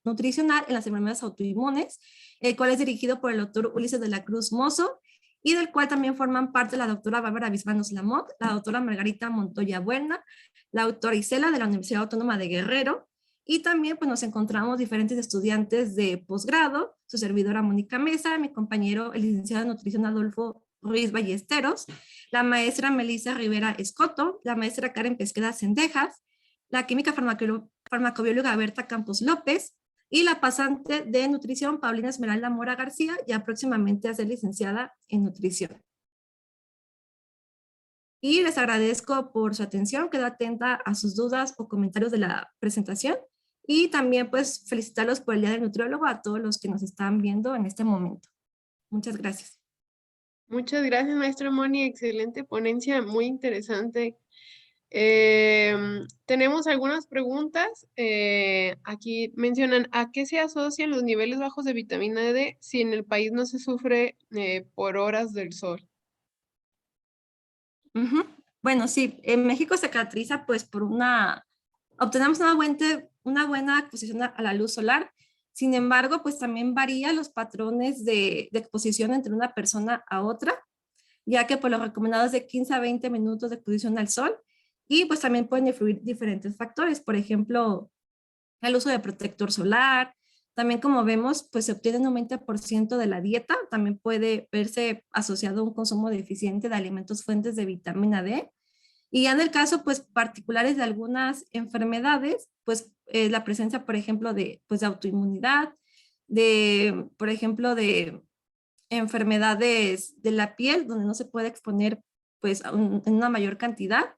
nutricional en las enfermedades autoinmunes, el cual es dirigido por el doctor Ulises de la Cruz Mozo, y del cual también forman parte la doctora Bárbara Bisbanos Lamot, la doctora Margarita Montoya Buena, la doctora Isela de la Universidad Autónoma de Guerrero, y también pues nos encontramos diferentes estudiantes de posgrado, su servidora Mónica Mesa, mi compañero el licenciado en nutrición Adolfo Ruiz Ballesteros, la maestra Melissa Rivera Escoto, la maestra Karen Pesqueda Cendejas, la química farmacobióloga Berta Campos López y la pasante de nutrición Paulina Esmeralda Mora García, ya próximamente a ser licenciada en nutrición. Y les agradezco por su atención, quedo atenta a sus dudas o comentarios de la presentación y también pues felicitarlos por el Día del Nutriólogo a todos los que nos están viendo en este momento. Muchas gracias. Muchas gracias, maestra Moni. Excelente ponencia, muy interesante. Tenemos algunas preguntas. Aquí mencionan, ¿a qué se asocian los niveles bajos de vitamina D si en el país no se sufre por horas del sol? Ujú. Bueno, sí, en México se caracteriza pues por obtenemos una buena exposición a la luz solar. Sin embargo, pues también varía los patrones de exposición entre una persona a otra, ya que por lo recomendado es de 15 a 20 minutos de exposición al sol, y pues también pueden influir diferentes factores, por ejemplo, el uso de protector solar. También, como vemos, pues se obtiene un 90% de la dieta, también puede verse asociado a un consumo deficiente de alimentos fuentes de vitamina D. Y ya en el caso, pues, particulares de algunas enfermedades, pues, la presencia, por ejemplo, pues, de autoinmunidad, por ejemplo, de enfermedades de la piel, donde no se puede exponer, pues, en una mayor cantidad.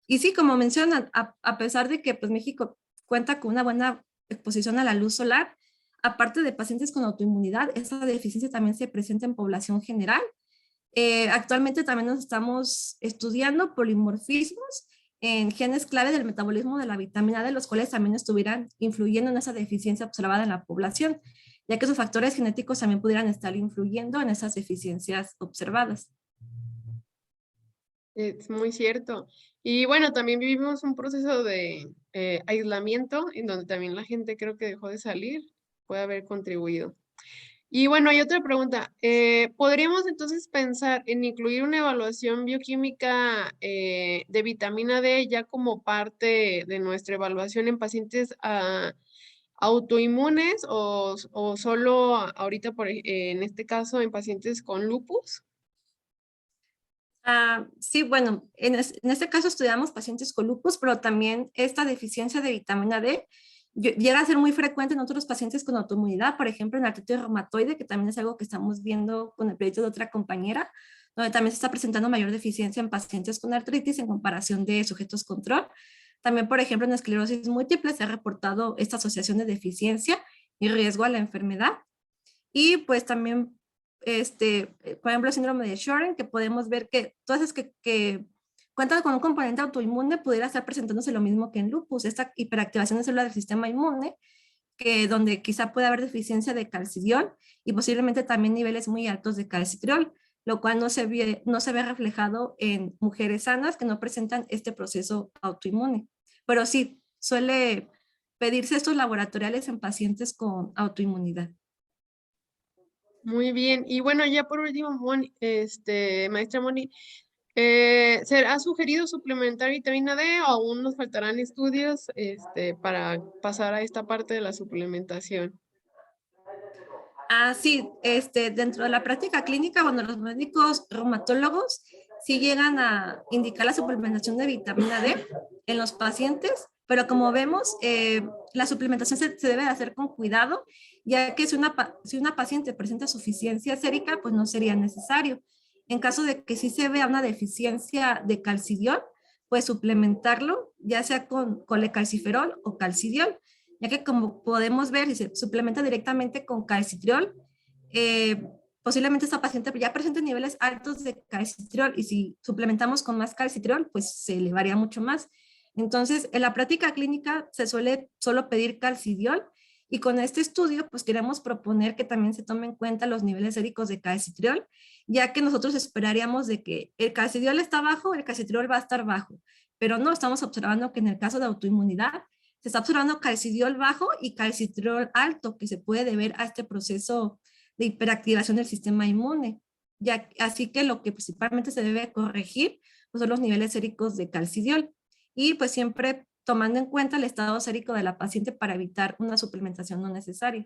Y sí, como mencionan, a pesar de que, pues, México cuenta con una buena exposición a la luz solar, aparte de pacientes con autoinmunidad, esa deficiencia también se presenta en población general. Actualmente también nos estamos estudiando polimorfismos en genes clave del metabolismo de la vitamina D, los cuales también estuvieran influyendo en esa deficiencia observada en la población, ya que esos factores genéticos también pudieran estar influyendo en esas deficiencias observadas. Es muy cierto. Y bueno, también vivimos un proceso de aislamiento en donde también la gente creo que dejó de salir, puede haber contribuido. Y bueno, hay otra pregunta. ¿Podríamos entonces pensar en incluir una evaluación bioquímica de vitamina D ya como parte de nuestra evaluación en pacientes autoinmunes o solo ahorita, en este caso, en pacientes con lupus? Sí, bueno, en este caso estudiamos pacientes con lupus, pero también esta deficiencia de vitamina D llega a ser muy frecuente en otros pacientes con autoinmunidad, por ejemplo, en artritis reumatoide, que también es algo que estamos viendo con el proyecto de otra compañera, donde también se está presentando mayor deficiencia en pacientes con artritis en comparación de sujetos control. También, por ejemplo, en esclerosis múltiple se ha reportado esta asociación de deficiencia y riesgo a la enfermedad. Y pues también, por ejemplo, el síndrome de Sjögren, que podemos ver que todas esas que cuentan con un componente autoinmune pudiera estar presentándose lo mismo que en lupus, esta hiperactivación de células del sistema inmune, donde quizá puede haber deficiencia de calcidiol y posiblemente también niveles muy altos de calcitriol, lo cual no se ve reflejado en mujeres sanas que no presentan este proceso autoinmune. Pero sí, suele pedirse estos laboratoriales en pacientes con autoinmunidad. Muy bien. Y bueno, ya por último, maestra Moni, ¿se ha sugerido suplementar vitamina D o aún nos faltarán estudios para pasar a esta parte de la suplementación? Sí, dentro de la práctica clínica, bueno, los médicos reumatólogos sí llegan a indicar la suplementación de vitamina D en los pacientes, pero como vemos, la suplementación se debe hacer con cuidado, ya que si una paciente presenta suficiencia sérica, pues no sería necesario. En caso de que sí se vea una deficiencia de calcidiol, pues suplementarlo, ya sea con colecalciferol o calcidiol, ya que como podemos ver, si se suplementa directamente con calcitriol, posiblemente esta paciente ya presente niveles altos de calcitriol, y si suplementamos con más calcitriol, pues se elevaría mucho más. Entonces, en la práctica clínica se suele solo pedir calcidiol, y con este estudio, pues queremos proponer que también se tomen en cuenta los niveles séricos de calcitriol, ya que nosotros esperaríamos de que el calcidiol está bajo, el calcitriol va a estar bajo, pero no, estamos observando que en el caso de autoinmunidad, se está observando calcidiol bajo y calcitriol alto, que se puede deber a este proceso de hiperactivación del sistema inmune. Así que lo que principalmente se debe corregir pues, son los niveles séricos de calcidiol, y pues siempre tomando en cuenta el estado sérico de la paciente para evitar una suplementación no necesaria.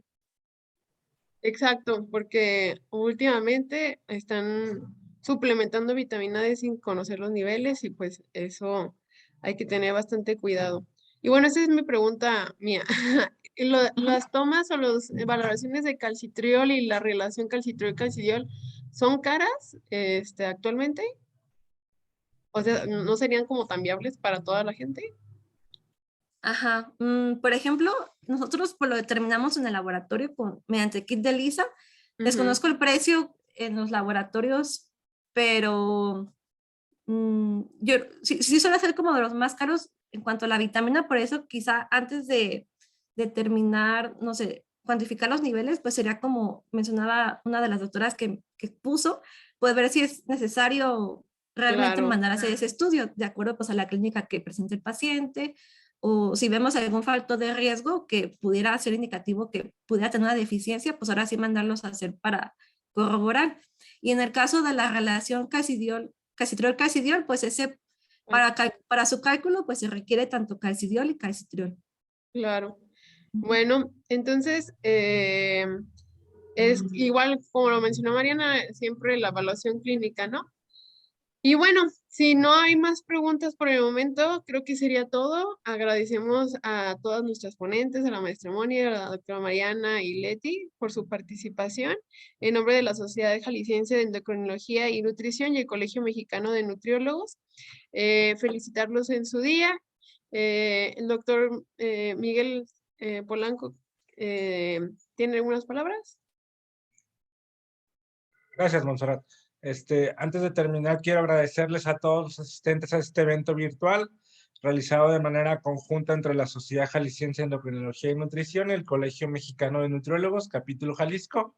Exacto, porque últimamente están suplementando vitamina D sin conocer los niveles y pues eso hay que tener bastante cuidado. Y bueno, esa es mi pregunta mía. ¿Las tomas o las valoraciones de calcitriol y la relación calcitriol-calcidiol son caras actualmente? O sea, ¿no serían como tan viables para toda la gente? Ajá. Por ejemplo, nosotros pues, lo determinamos en el laboratorio mediante kit de ELISA. Desconozco el precio en los laboratorios, pero Yo sí suele ser como de los más caros en cuanto a la vitamina, por eso quizá antes de determinar, no sé, cuantificar los niveles, pues sería como mencionaba una de las doctoras que puso, pues ver si es necesario realmente Claro, mandar a hacer ese estudio, de acuerdo pues a la clínica que presente el paciente, o si vemos algún factor de riesgo que pudiera ser indicativo que pudiera tener una deficiencia, pues ahora sí mandarlos a hacer para corroborar. Y en el caso de la relación calcitriol-calcidiol, pues ese, para su cálculo, pues se requiere tanto calcidiol y calcitriol. claro. Bueno, entonces, es igual como lo mencionó Mariana, siempre la evaluación clínica, ¿no? Y bueno, si no hay más preguntas por el momento, creo que sería todo. Agradecemos a todas nuestras ponentes, a la maestra Moni, a la doctora Mariana y Leti por su participación. En nombre de la Sociedad Jalisciense de Endocrinología y Nutrición y el Colegio Mexicano de Nutriólogos, felicitarlos en su día. El doctor Miguel Polanco, ¿tiene algunas palabras? Gracias, Montserrat. Antes de terminar, quiero agradecerles a todos los asistentes a este evento virtual realizado de manera conjunta entre la Sociedad Jalisciense de Endocrinología y Nutrición y el Colegio Mexicano de Nutriólogos, capítulo Jalisco.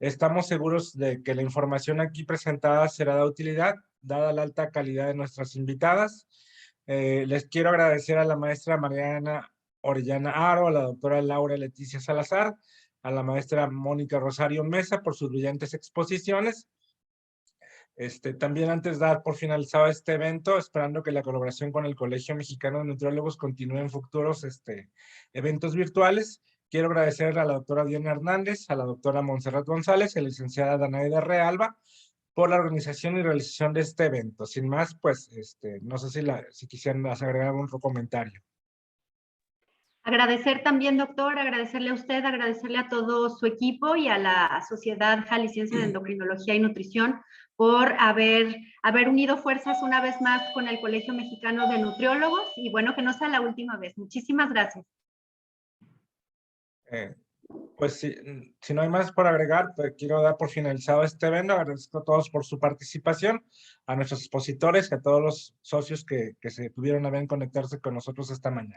Estamos seguros de que la información aquí presentada será de utilidad, dada la alta calidad de nuestras invitadas. Les quiero agradecer a la maestra Mariana Orellana Aro, a la doctora Laura Leticia Salazar, a la maestra Mónica Rosario Mesa por sus brillantes exposiciones. También antes de dar por finalizado este evento, esperando que la colaboración con el Colegio Mexicano de Nutriólogos continúe en futuros eventos virtuales, quiero agradecer a la doctora Diana Hernández, a la doctora Montserrat González y a la licenciada Danaida Realba por la organización y realización de este evento. Sin más, pues, no sé si quisieran agregar algún otro comentario. Agradecer también, doctor, agradecerle a usted, agradecerle a todo su equipo y a la Sociedad Jalisciense de Endocrinología y Nutrición por haber unido fuerzas una vez más con el Colegio Mexicano de Nutriólogos y bueno, que no sea la última vez. Muchísimas gracias. Pues si no hay más por agregar, pues quiero dar por finalizado este evento. Agradezco a todos por su participación, a nuestros expositores y a todos los socios que se tuvieron a bien conectarse con nosotros esta mañana.